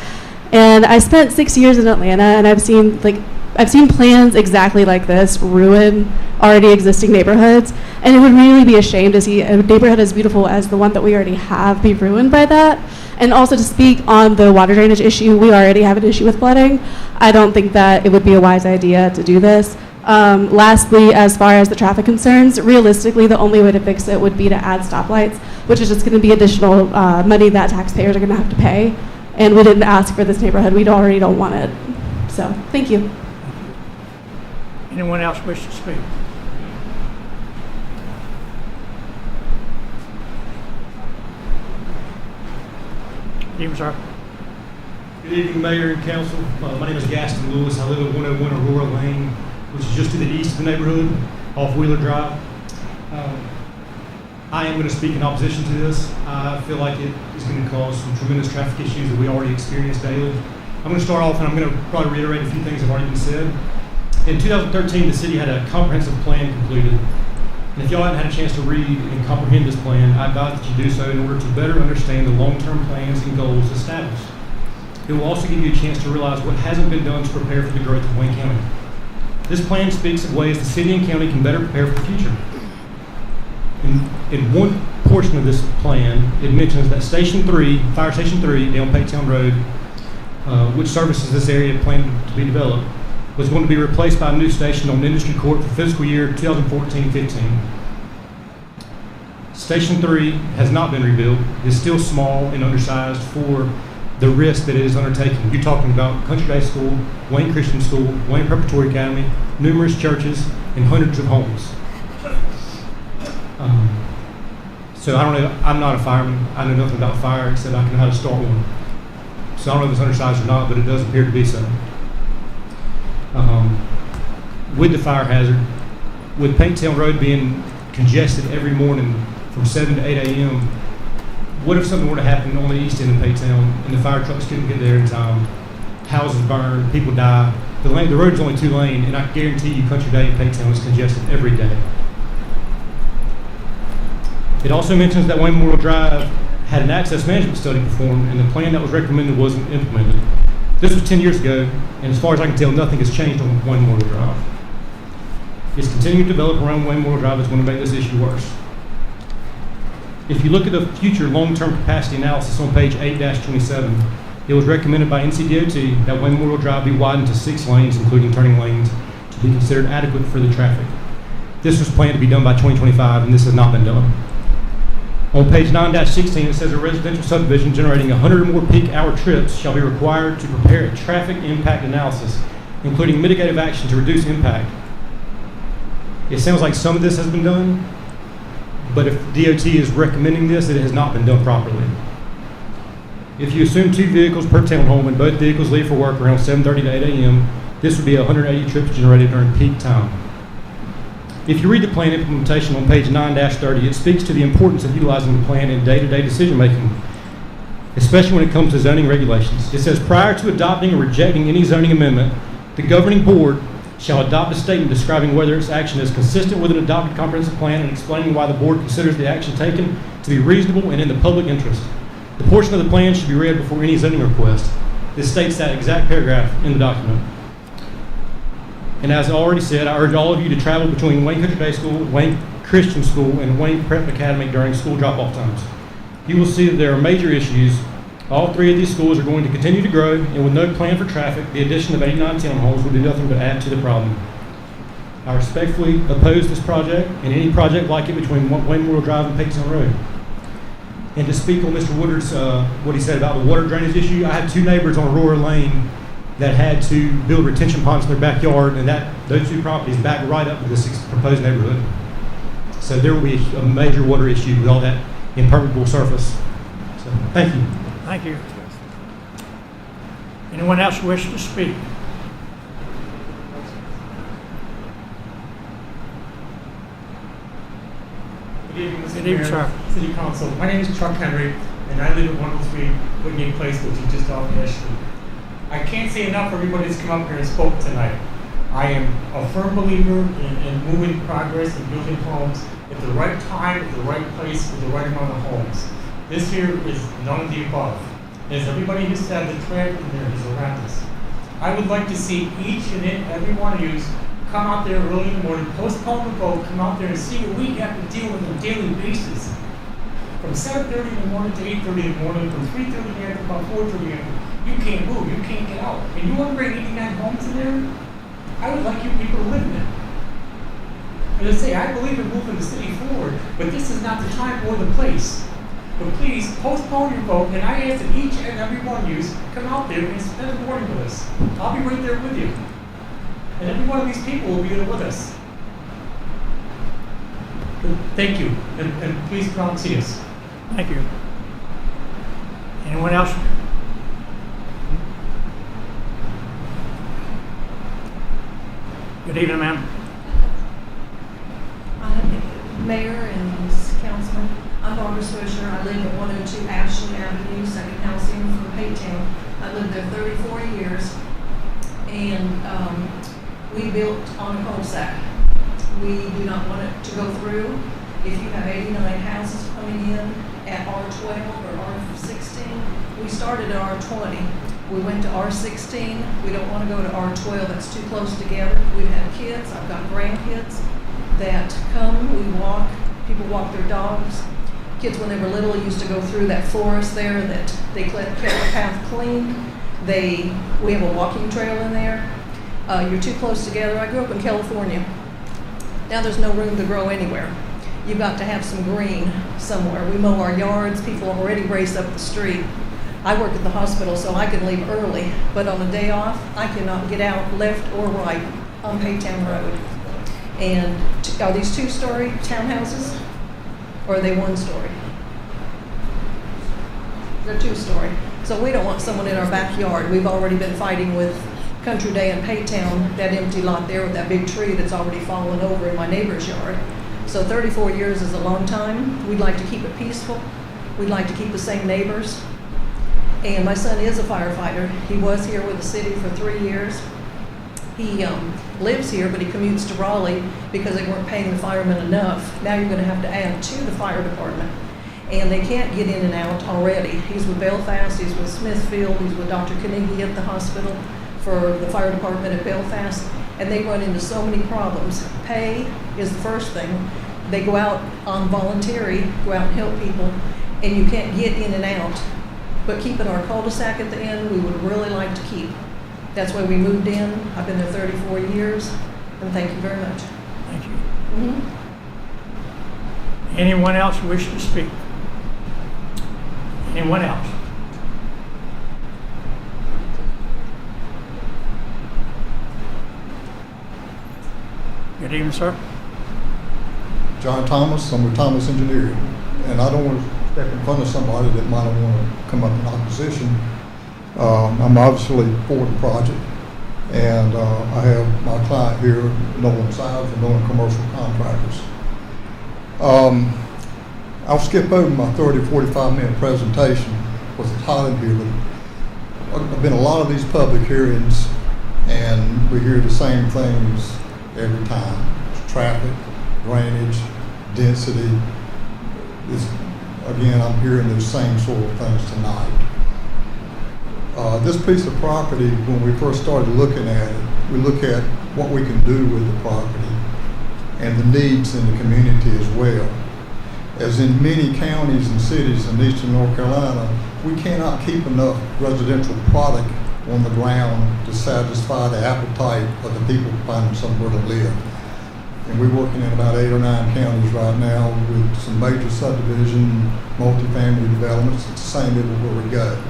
And I spent 6 years in Atlanta, and I've seen plans exactly like this ruin already existing neighborhoods, and it would really be a shame to see a neighborhood as beautiful as the one that we already have be ruined by that. And also to speak on the water drainage issue, we already have an issue with flooding. I don't think that it would be a wise idea to do this. Lastly, as far as the traffic concerns, realistically, the only way to fix it would be to add stoplights, which is just going to be additional money that taxpayers are going to have to pay. And we didn't ask for this neighborhood. We already don't want it. So, thank you. Anyone else wish to speak? Good evening, sir. Good evening, Mayor and Council. My name is Gaston Lewis. I live at 101 Aurora Lane, which is just to the east of the neighborhood, off Wheeler Drive. I am going to speak in opposition to this. I feel like it is going to cause some tremendous traffic issues that we already experience daily. I'm going to start off, and I'm going to probably reiterate a few things that have already been said. In 2013, the city had a comprehensive plan completed. And if y'all haven't had a chance to read and comprehend this plan, I advise that you do so in order to better understand the long-term plans and goals established. It will also give you a chance to realize what hasn't been done to prepare for the growth of Wayne County. This plan speaks of ways the city and county can better prepare for the future. In one portion of this plan, it mentions that Fire Station 3 down Paytown Road, which services this area planned to be developed, was going to be replaced by a new station on Industry Court for fiscal year 2014-15. Station 3 has not been rebuilt. It's still small and undersized for the risk that it is undertaking. You're talking about Country Day School, Wayne Christian School, Wayne Preparatory Academy, numerous churches, and hundreds of homes. So I don't know, I'm not a fireman. I know nothing about fire except I can know how to start one. So I don't know if it's undersized or not, but it does appear to be so. With the fire hazard, with Paytown Road being congested every morning from 7 to 8 a.m., what if something were to happen on the east end of Paytown and the fire trucks couldn't get there in time? Houses burn, people die. The road is only 2 lane, and I guarantee you Country Day in Paytown is congested every day. It also mentions that Wayne Memorial Drive had an access management study performed, and the plan that was recommended wasn't implemented. This was 10 years ago, and as far as I can tell, nothing has changed on Wayne Memorial Drive. It's continuing to develop around Wayne Memorial Drive is going to make this issue worse. If you look at the future long-term capacity analysis on page 8-27, it was recommended by NCDOT that Wayne Memorial Drive be widened to 6 lanes, including turning lanes, to be considered adequate for the traffic. This was planned to be done by 2025, and this has not been done. On page 9-16, it says a residential subdivision generating 100 or more peak hour trips shall be required to prepare a traffic impact analysis, including mitigative action to reduce impact. It sounds like some of this has been done, but if DOT is recommending this, it has not been done properly. If you assume 2 vehicles per townhome and both vehicles leave for work around 7:30 to 8 a.m., this would be 180 trips generated during peak time. If you read the plan implementation on page 9-30, it speaks to the importance of utilizing the plan in day-to-day decision-making, especially when it comes to zoning regulations. It says, prior to adopting or rejecting any zoning amendment, the governing board shall adopt a statement describing whether its action is consistent with an adopted comprehensive plan and explaining why the board considers the action taken to be reasonable and in the public interest. The portion of the plan should be read before any zoning request. This states that exact paragraph in the document. And as I already said, I urge all of you to travel between Wayne Country Day School, Wayne Christian School, and Wayne Prep Academy during school drop-off times. You will see that there are major issues. All 3 of these schools are going to continue to grow, and with no plan for traffic, the addition of 89 townhomes will do nothing but add to the problem. I respectfully oppose this project and any project like it between Wayne Memorial Drive and Paytown Road. And to speak on Mr. Woodard's, what he said about the water drainage issue, I have 2 neighbors on Aurora Lane that had to build retention ponds in their backyard, and those 2 properties back right up to this proposed neighborhood. So there will be a major water issue with all that impermeable surface. So thank you. Thank you. Anyone else wish to speak? Good evening, Mr. Good evening, Mayor, sir. City Council. My name is Chuck Henry, and I live at 103 Whitney Place, which is just off Ash Street. I can't say enough for everybody that's come up here and spoke tonight. I am a firm believer in moving progress and building homes at the right time, at the right place, with the right amount of homes. This here is none of the above. As everybody has said, the trend in there is horrendous. I would like to see each and every one of you come out there early in the morning, postpone the vote, come out there and see what we have to deal with on a daily basis. From 7:30 in the morning to 8:30 in the morning, from 3:30 in the afternoon to about 4:30 in the afternoon, you can't move, you can't get out. And you want to bring 89 homes in there? I would like you people to live in it. As I say, I believe in moving the city forward, but this is not the time or the place. But please, postpone your vote, and I ask that each and every one of you come out there and spend the morning with us. I'll be right there with you. And every one of these people will be there with us. Thank you, and please come out and see us. Thank you. Anyone else? Good evening, ma'am. Mayor and Councilman, I'm Barbara Swisher. I live at 102 Ashland Avenue, second house in from Paytown. I lived there 34 years, and we built on a cul-de-sac. We do not want it to go through. If you have 89 houses coming in at R12 or R16, we started at R20. We went to R16. We don't want to go to R12. That's too close together. We've had kids. I've got grandkids that come. We walk. People walk their dogs. Kids, when they were little, used to go through that forest there that they kept the path clean. We have a walking trail in there. You're too close together. I grew up in California. Now there's no room to grow anywhere. You've got to have some green somewhere. We mow our yards. People already race up the street. I work at the hospital, so I can leave early, but on a day off, I cannot get out left or right on Paytown Road. And are these two-story townhouses, or are they one-story? They're two-story. So we don't want someone in our backyard. We've already been fighting with Country Day in Paytown, that empty lot there with that big tree that's already fallen over in my neighbor's yard. So 34 years is a long time. We'd like to keep it peaceful. We'd like to keep the same neighbors. And my son is a firefighter. He was here with the city for 3 years. He lives here, but he commutes to Raleigh because they weren't paying the firemen enough. Now you're going to have to add to the fire department. And they can't get in and out already. He's with Belfast, he's with Smithfield, he's with Dr. Carnegie at the hospital for the fire department at Belfast. And they run into so many problems. Pay is the first thing. They go out on voluntary, go out and help people, and you can't get in and out. But keeping our cul-de-sac at the end, we would really like to keep. That's why we moved in. I've been there 34 years, and thank you very much. Thank you. Anyone else wish to speak? Anyone else? Good evening, sir. John Thomas, I'm with Thomas Engineering, and I don't want to step in front of somebody that might want to come up in opposition. I'm obviously for the project, and I have my client here, Nolan Sides, and Nolan Commercial Contractors. I'll skip over my 45-minute presentation with the hot in here, but I've been a lot of these public hearings, and we hear the same things every time. It's traffic, drainage, density. Again, I'm hearing those same sort of things tonight. This piece of property, when we first started looking at it, we look at what we can do with the property and the needs in the community as well. As in many counties and cities in eastern North Carolina, we cannot keep enough residential product on the ground to satisfy the appetite of the people finding somewhere to live. And we're working in about 8 or 9 counties right now with some major subdivision, multifamily developments. It's the same everywhere we go.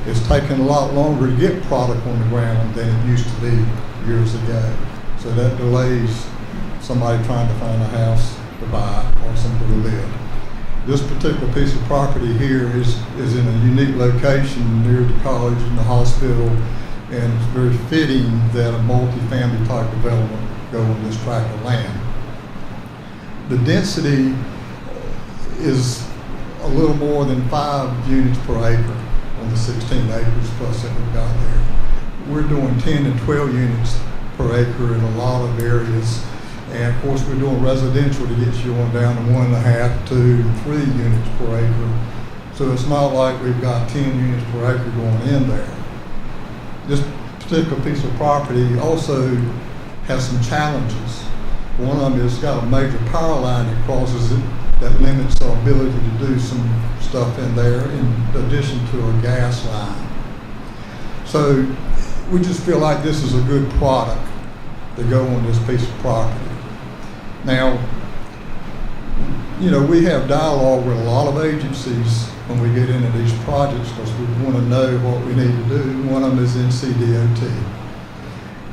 It's taken a lot longer to get product on the ground than it used to be years ago. So that delays somebody trying to find a house to buy or somewhere to live. This particular piece of property here is in a unique location near the college and the hospital, and it's very fitting that a multifamily type development go on this tract of land. The density is a little more than 5 units per acre on the 16 acres plus that we've got there. We're doing 10 and 12 units per acre in a lot of areas. And of course, we're doing residential to get you on down to 1.5, 2, 3 units per acre. So it's not like we've got 10 units per acre going in there. This particular piece of property also has some challenges. One of them is got a major power line that crosses it that limits our ability to do some stuff in there in addition to a gas line. So we just feel like this is a good product to go on this piece of property. Now, you know, we have dialogue with a lot of agencies when we get into these projects because we want to know what we need to do. One of them is NCDOT.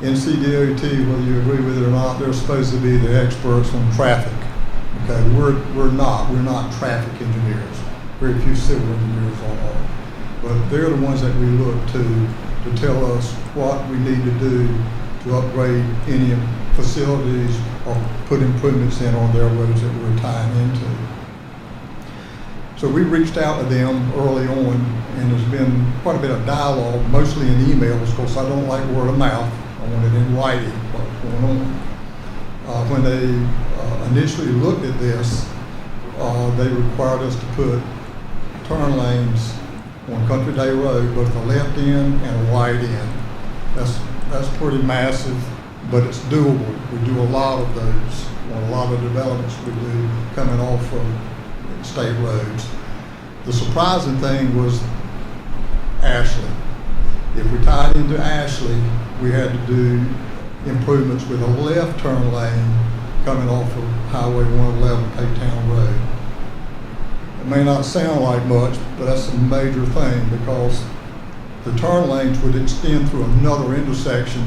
NCDOT, whether you agree with it or not, they're supposed to be the experts on traffic. Okay, we're not traffic engineers. Very few civil engineers are. But they're the ones that we look to tell us what we need to do to upgrade any facilities or put improvements in on their roads that we're tying into. So we reached out to them early on, and there's been quite a bit of dialogue, mostly in emails. Of course, I don't like word of mouth. I want it in writing, what's going on. When they initially looked at this, they required us to put turn lanes on Country Day Road, both a left end and a right end. That's pretty massive, but it's doable. We do a lot of those on a lot of developments we do coming off of state roads. The surprising thing was Ashley. If we tied into Ashley, we had to do improvements with a left turn lane coming off of Highway 111 Paytown Road. It may not sound like much, but that's a major thing because the turn lanes would extend through another intersection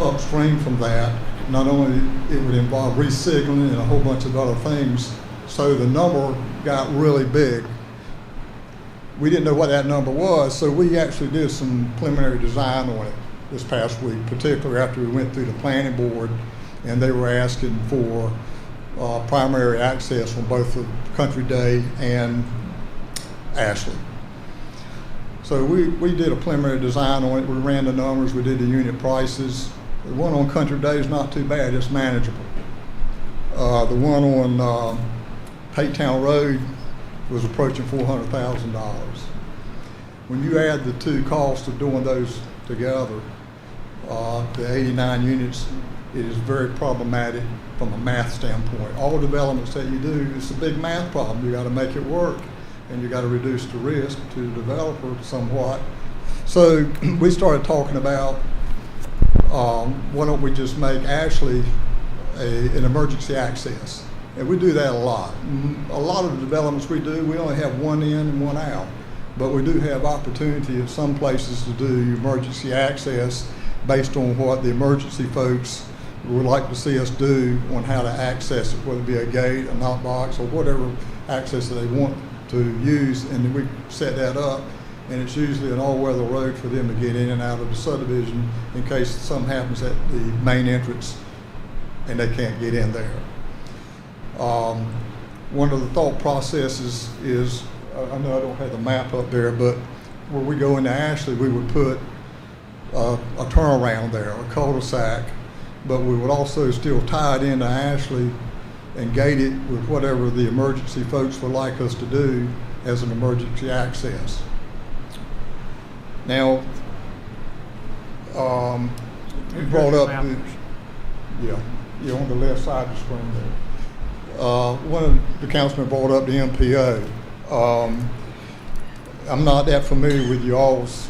upstream from that. Not only it would involve resignaling and a whole bunch of other things, so the number got really big. We didn't know what that number was, so we actually did some preliminary design on it this past week, particularly after we went through the planning board and they were asking for primary access on both the Country Day and Ashley. So we did a preliminary design on it. We ran the numbers, we did the unit prices. The one on Country Day is not too bad, it's manageable. The one on Paytown Road was approaching $400,000. When you add the two costs of doing those together, the 89 units, it is very problematic from a math standpoint. All developments that you do, it's a big math problem. You got to make it work, and you got to reduce the risk to the developer somewhat. So we started talking about why don't we just make Ashley an emergency access. And we do that a lot. A lot of the developments we do, we only have one in and one out. But we do have opportunity at some places to do emergency access based on what the emergency folks would like to see us do on how to access it, whether it be a gate, a knock box, or whatever access that they want to use. And we set that up, and it's usually an all-weather road for them to get in and out of the subdivision in case something happens at the main entrance and they can't get in there. One of the thought processes is, I know I don't have the map up there, but where we go into Ashley, we would put a turnaround there, a cul-de-sac, but we would also still tie it into Ashley and gate it with whatever the emergency folks would like us to do as an emergency access. Now, we brought up on the left side of the screen there. One of the councilmen brought up the MPO. I'm not that familiar with y'all's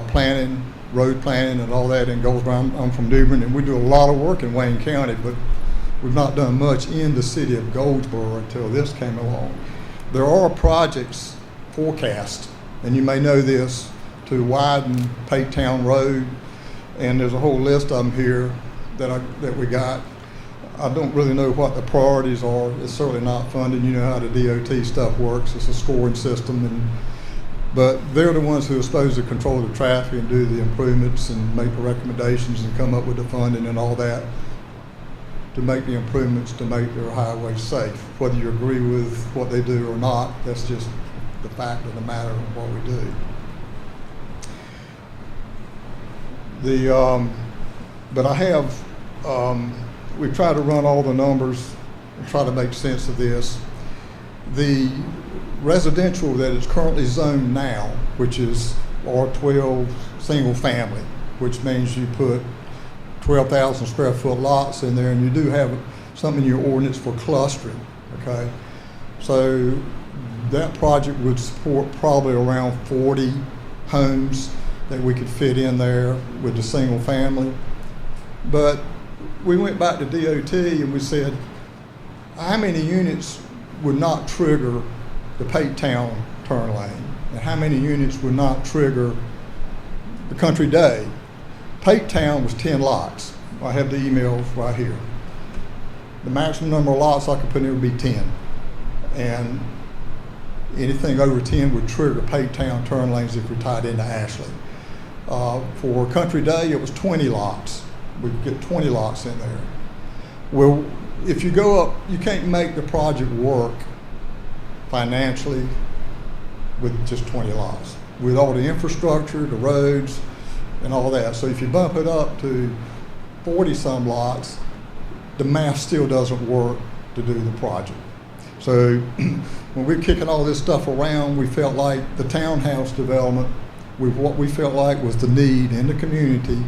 planning, road planning and all that in Goldsboro. I'm from Dubron, and we do a lot of work in Wayne County, but we've not done much in the city of Goldsboro until this came along. There are projects forecast, and you may know this, to widen Paytown Road, and there's a whole list of them here that we got. I don't really know what the priorities are. It's certainly not funded. You know how the DOT stuff works. It's a scoring system, but they're the ones who are supposed to control the traffic and do the improvements and make the recommendations and come up with the funding and all that to make the improvements to make their highways safe. Whether you agree with what they do or not, that's just the fact of the matter of what we do. But I have, we've tried to run all the numbers and try to make sense of this. The residential that is currently zoned now, which is R12 single family, which means you put 12,000 square foot lots in there, and you do have something in your ordinance for clustering, okay? So that project would support probably around 40 homes that we could fit in there with the single family. But we went back to DOT and we said, how many units would not trigger the Paytown turn lane? And how many units would not trigger the Country Day? Pate Town was 10 lots. I have the emails right here. The maximum number of lots I could put in would be 10. And anything over 10 would trigger Pate Town turn lanes if we tied into Ashley. For Country Day, it was 20 lots. We could get 20 lots in there. Well, if you go up, you can't make the project work financially with just 20 lots. With all the infrastructure, the roads, and all that. So if you bump it up to 40 some lots, the math still doesn't work to do the project. So when we're kicking all this stuff around, we felt like the townhouse development, with what we felt like was the need in the community,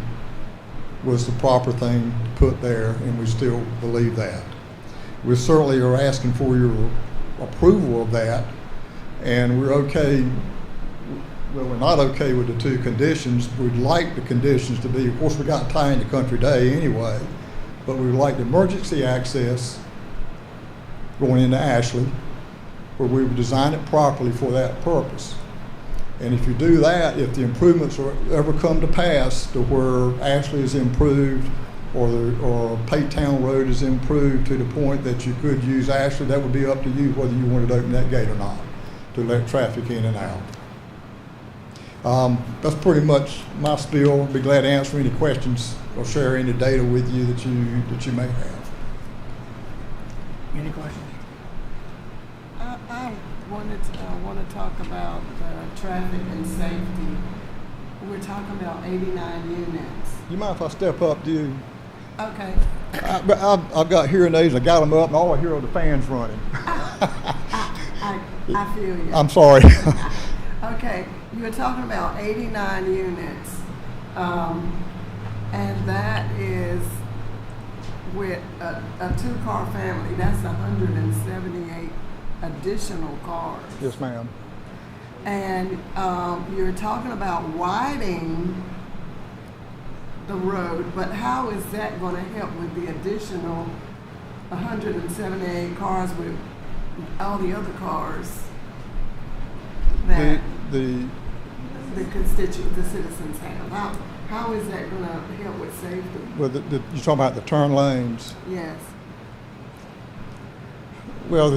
was the proper thing to put there, and we still believe that. We certainly are asking for your approval of that, and we're okay. Well, we're not okay with the two conditions. We'd like the conditions to be, of course, we got to tie into Country Day anyway, but we'd like the emergency access going into Ashley, where we would design it properly for that purpose. And if you do that, if the improvements ever come to pass to where Ashley is improved or Pate Town Road is improved to the point that you could use Ashley, that would be up to you whether you wanted to open that gate or not to let traffic in and out. That's pretty much my spiel. I'd be glad to answer any questions or share any data with you that you may have. Any questions? I want to talk about traffic and safety. We're talking about 89 units. You mind if I step up to you? Okay. I've got hearing aids. I got them up, and all I hear are the fans running. I feel you. I'm sorry. Okay, you were talking about 89 units, and that is with a two-car family. That's 178 additional cars. Yes, ma'am. And you're talking about widening the road, but how is that going to help with the additional 178 cars with all the other cars that the citizens have? How is that going to help with safety? Well, you're talking about the turn lanes. Yes. Well,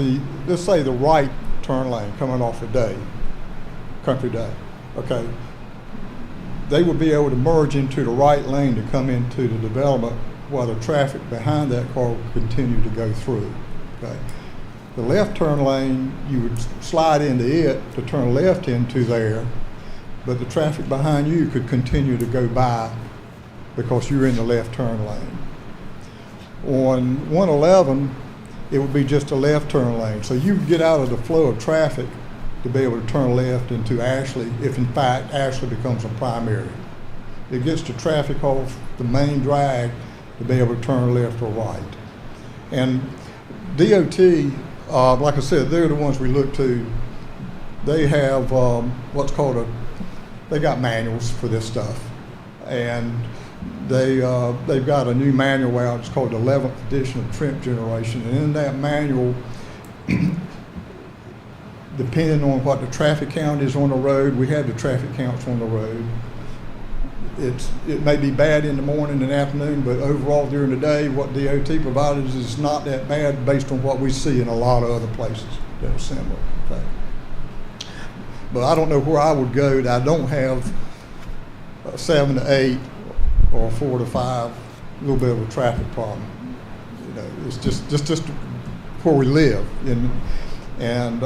let's say the right turn lane coming off of Country Day, okay? They would be able to merge into the right lane to come into the development while the traffic behind that car would continue to go through, okay? The left turn lane, you would slide into it to turn left into there, but the traffic behind you could continue to go by because you're in the left turn lane. On 111, it would be just a left turn lane. So you would get out of the flow of traffic to be able to turn left into Ashley if in fact Ashley becomes a primary. It gets the traffic off the main drag to be able to turn left or right. And DOT, like I said, they're the ones we look to. They have what's called they got manuals for this stuff. And they've got a new manual out. It's called the 11th edition of Trent Generation. And in that manual, depending on what the traffic count is on the road, we have the traffic counts on the road. It may be bad in the morning and afternoon, but overall during the day, what DOT provided is not that bad based on what we see in a lot of other places that are similar. Okay. But I don't know where I would go that I don't have 7 to 8 or 4 to 5, a little bit of a traffic problem. You know, it's just where we live, and it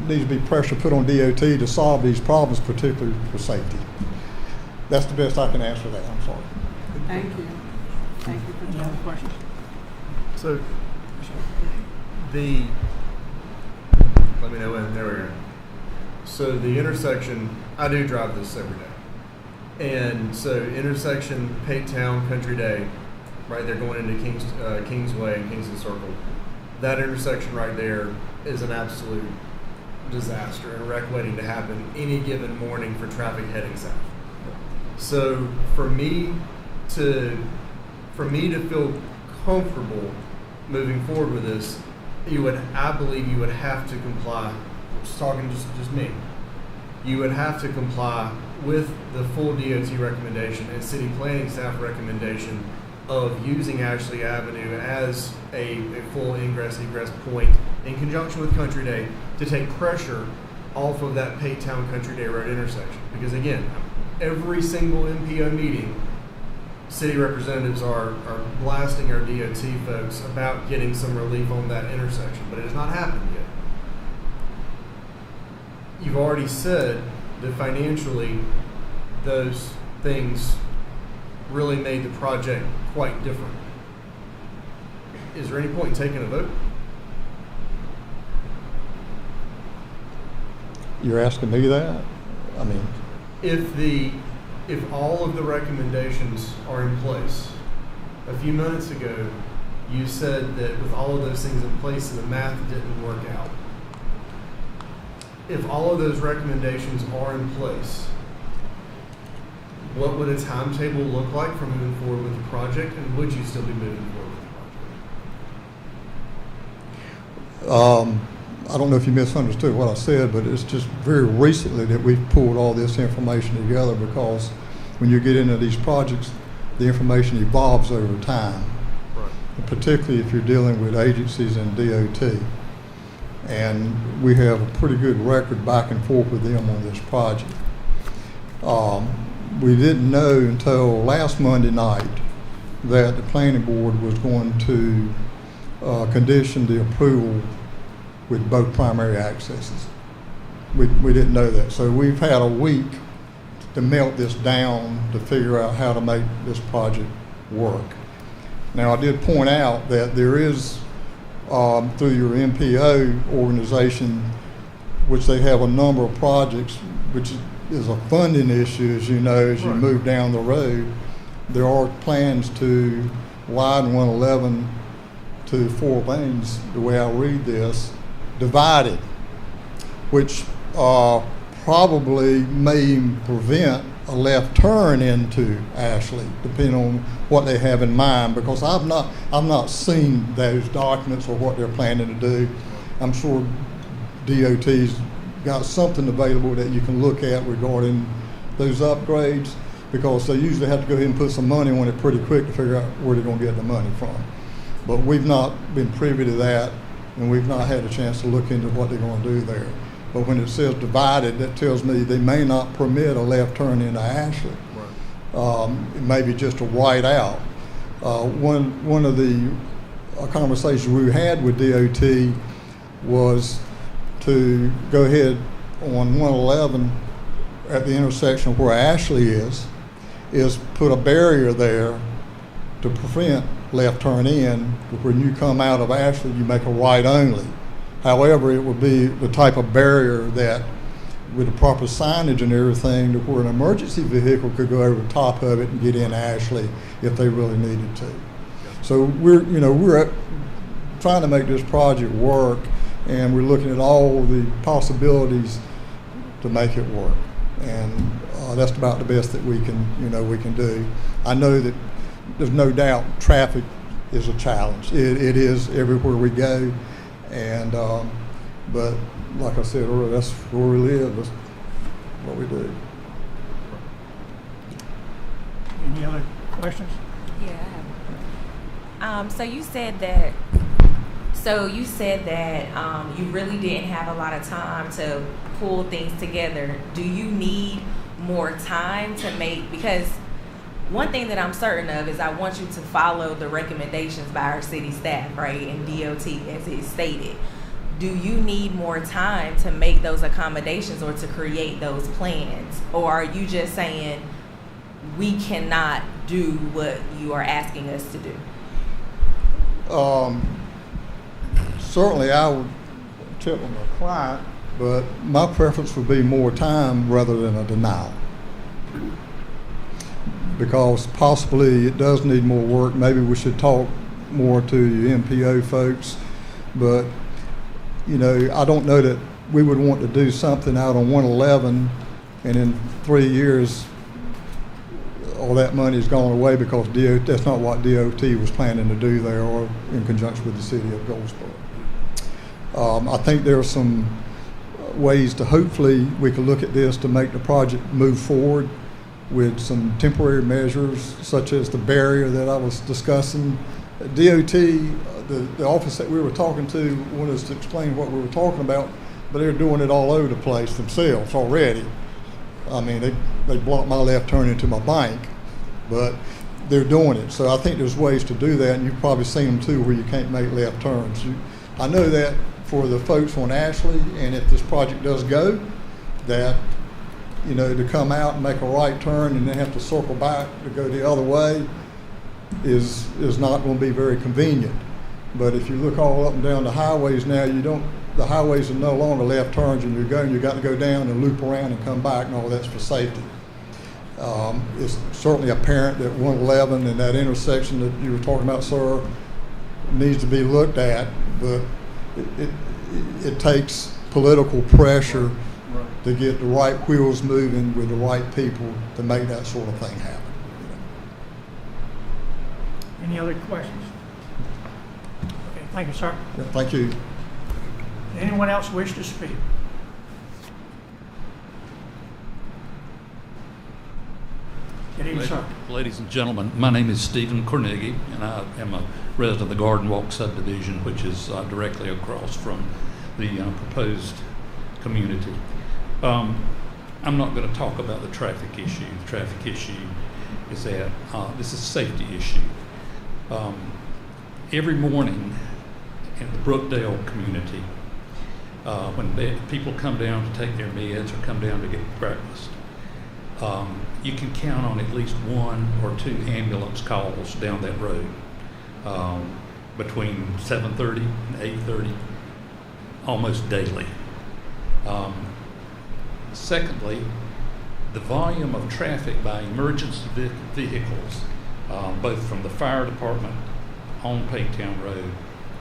needs to be pressure put on DOT to solve these problems, particularly for safety. That's the best I can answer that. I'm sorry. Thank you. Thank you for Any other that. questions? So, let me know when, there we go. So the intersection, I do drive this every day. And so intersection, Pate Town, Country Day, right there going into Kingsway and Kingston Circle, that intersection right there is an absolute disaster and a wreck waiting to happen any given morning for traffic heading south. So for me to feel comfortable moving forward with this, I believe you would have to comply. Just talking just me. you would have to comply with the full DOT recommendation and city planning staff recommendation of using Ashley Avenue as a full ingress egress point in conjunction with Country Day to take pressure off of that Paytown Country Day Road intersection. Because again, every single MPO meeting, city representatives are blasting our DOT folks about getting some relief on that intersection, but it has not happened yet. You've already said that financially those things really made the project quite different. Is there any point in taking a vote? You're asking me that? I mean, if all of the recommendations are in place, a few minutes ago you said that with all of those things in place the math didn't work out. If all of those recommendations are in place, what would a timetable look like for moving forward with the project, and would you still be moving forward with the project? I don't know if you misunderstood what I said, but it's just very recently that we've pulled all this information together, because when you get into these projects, the information evolves over time. Right. And particularly if you're dealing with agencies and DOT. And we have a pretty good record back and forth with them on this project. We didn't know until last Monday night that the planning board was going to condition the approval with both primary accesses. We didn't know that. So we've had a week to melt this down to figure out how to make this project work. Now, I did point out that there is, through your MPO organization, which they have a number of projects, which is a funding issue, as you know, as you Right. move down the road. There are plans to widen 111 to 4 lanes, the way I read this, divided, which probably may prevent a left turn into Ashley, depending on what they have in mind, because I've not seen those documents or what they're planning to do. I'm sure DOT's got something available that you can look at regarding those upgrades, because they usually have to go ahead and put some money on it pretty quick to figure out where they're going to get the money from. But we've not been privy to that, and we've not had a chance to look into what they're going to do there. But when it says divided, that tells me they may not permit a left turn into Ashley. Right. It may be just a white out. One of the conversations we had with DOT was to go ahead on 111 at the intersection where Ashley is put a barrier there to prevent left turn in. When you come out of Ashley, you make a right only. However, it would be the type of barrier that, with the proper signage and everything, to where an emergency vehicle could go over the top of it and get in Ashley if they really needed to. So we're trying to make this project work, and we're looking at all the possibilities to make it work. And that's about the best that we can do. I know that there's no doubt traffic is a challenge. It is everywhere we go. And but like I said earlier, that's where we live. That's what we do. Any other questions? Yeah, I have. So you said that you really didn't have a lot of time to pull things together. Do you need more time to make? Because one thing that I'm certain of is I want you to follow the recommendations by our city staff, right, and DOT as it's stated. Do you need more time to make those accommodations or to create those plans? Or are you just saying we cannot do what you are asking us to do? Certainly I would tip on my client, but my preference would be more time rather than a denial. Because possibly it does need more work. Maybe we should talk more to your MPO folks, but I don't know that we would want to do something out on 111 and in 3 years all that money has gone away because that's not what DOT was planning to do there or in conjunction with the city of Goldsboro. I think there are some ways to hopefully we can look at this to make the project move forward with some temporary measures such as the barrier that I was discussing. DOT, the office that we were talking to wanted us to explain what we were talking about, but they're doing it all over the place themselves already. I mean, they blocked my left turn into my bank, but they're doing it. So I think there's ways to do that, and you've probably seen them too where you can't make left turns. I know that for the folks on Ashley, and if this project does go, that, you know, to come out and make a right turn and then have to circle back to go the other way is not going to be very convenient. But if you look all up and down the highways now, the highways are no longer left turns, and you got to go down and loop around and come back, and all that's for safety. It's certainly apparent that 111 and that intersection that you were talking about, sir, needs to be looked at, but it takes political pressure to get the right wheels moving with the right people to make that sort of thing happen. Any other questions? Okay, thank you, sir. Yeah, thank you. Anyone else wish to speak? Good evening, sir. Ladies and gentlemen, my name is Stephen Carnegie, and I am a resident of the Garden Walk subdivision, which is directly across from the proposed community. I'm not going to talk about the traffic issue. The traffic issue is that this is a safety issue. Every morning in the Brookdale community, when people come down to take their meds or come down to get breakfast, you can count on at least 1 or 2 ambulance calls down that road between 7:30 and 8:30, almost daily. Secondly, the volume of traffic by emergency vehicles, both from the fire department on Paytown Road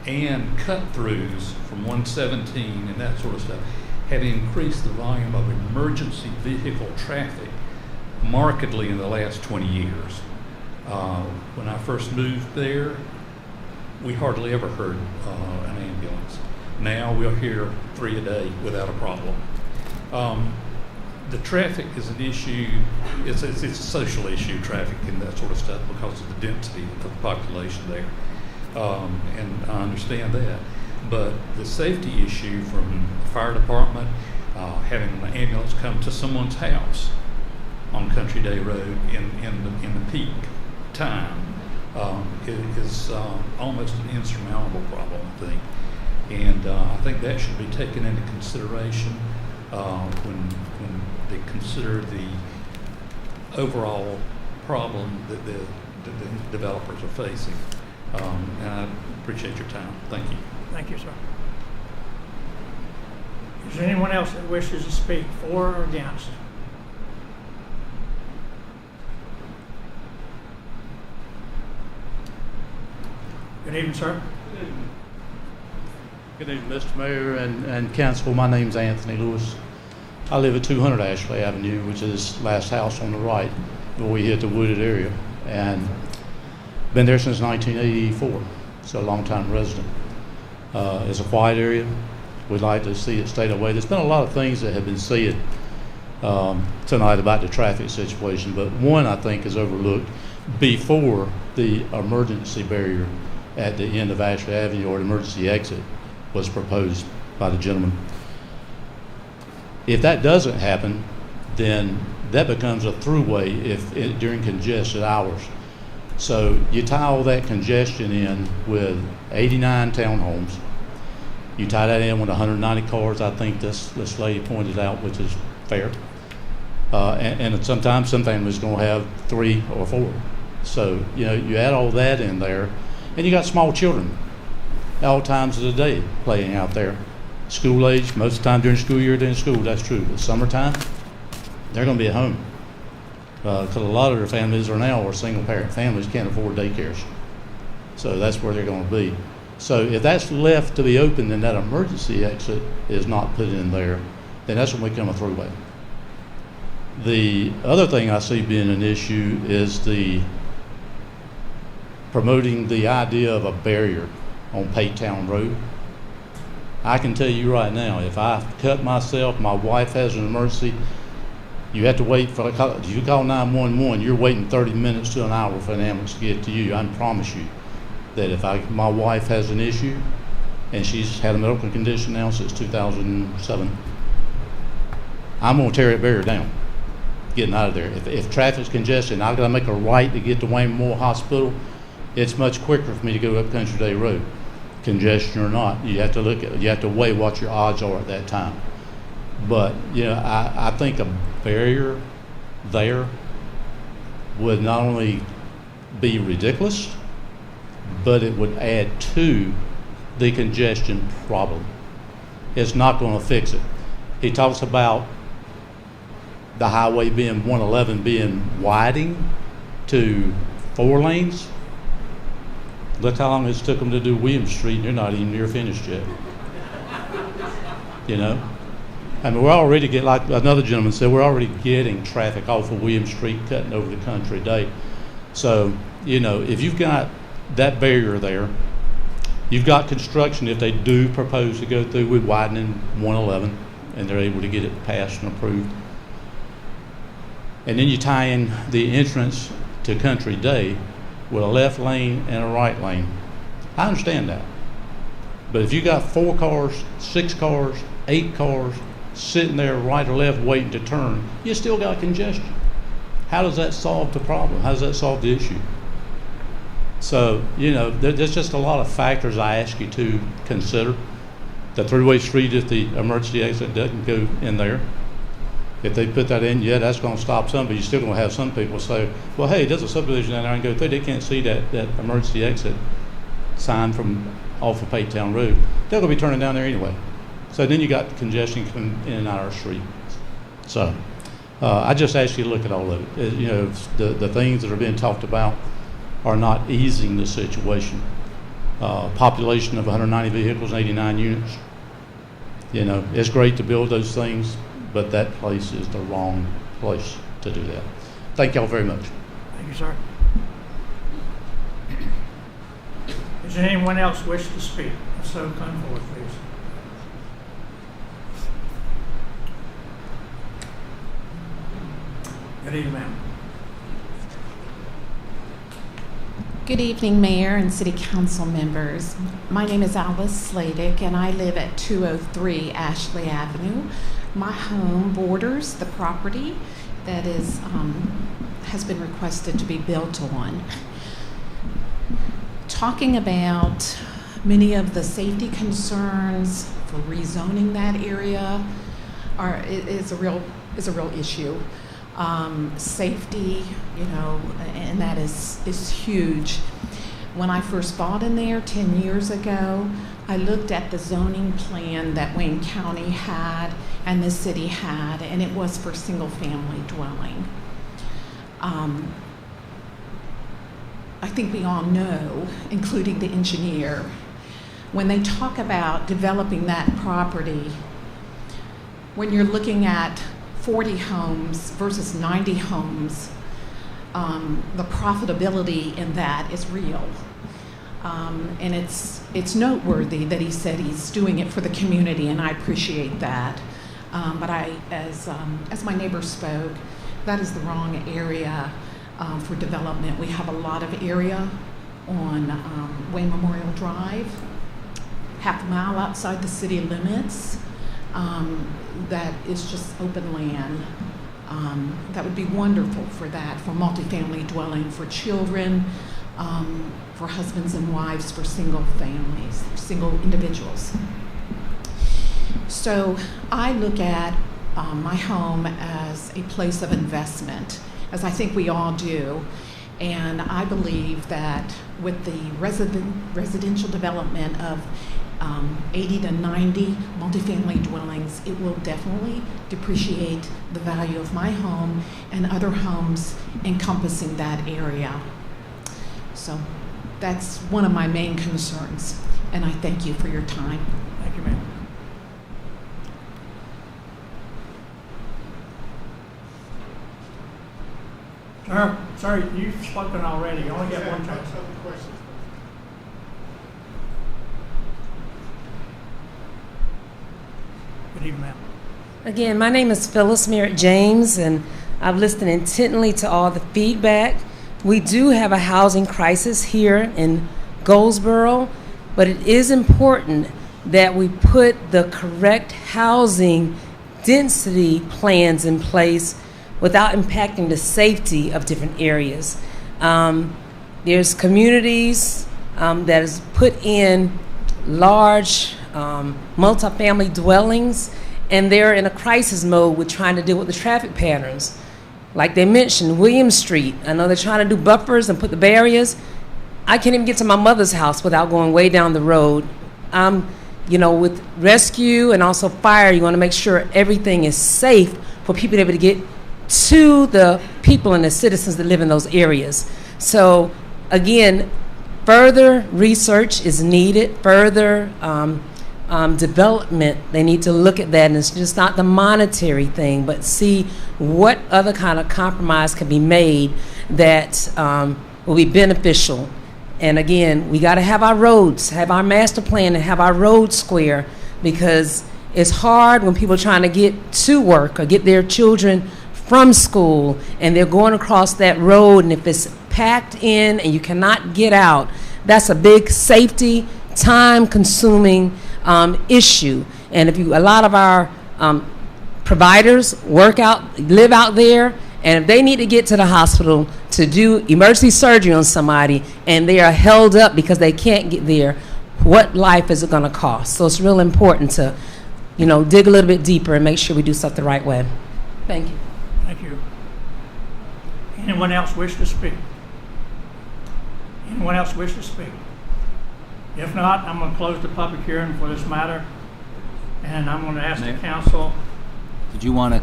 and cut-throughs from 117 and that sort of stuff, have increased the volume of emergency vehicle traffic markedly in the last 20 years. When I first moved there, we hardly ever heard an ambulance. Now we'll hear 3 a day without a problem. The traffic is an issue. It's a social issue, traffic and that sort of stuff, because of the density of the population there. And I understand that. But the safety issue from the fire department, having an ambulance come to someone's house on Country Day Road in the peak time is almost an insurmountable problem, I think. And I think that should be taken into consideration when they consider the overall problem that the developers are facing. And I appreciate your time. Thank you. Thank you, sir. Is there anyone else that wishes to speak for or against? Good evening, sir. Good evening, Mr. Mayor and Council. My name's Anthony Lewis. I live at 200 Ashley Avenue, which is last house on the right before we hit the wooded area, and been there since 1984. So a long-time resident. It's a quiet area. We'd like to see it stay that way. There's been a lot of things that have been said tonight about the traffic situation, but one I think is overlooked. Before the emergency barrier at the end of Ashley Avenue, or the emergency exit, was proposed by the gentleman. If that doesn't happen, then that becomes a throughway during congested hours. So you tie all that congestion in with 89 townhomes. You tie that in with 190 cars, I think this lady pointed out, which is fair. And sometimes some families are going to have 3 or 4. So, you know, you add all that in there, and you got small children at all times of the day playing out there. School age, most of the time during school year, they're in school, that's true. But summertime, they're going to be at home. Because a lot of their families are single parent families, can't afford daycares. So that's where they're going to be. So if that's left to be open and that emergency exit is not put in there, then that's when we become a throughway. The other thing I see being an issue is promoting the idea of a barrier on Paytown Road. I can tell you right now, if I cut myself, my wife has an emergency, you have to wait for, if you call 911, you're waiting 30 minutes to an hour for an ambulance to get to you. I promise you that if my wife has an issue, and she's had a medical condition now since 2007, I'm gonna tear that barrier down, getting out of there. If traffic's congested and I've gotta make a right to get to Wayne Memorial Hospital, it's much quicker for me to go up Country Day Road. Congestion or not, you have to weigh what your odds are at that time. But, you know, I think a barrier there would not only be ridiculous, but it would add to the congestion problem. It's not going to fix it. He talks about the highway being 111 being widening to 4 lanes. Look how long it's took them to do Williams Street, and they're not even near finished yet. You know? I mean, we're already getting, like another gentleman said, we're already getting traffic off of Williams Street cutting over the Country Day. So, you know, if you've got that barrier there, you've got construction, if they do propose to go through with widening 111, and they're able to get it passed and approved. And then you tie in the entrance to Country Day with a left lane and a right lane. I understand that. But if you got 4 cars, 6 cars, 8 cars sitting there right or left waiting to turn, you still got congestion. How does that solve the problem? How does that solve the issue? So, you know, there's just a lot of factors I ask you to consider. The 3-way street, if the emergency exit doesn't go in there, if they put that in, yeah, that's going to stop some, but you're still going to have some people say, well, hey, there's a subdivision down there I can go through. They can't see that emergency exit sign from off of Paytown Road. They're going to be turning down there anyway. So then you got congestion coming in and out of our street. So I just ask you to look at all of it. You know, the things that are being talked about are not easing the situation. Population of 190 vehicles and 89 units. You know, it's great to build those things, but that place is the wrong place to do that. Thank y'all very much. Thank you, sir. Does anyone else wish to speak? If so, come forward, please. Good evening, ma'am. Good evening, Mayor and City Council members. My name is Alice Sladick, and I live at 203 Ashley Avenue. My home borders the property that is has been requested to be built on. Talking about many of the safety concerns for rezoning that area is a real issue. Safety, you know, and that is huge. When I first bought in there 10 years ago, I looked at the zoning plan that Wayne County had and the city had, and it was for single-family dwelling. I think we all know, including the engineer, when they talk about developing that property, when you're looking at 40 homes versus 90 homes, the profitability in that is real. And it's noteworthy that he said he's doing it for the community, and I appreciate that. But as my neighbor spoke, that is the wrong area for development. We have a lot of area on Wayne Memorial Drive, half a mile outside the city limits. That is just open land. That would be wonderful for that, for multifamily dwelling, for children, for husbands and wives, for single families, single individuals. So I look at my home as a place of investment, as I think we all do. And I believe that with the residential development of 80 to 90 multifamily dwellings, it will definitely depreciate the value of my home and other homes encompassing that area. So that's one of my main concerns, and I thank you for your time. Thank you, ma'am. Sir, you've spoken already. You only get one chance. Good evening, ma'am. Again, my name is Phyllis Merritt James, and I've listened intently to all the feedback. We do have a housing crisis here in Goldsboro, but it is important that we put the correct housing density plans in place without impacting the safety of different areas. There's communities that has put in large multifamily dwellings, and they're in a crisis mode with trying to deal with the traffic patterns. Like they mentioned, William Street, I know they're trying to do buffers and put the barriers. I can't even get to my mother's house without going way down the road. With rescue and also fire, you want to make sure everything is safe for people to be able to get to the people and the citizens that live in those areas. So again, further research is needed, further development. They need to look at that, and it's just not the monetary thing, but see what other kind of compromise can be made that will be beneficial. And again, we got to have our roads, have our master plan, and have our road square, because it's hard when people are trying to get to work or get their children from school and they're going across that road, and if it's packed in and you cannot get out, that's a big safety, time-consuming issue. And a lot of our providers live out there, and if they need to get to the hospital to do emergency surgery on somebody and they are held up because they can't get there, what life is it going to cost? So it's real important to, dig a little bit deeper and make sure we do stuff the right way. Thank you. Thank you. Anyone else wish to speak? Anyone else wish to speak? If not, I'm going to close the public hearing for this matter, and I'm going to ask the council. Did you want to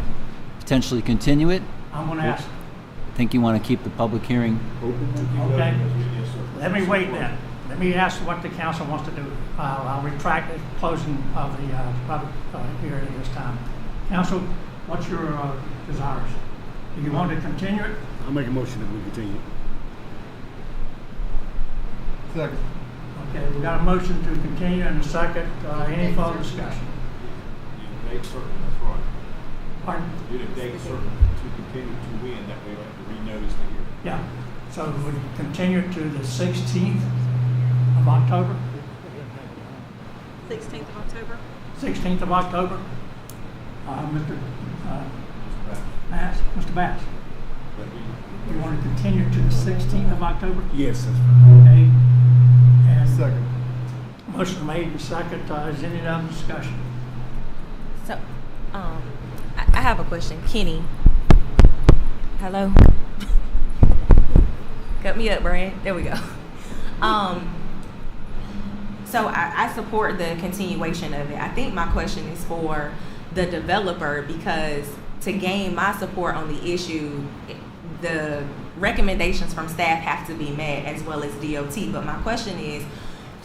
potentially continue it? I'm going to ask. I think you want to keep the public hearing open. Okay. Let me wait then. Let me ask what the council wants to do. I'll retract the closing of the public hearing at this time. Council, what's your desires? Do you want to continue it? I'll make a motion that we continue. Second. Okay, we got a motion to continue and a second. Any further discussion? Date certain, that's right. Pardon? Did a date certain to continue to win, that way we have to renotice the hearing. Yeah. So we would continue to the 16th of October? 16th of October? 16th of October. Mr. Bass? Mr. Bass? You want to continue to the 16th of October? Yes, that's right. Okay. And Second. motion made and second. Is any other discussion? So, I have a question. Kenny. Hello? Cut me up, Brian. There we go. So I support the continuation of it. I think my question is for the developer, because to gain my support on the issue, the recommendations from staff have to be met as well as DOT. But my question is,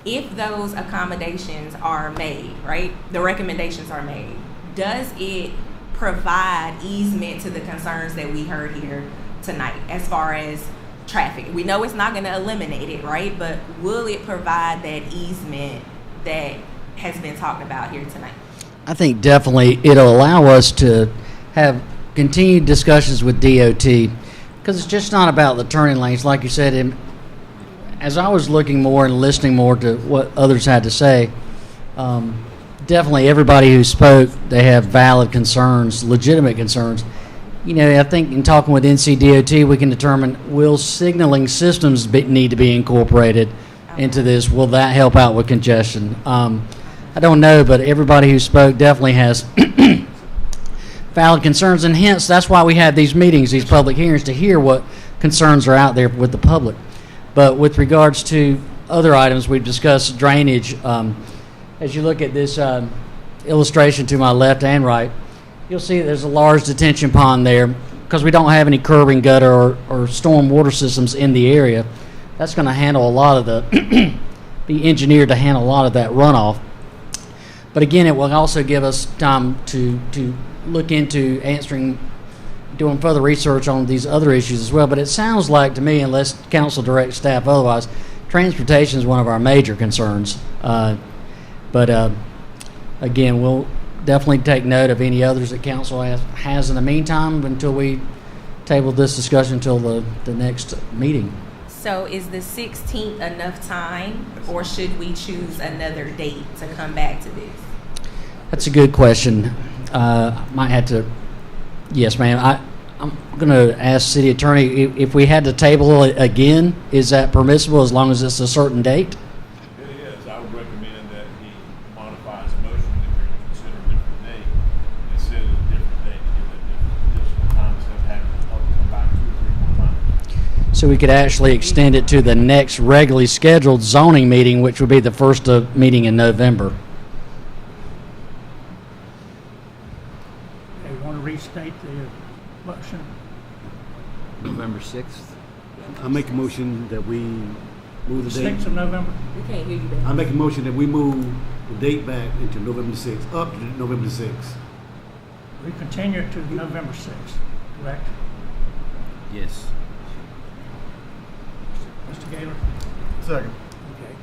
if those accommodations are made, right, the recommendations are made, does it provide easement to the concerns that we heard here tonight as far as traffic? We know it's not going to eliminate it, right? But will it provide that easement that has been talked about here tonight? I think definitely it'll allow us to have continued discussions with DOT, because it's just not about the turning lanes. Like you said, as I was looking more and listening more to what others had to say, definitely everybody who spoke, they have valid concerns, legitimate concerns. I think in talking with NCDOT, we can determine, will signaling systems need to be incorporated into this? Will that help out with congestion? I don't know, but everybody who spoke definitely has valid concerns, and hence that's why we have these meetings, these public hearings, to hear what concerns are out there with the public. But with regards to other items we've discussed, drainage, as you look at this illustration to my left and right, you'll see there's a large detention pond there because we don't have any curbing, gutter, or storm water systems in the area. That's going to handle a lot of the, be engineered to handle a lot of that runoff. But again, it will also give us time to look into doing further research on these other issues as well. But it sounds like to me, unless council directs staff otherwise, transportation is one of our major concerns. But again, we'll definitely take note of any others that council has in the meantime until we table this discussion until the next meeting. So is the 16th enough time, or should we choose another date to come back to this? That's a good question. Might have to, yes, ma'am. I'm going to ask city attorney, if we had to table it again, is that permissible as long as it's a certain date? It is. I would recommend that he modifies the motion if you're going to consider a different date. Instead of a different date, give it additional time instead of having to come back 2 or 3 more times. So we could actually extend it to the next regularly scheduled zoning meeting, which would be the first meeting in November. Okay, want to restate the motion? November 6th. I make a motion that we move the date. 6th of November? We can't hear you, baby. I make a motion that we move the date back into November 6th, up to November 6th. We continue it to November 6th, correct? Yes. Mr. Gaylor? Second. Okay.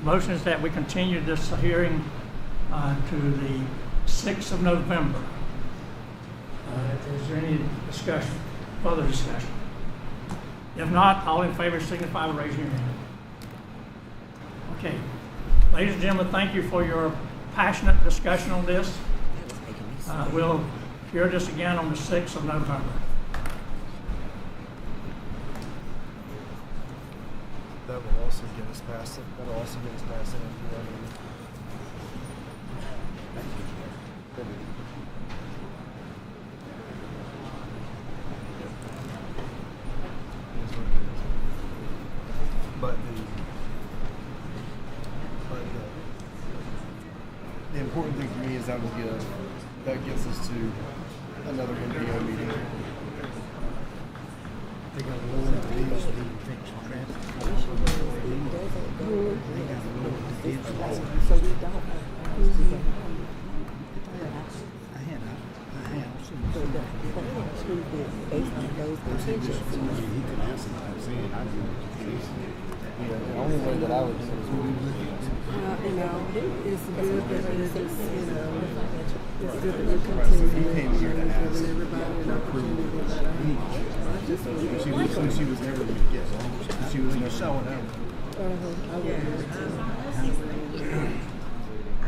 Motion is that we continue this hearing to the 6th of November. Is there any discussion, further discussion? If not, all in favor signify by raising your hand. Okay. Ladies and gentlemen, thank you for your passionate discussion on this. We'll hear this again on the 6th of November. That will also get us past it. That'll also get us past it. But the important thing for me is that gets us to another NPO meeting. They got a lower fees. So we don't The only way that I would do it is move it. It's good that it's good that you continue giving everybody an opportunity. She was never going to get it. She was never showing out. I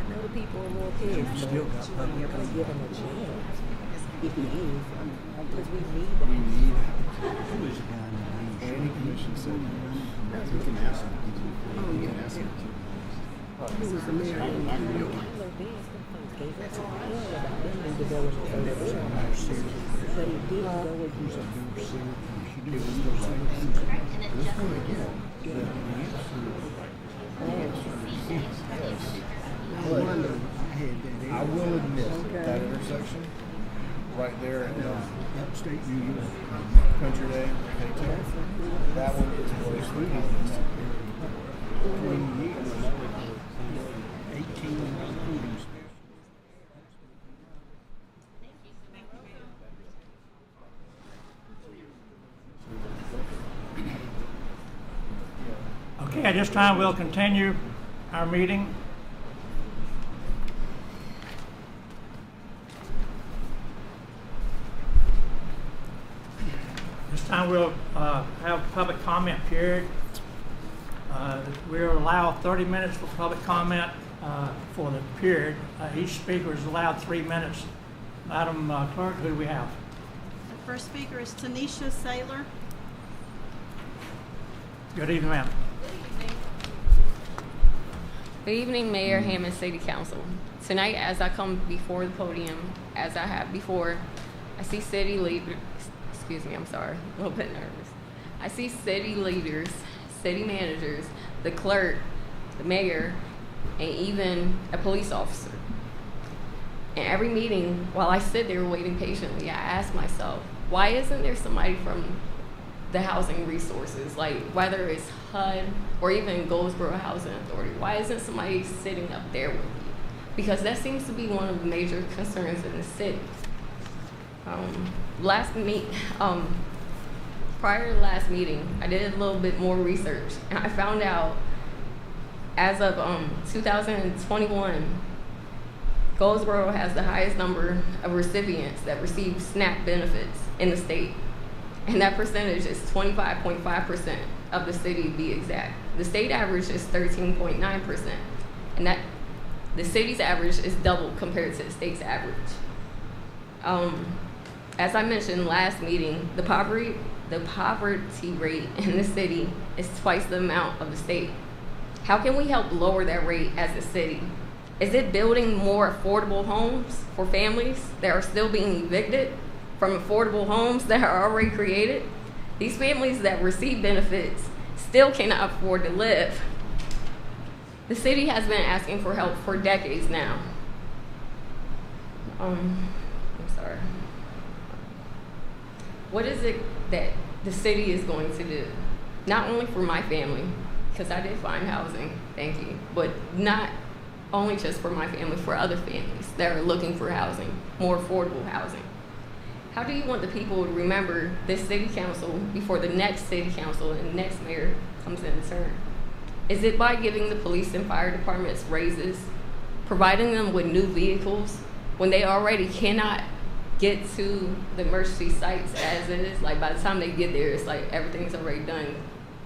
know the people are more pissed, but you're going to give them a chance. If he is, because we need them. We need any commission said we can ask them. We can ask them. Who was the mayor? I will admit that intersection right there in upstate New York, Country Day, that one is more excluded. 20 years, 18 including. Okay, at this time, we'll continue our meeting. This time, we'll have a public comment period. We'll allow 30 minutes for public comment for the period. Each speaker is allowed 3 minutes. Madam Clerk, who do we have? The first speaker is Tanisha Saylor. Good evening, ma'am. Good evening, Mayor, Hammond City Council. Tonight, as I come before the podium, as I have before, I see city leaders, excuse me, I'm sorry, a little bit nervous. I see city leaders, city managers, the clerk, the mayor, and even a police officer. In every meeting, while I sit there waiting patiently, I ask myself, why isn't there somebody from the housing resources, like whether it's HUD or even Goldsboro Housing Authority? Why isn't somebody sitting up there with you? Because that seems to be one of the major concerns in the city. Prior to the last meeting, I did a little bit more research, and I found out as of 2021, Goldsboro has the highest number of recipients that receive SNAP benefits in the state. And that percentage is 25.5% of the city to be exact. The state average is 13.9%. And that the city's average is double compared to the state's average. As I mentioned last meeting, the poverty rate in the city is twice the amount of the state. How can we help lower that rate as a city? Is it building more affordable homes for families that are still being evicted from affordable homes that are already created? These families that receive benefits still cannot afford to live. The city has been asking for help for decades now. I'm sorry. What is it that the city is going to do? Not only for my family, because I did find housing, thank you, but not only just for my family, for other families that are looking for housing, more affordable housing. How do you want the people to remember this city council before the next city council and the next mayor comes in turn? Is it by giving the police and fire departments raises, providing them with new vehicles when they already cannot get to the emergency sites as it is? Like by the time they get there, it's like everything's already done.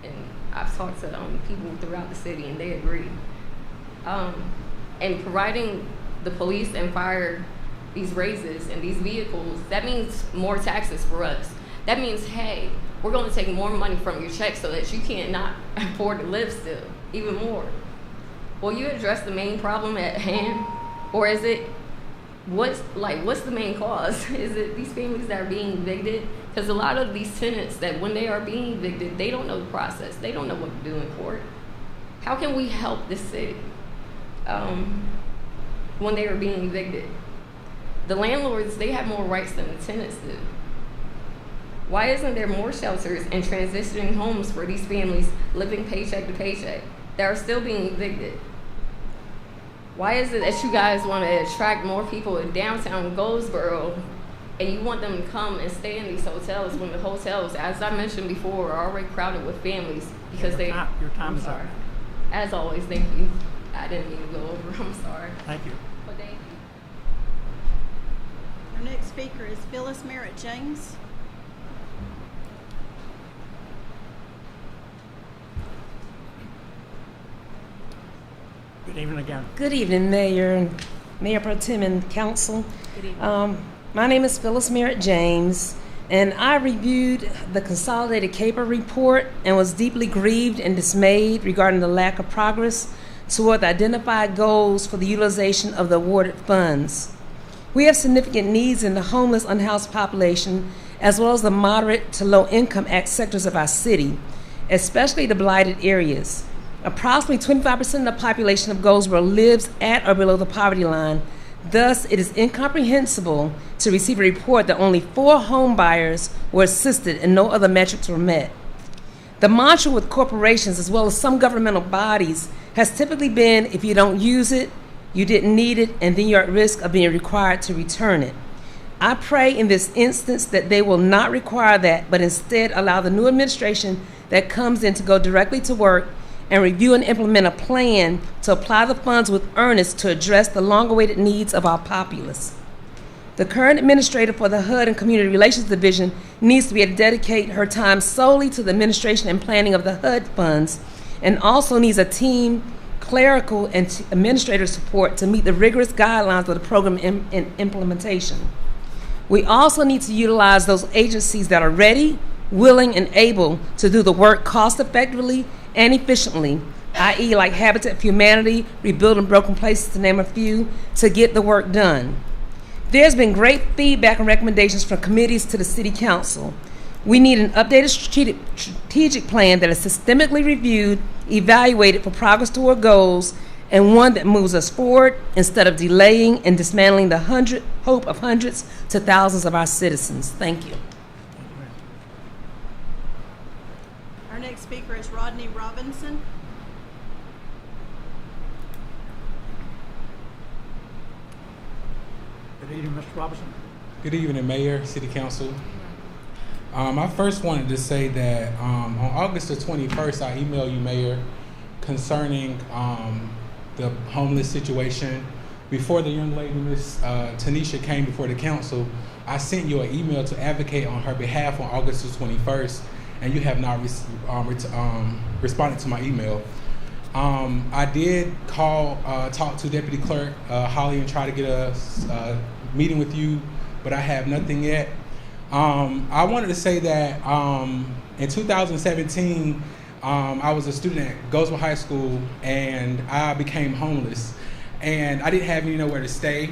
And I've talked to people throughout the city and they agree. And providing the police and fire these raises and these vehicles, that means more taxes for us. That means, hey, we're going to take more money from your check so that you can't not afford to live still, even more. Will you address the main problem at hand? Or is it, what's the main cause? Is it these families that are being evicted? Because a lot of these tenants that when they are being evicted, they don't know the process. They don't know what to do in court. How can we help this city when they are being evicted? The landlords, they have more rights than the tenants do. Why isn't there more shelters and transitioning homes for these families living paycheck to paycheck that are still being evicted? Why is it that you guys want to attract more people in downtown Goldsboro and you want them to come and stay in these hotels when the hotels, as I mentioned before, are already crowded with families because Your time is up. As always, thank you. I didn't mean to go over. I'm sorry. Thank you. But thank you. Our next speaker is Phyllis Merritt James. Good evening again. Good evening, Mayor and Mayor Pro Tem and Council. Good evening. My name is Phyllis Merritt James, and I reviewed the Consolidated CAPER report and was deeply grieved and dismayed regarding the lack of progress toward the identified goals for the utilization of the awarded funds. We have significant needs in the homeless, unhoused population, as well as the moderate to low income sectors of our city, especially the blighted areas. Approximately 25% of the population of Goldsboro lives at or below the poverty line. Thus, it is incomprehensible to receive a report that only 4 home buyers were assisted and no other metrics were met. The mantra with corporations as well as some governmental bodies has typically been, if you don't use it, you didn't need it, and then you're at risk of being required to return it. I pray in this instance that they will not require that, but instead allow the new administration that comes in to go directly to work and review and implement a plan to apply the funds with earnest to address the long-awaited needs of our populace. The current administrator for the HUD and Community Relations Division needs to be able to dedicate her time solely to the administration and planning of the HUD funds, and also needs a team, clerical and administrative support to meet the rigorous guidelines of the program implementation. We also need to utilize those agencies that are ready, willing, and able to do the work cost-effectively and efficiently, i.e. like Habitat for Humanity, Rebuilding Broken Places, to name a few, to get the work done. There's been great feedback and recommendations from committees to the City Council. We need an updated strategic plan that is systemically reviewed, evaluated for progress toward goals, and one that moves us forward instead of delaying and dismantling the hope of hundreds to thousands of our citizens. Thank you. Our next speaker is Rodney Robinson. Good evening, Mr. Robinson. Good evening, Mayor, City Council. I first wanted to say that on August the 21st, I emailed you, Mayor, concerning the homeless situation. before the young lady, Miss Tanisha, came before the council, I sent you an email to advocate on her behalf on August the 21st, and you have not responded to my email. I did talk to Deputy Clerk Holly and try to get a meeting with you, but I have nothing yet. I wanted to say that in 2017, I was a student at Goldsboro High School, and I became homeless, and I didn't have anywhere to stay.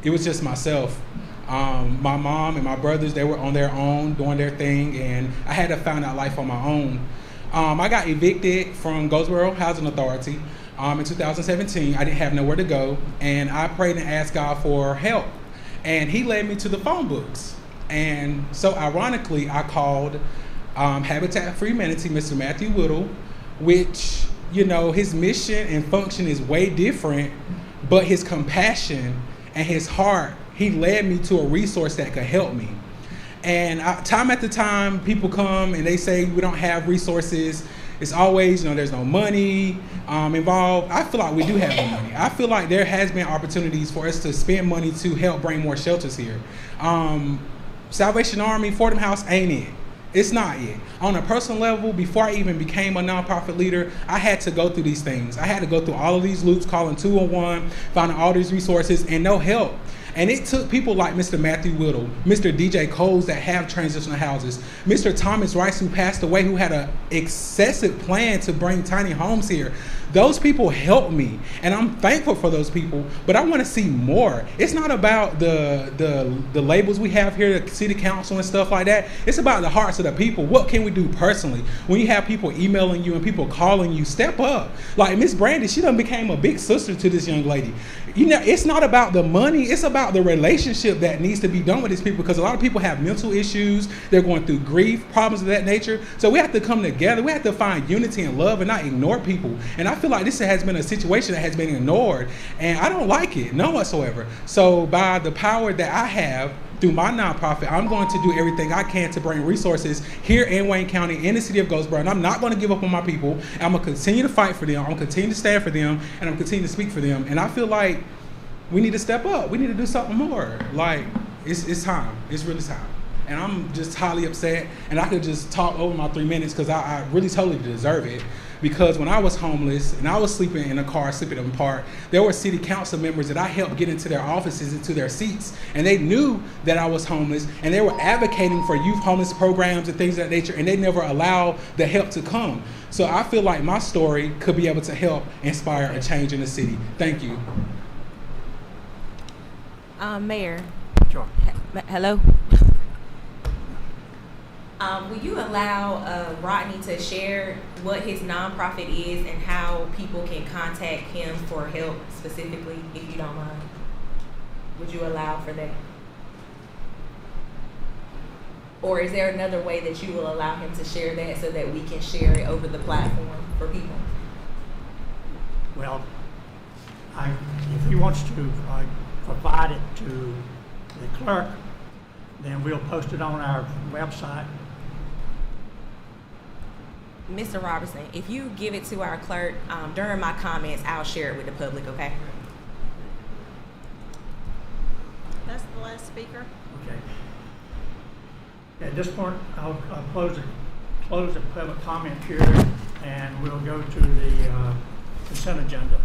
It was just myself. My mom and my brothers, they were on their own doing their thing, and I had to find out life on my own. I got evicted from Goldsboro Housing Authority in 2017. I didn't have nowhere to go, and I prayed and asked God for help, and He led me to the phone books. And so ironically, I called Habitat for Humanity, Mr. Matthew Whittle, which, you know, his mission and function is way different, but his compassion and his heart, he led me to a resource that could help me. And time after time, people come and they say we don't have resources. It's always, you know, there's no money involved. I feel like we do have the money. I feel like there has been opportunities for us to spend money to help bring more shelters here. Salvation Army, Fordham House ain't it. It's not yet. On a personal level, before I even became a nonprofit leader, I had to go through these things. I had to go through all of these loops, calling 211, finding all these resources, and no help. And it took people like Mr. Matthew Whittle, Mr. DJ Coles that have transitional houses, Mr. Thomas Rice, who passed away, who had an excessive plan to bring tiny homes here. Those people helped me, and I'm thankful for those people, but I want to see more. It's not about the labels we have here, the city council and stuff like that. It's about the hearts of the people. What can we do personally? When you have people emailing you and people calling you, step up. Like Miss Brandy, she done became a big sister to this young lady. You know, it's not about the money, it's about the relationship that needs to be done with these people, because a lot of people have mental issues, they're going through grief, problems of that nature. So we have to come together, we have to find unity and love and not ignore people. And I feel like this has been a situation that has been ignored, and I don't like it, none whatsoever. So by the power that I have through my nonprofit, I'm going to do everything I can to bring resources here in Wayne County, in the city of Goldsboro, and I'm not going to give up on my people. I'm going to continue to fight for them, I'm going to continue to stand for them, and I'm going to continue to speak for them. And I feel like we need to step up. We need to do something more. Like, it's time. It's really time. And I'm just highly upset, and I could just talk over my 3 minutes because I really totally deserve it. Because when I was homeless and I was sleeping in a car, sleeping in a park, there were city council members that I helped get into their offices, into their seats, and they knew that I was homeless, and they were advocating for youth homeless programs and things of that nature, and they never allowed the help to come. So I feel like my story could be able to help inspire a change in the city. Thank you. Mayor. Sure. Hello? Will you allow Rodney to share what his nonprofit is and how people can contact him for help specifically, if you don't mind? Would you allow for that? Or is there another way that you will allow him to share that so that we can share it over the platform for people? Well, if he wants to provide it to the clerk, then we'll post it on our website. Mr. Robertson, if you give it to our clerk, during my comments, I'll share it with the public, okay? That's the last speaker. Okay. At this point, I'll close the public comment period, and we'll go to the consent agenda.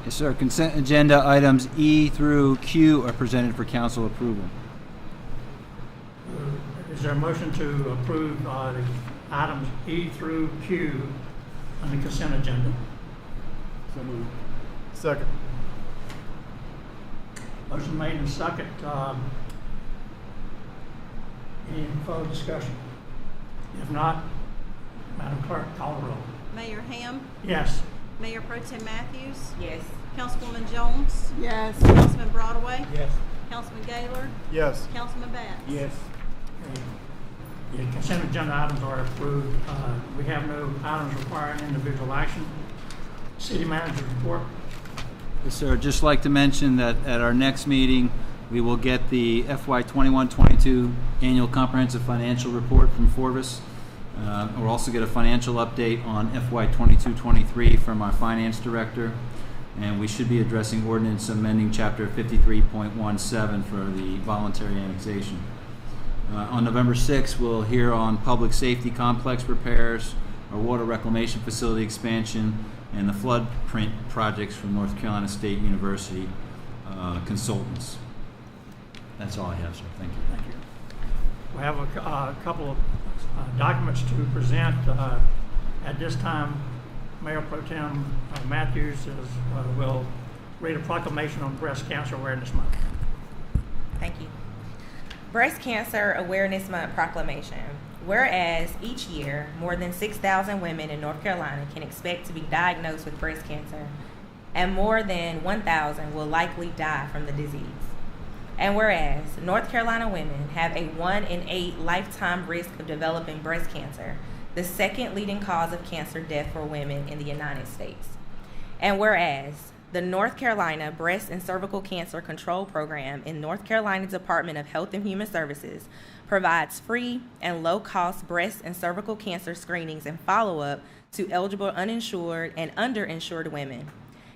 Yes, sir. Consent agenda items E through Q are presented for council approval. Is there a motion to approve the items E through Q on the consent agenda? So moved. Second. Motion made and second. Any further discussion? If not, Madam Clerk, call the roll. Mayor Ham, Yes. Mayor Pro Tem Matthews, Yes. Councilwoman Jones, Yes. Councilman Broadway, Yes. Councilman Gaylor, Yes. Councilman Batts. Yes. The consent agenda items are approved. We have no items requiring individual action. City manager's report. Yes, sir. I'd just like to mention that at our next meeting, we will get the FY 21-22 annual comprehensive financial report from Forvis. We'll also get a financial update on FY 22-23 from our finance director. and we should be addressing ordinance amending Chapter 53.17 for the voluntary annexation. On November 6th, we'll hear on public safety complex repairs, our water reclamation facility expansion, and the floodprint projects from North Carolina State University consultants. That's all I have, sir. Thank you. Thank you. We have a couple of documents to present. At this time, Mayor Pro Tem Matthews will read a proclamation on Breast Cancer Awareness Month. Thank you. Breast Cancer Awareness Month proclamation. Whereas each year, more than 6,000 women in North Carolina can expect to be diagnosed with breast cancer, and more than 1,000 will likely die from the disease. And whereas North Carolina women have a 1 in 8 lifetime risk of developing breast cancer, the second leading cause of cancer death for women in the United States. And whereas the North Carolina Breast and Cervical Cancer Control Program in North Carolina Department of Health and Human Services provides free and low-cost breast and cervical cancer screenings and follow-up to eligible uninsured and underinsured women.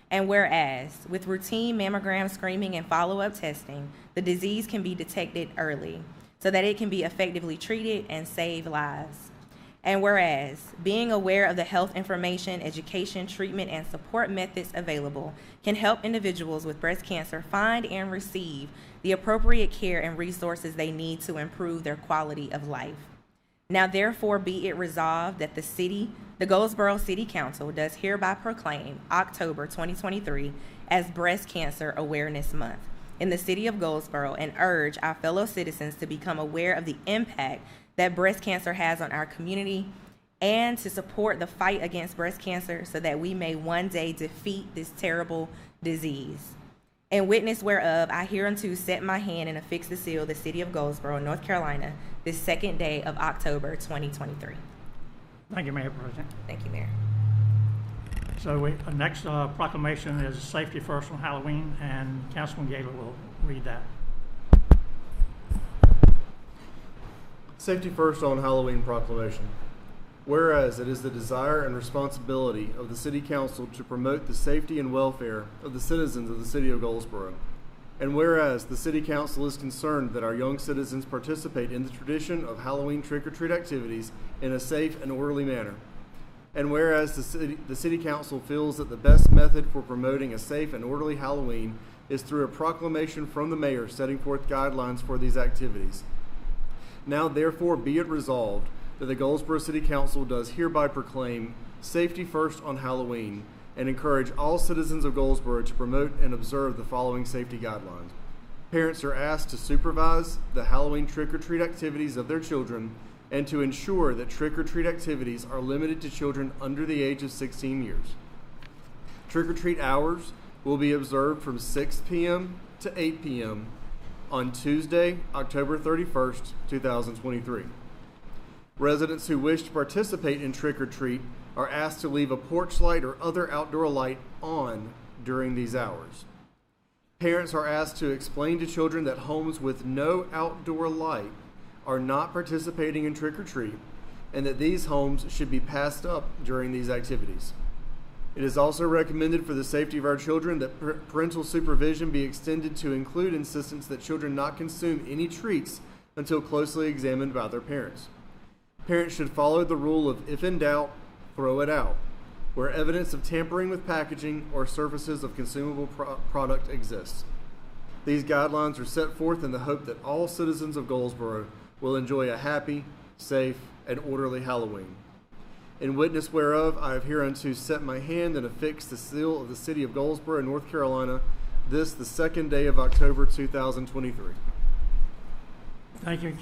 And whereas, with routine mammogram screening and follow-up testing, the disease can be detected early so that it can be effectively treated and save lives. And whereas, being aware of the health information, education, treatment, and support methods available can help individuals with breast cancer find and receive the appropriate care and resources they need to improve their quality of life. Now therefore be it resolved that the Goldsboro City Council does hereby proclaim October 2023 as Breast Cancer Awareness Month in the city of Goldsboro and urge our fellow citizens to become aware of the impact that breast cancer has on our community and to support the fight against breast cancer so that we may one day defeat this terrible disease. In witness whereof, I hereunto set my hand and affix the seal of the city of Goldsboro, North Carolina, this second day of October 2023. Thank you, Mayor President. Thank you, Mayor. So next proclamation is Safety First on Halloween, and Councilman Gaylor will read that. Safety First on Halloween proclamation. Whereas it is the desire and responsibility of the City Council to promote the safety and welfare of the citizens of the City of Goldsboro. And whereas the City Council is concerned that our young citizens participate in the tradition of Halloween trick-or-treat activities in a safe and orderly manner. And whereas the City Council feels that the best method for promoting a safe and orderly Halloween is through a proclamation from the Mayor setting forth guidelines for these activities. Now therefore be it resolved that the Goldsboro City Council does hereby proclaim Safety First on Halloween and encourage all citizens of Goldsboro to promote and observe the following safety guidelines. Parents are asked to supervise the Halloween trick-or-treat activities of their children and to ensure that trick-or-treat activities are limited to children under the age of 16 years. Trick-or-treat hours will be observed from 6 p.m. to 8 p.m. on Tuesday, October 31st, 2023. Residents who wish to participate in trick-or-treat are asked to leave a porch light or other outdoor light on during these hours. Parents are asked to explain to children that homes with no outdoor light are not participating in trick-or-treat and that these homes should be passed up during these activities. It is also recommended for the safety of our children that parental supervision be extended to include insistence that children not consume any treats until closely examined by their parents. Parents should follow the rule of if in doubt, throw it out, where evidence of tampering with packaging or surfaces of consumable product exists. These guidelines are set forth in the hope that all citizens of Goldsboro will enjoy a happy, safe, and orderly Halloween. In witness whereof, I have hereunto set my hand and affixed the seal of the City of Goldsboro, North Carolina, this the second day of October 2023. Thank you,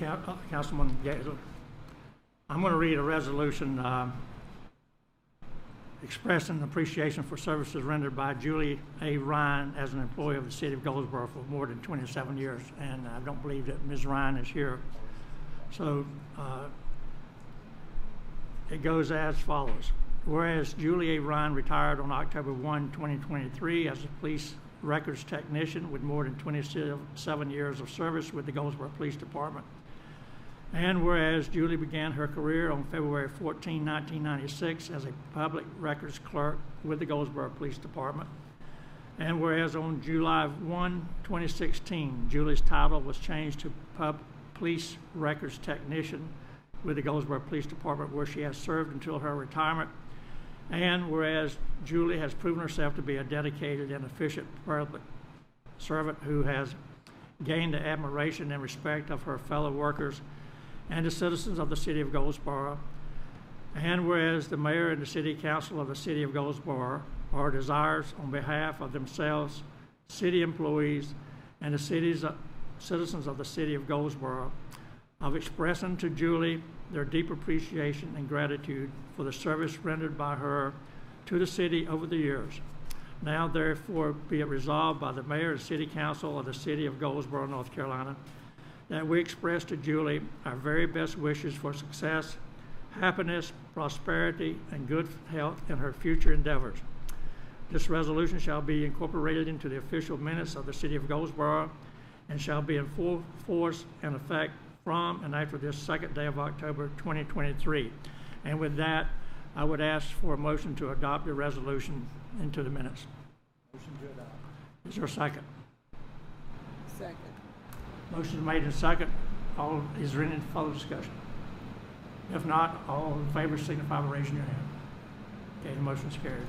Councilman Gaylor. I'm going to read a resolution expressing appreciation for services rendered by Julie A. Ryan as an employee of the City of Goldsboro for more than 27 years, and I don't believe that Ms. Ryan is here. So it goes as follows. Whereas Julie A. Ryan retired on October 1, 2023 as a police records technician with more than 27 years of service with the Goldsboro Police Department. And whereas Julie began her career on February 14, 1996 as a public records clerk with the Goldsboro Police Department. And whereas on July 1, 2016, Julie's title was changed to Police Records Technician with the Goldsboro Police Department, where she has served until her retirement. And whereas Julie has proven herself to be a dedicated and efficient public servant who has gained the admiration and respect of her fellow workers and the citizens of the city of Goldsboro. And whereas the mayor and the city council of the city of Goldsboro are desirous on behalf of themselves, city employees, and the citizens of the city of Goldsboro of expressing to Julie their deep appreciation and gratitude for the service rendered by her to the city over the years. Now therefore be it resolved by the mayor and city council of the city of Goldsboro, North Carolina, that we express to Julie our very best wishes for success, happiness, prosperity, and good health in her future endeavors. This resolution shall be incorporated into the official minutes of the city of Goldsboro and shall be in full force and effect from and after this second day of October 2023. And with that, I would ask for a motion to adopt the resolution into the minutes. Motion to adopt. Is there a second? Second. Motion made and second. Is there any further discussion? If not, all in favor signify by raising your hand. Okay, the motion is carried.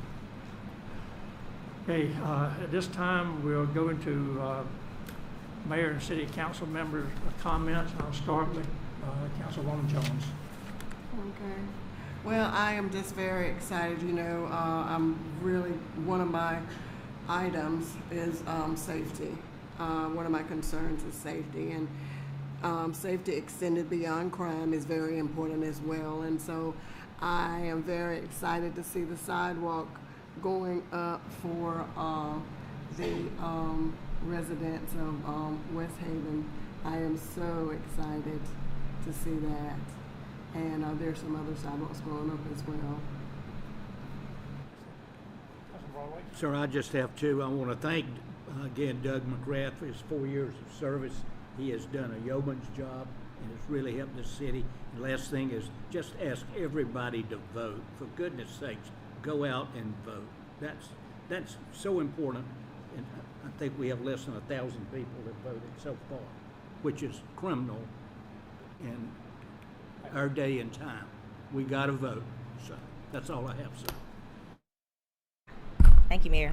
Okay, at this time we'll go into mayor and city council members' comments. I'll start with Councilwoman Jones. Okay. Well, I am just very excited. You know, I'm really, one of my items is safety. One of my concerns is safety, and safety extended beyond crime is very important as well. And so I am very excited to see the sidewalk going up for the residents of West Haven. I am so excited to see that. And there's some other sidewalks going up as well. Sir, I just have to. I want to thank again Doug McGrath for his 4 years of service. He has done a yeoman's job and has really helped the city. And last thing is just ask everybody to vote. For goodness sakes, go out and vote. That's so important. And I think we have less than 1,000 people that voted so far, which is criminal in our day and time. We got to vote. So that's all I have, sir. Thank you, Mayor.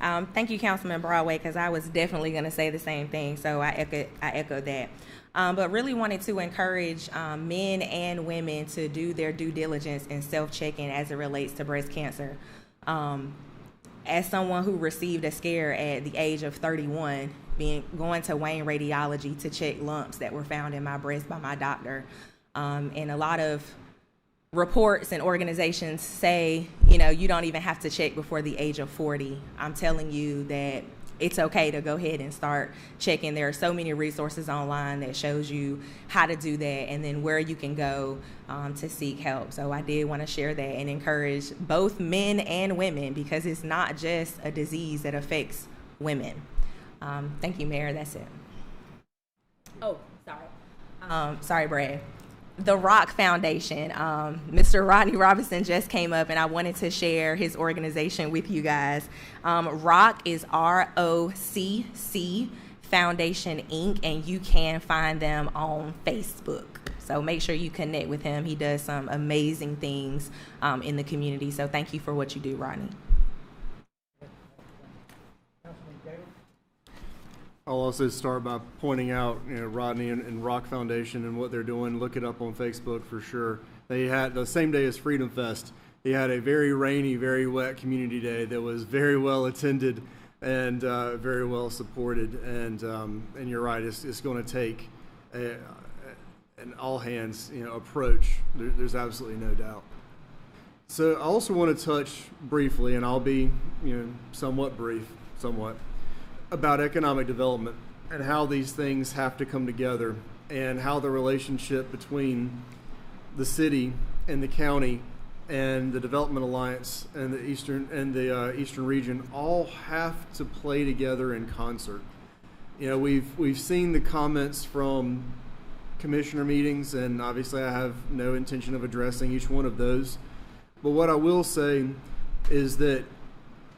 Thank you, Councilman Broadway, because I was definitely going to say the same thing, so I echo that. But really wanted to encourage men and women to do their due diligence and self-checking as it relates to breast cancer. As someone who received a scare at the age of 31, going to Wayne Radiology to check lumps that were found in my breast by my doctor, and a lot of reports and organizations say, you know, you don't even have to check before the age of 40. I'm telling you that it's okay to go ahead and start checking. There are so many resources online that shows you how to do that and then where you can go to seek help. So I did want to share that and encourage both men and women, because it's not just a disease that affects women. Thank you, Mayor. That's it. Oh, sorry. Sorry, Brad. The Rock Foundation. Mr. Rodney Robinson just came up, and I wanted to share his organization with you guys. Rock is ROCC Foundation Inc., and you can find them on Facebook. So make sure you connect with him. He does some amazing things in the community. So thank you for what you do, Rodney. I'll also start by pointing out, Rodney and Rock Foundation and what they're doing. Look it up on Facebook for sure. They had, the same day as Freedom Fest, he had a very rainy, very wet community day that was very well attended and very well supported. And you're right, it's going to take an all hands approach. There's absolutely no doubt. So I also want to touch briefly, and I'll be somewhat brief, about economic development and how these things have to come together, and how the relationship between the city and the county and the Development Alliance and the Eastern region all have to play together in concert. We've seen the comments from commissioner meetings, and obviously I have no intention of addressing each one of those. But what I will say is that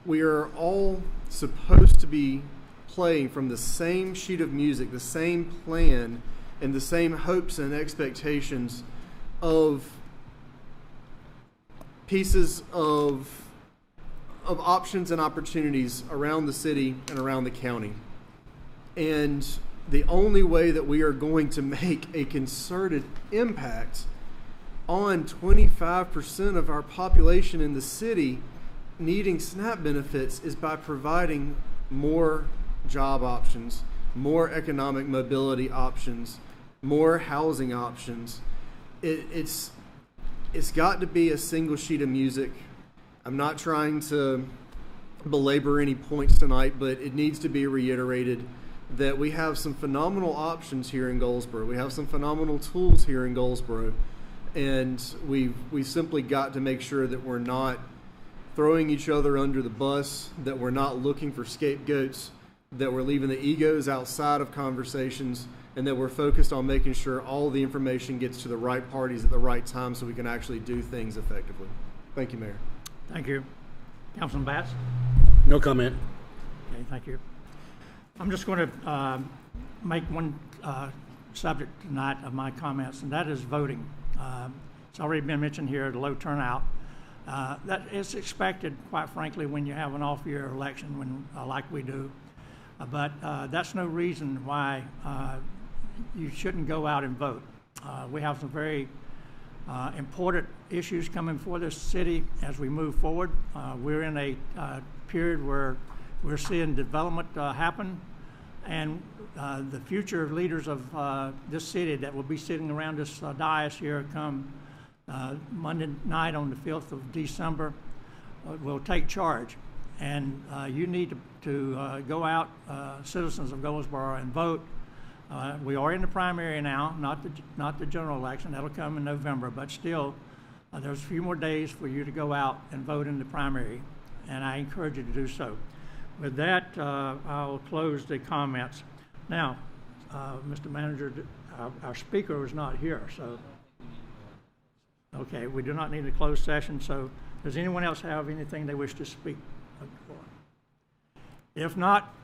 we are all supposed to be playing from the same sheet of music, the same plan, and the same hopes and expectations of pieces of options and opportunities around the city and around the county. And the only way that we are going to make a concerted impact on 25% of our population in the city needing SNAP benefits is by providing more job options, more economic mobility options, more housing options. It's got to be a single sheet of music. I'm not trying to belabor any points tonight, but it needs to be reiterated that we have some phenomenal options here in Goldsboro. We have some phenomenal tools here in Goldsboro, and we've simply got to make sure that we're not throwing each other under the bus, that we're not looking for scapegoats, that we're leaving the egos outside of conversations, and that we're focused on making sure all the information gets to the right parties at the right time so we can actually do things effectively. Thank you, Mayor. Thank you. Councilman Batts? No comment. Okay, thank you. I'm just going to make one subject tonight of my comments, and that is voting. It's already been mentioned here, the low turnout. That is expected, quite frankly, when you have an off-year election, like we do. But that's no reason why you shouldn't go out and vote. We have some very important issues coming for this city as we move forward. We're in a period where we're seeing development happen, and the future leaders of this city that will be sitting around this dais here come Monday night on the 5th of December will take charge. And you need to go out, citizens of Goldsboro, and vote. We are in the primary now, not the general election. That'll come in November, but still, there's a few more days for you to go out and vote in the primary, and I encourage you to do so. With that, I'll close the comments. Now, Mr. Manager, our speaker is not here, so. Okay, we do not need a closed session, so does anyone else have anything they wish to speak for? If not,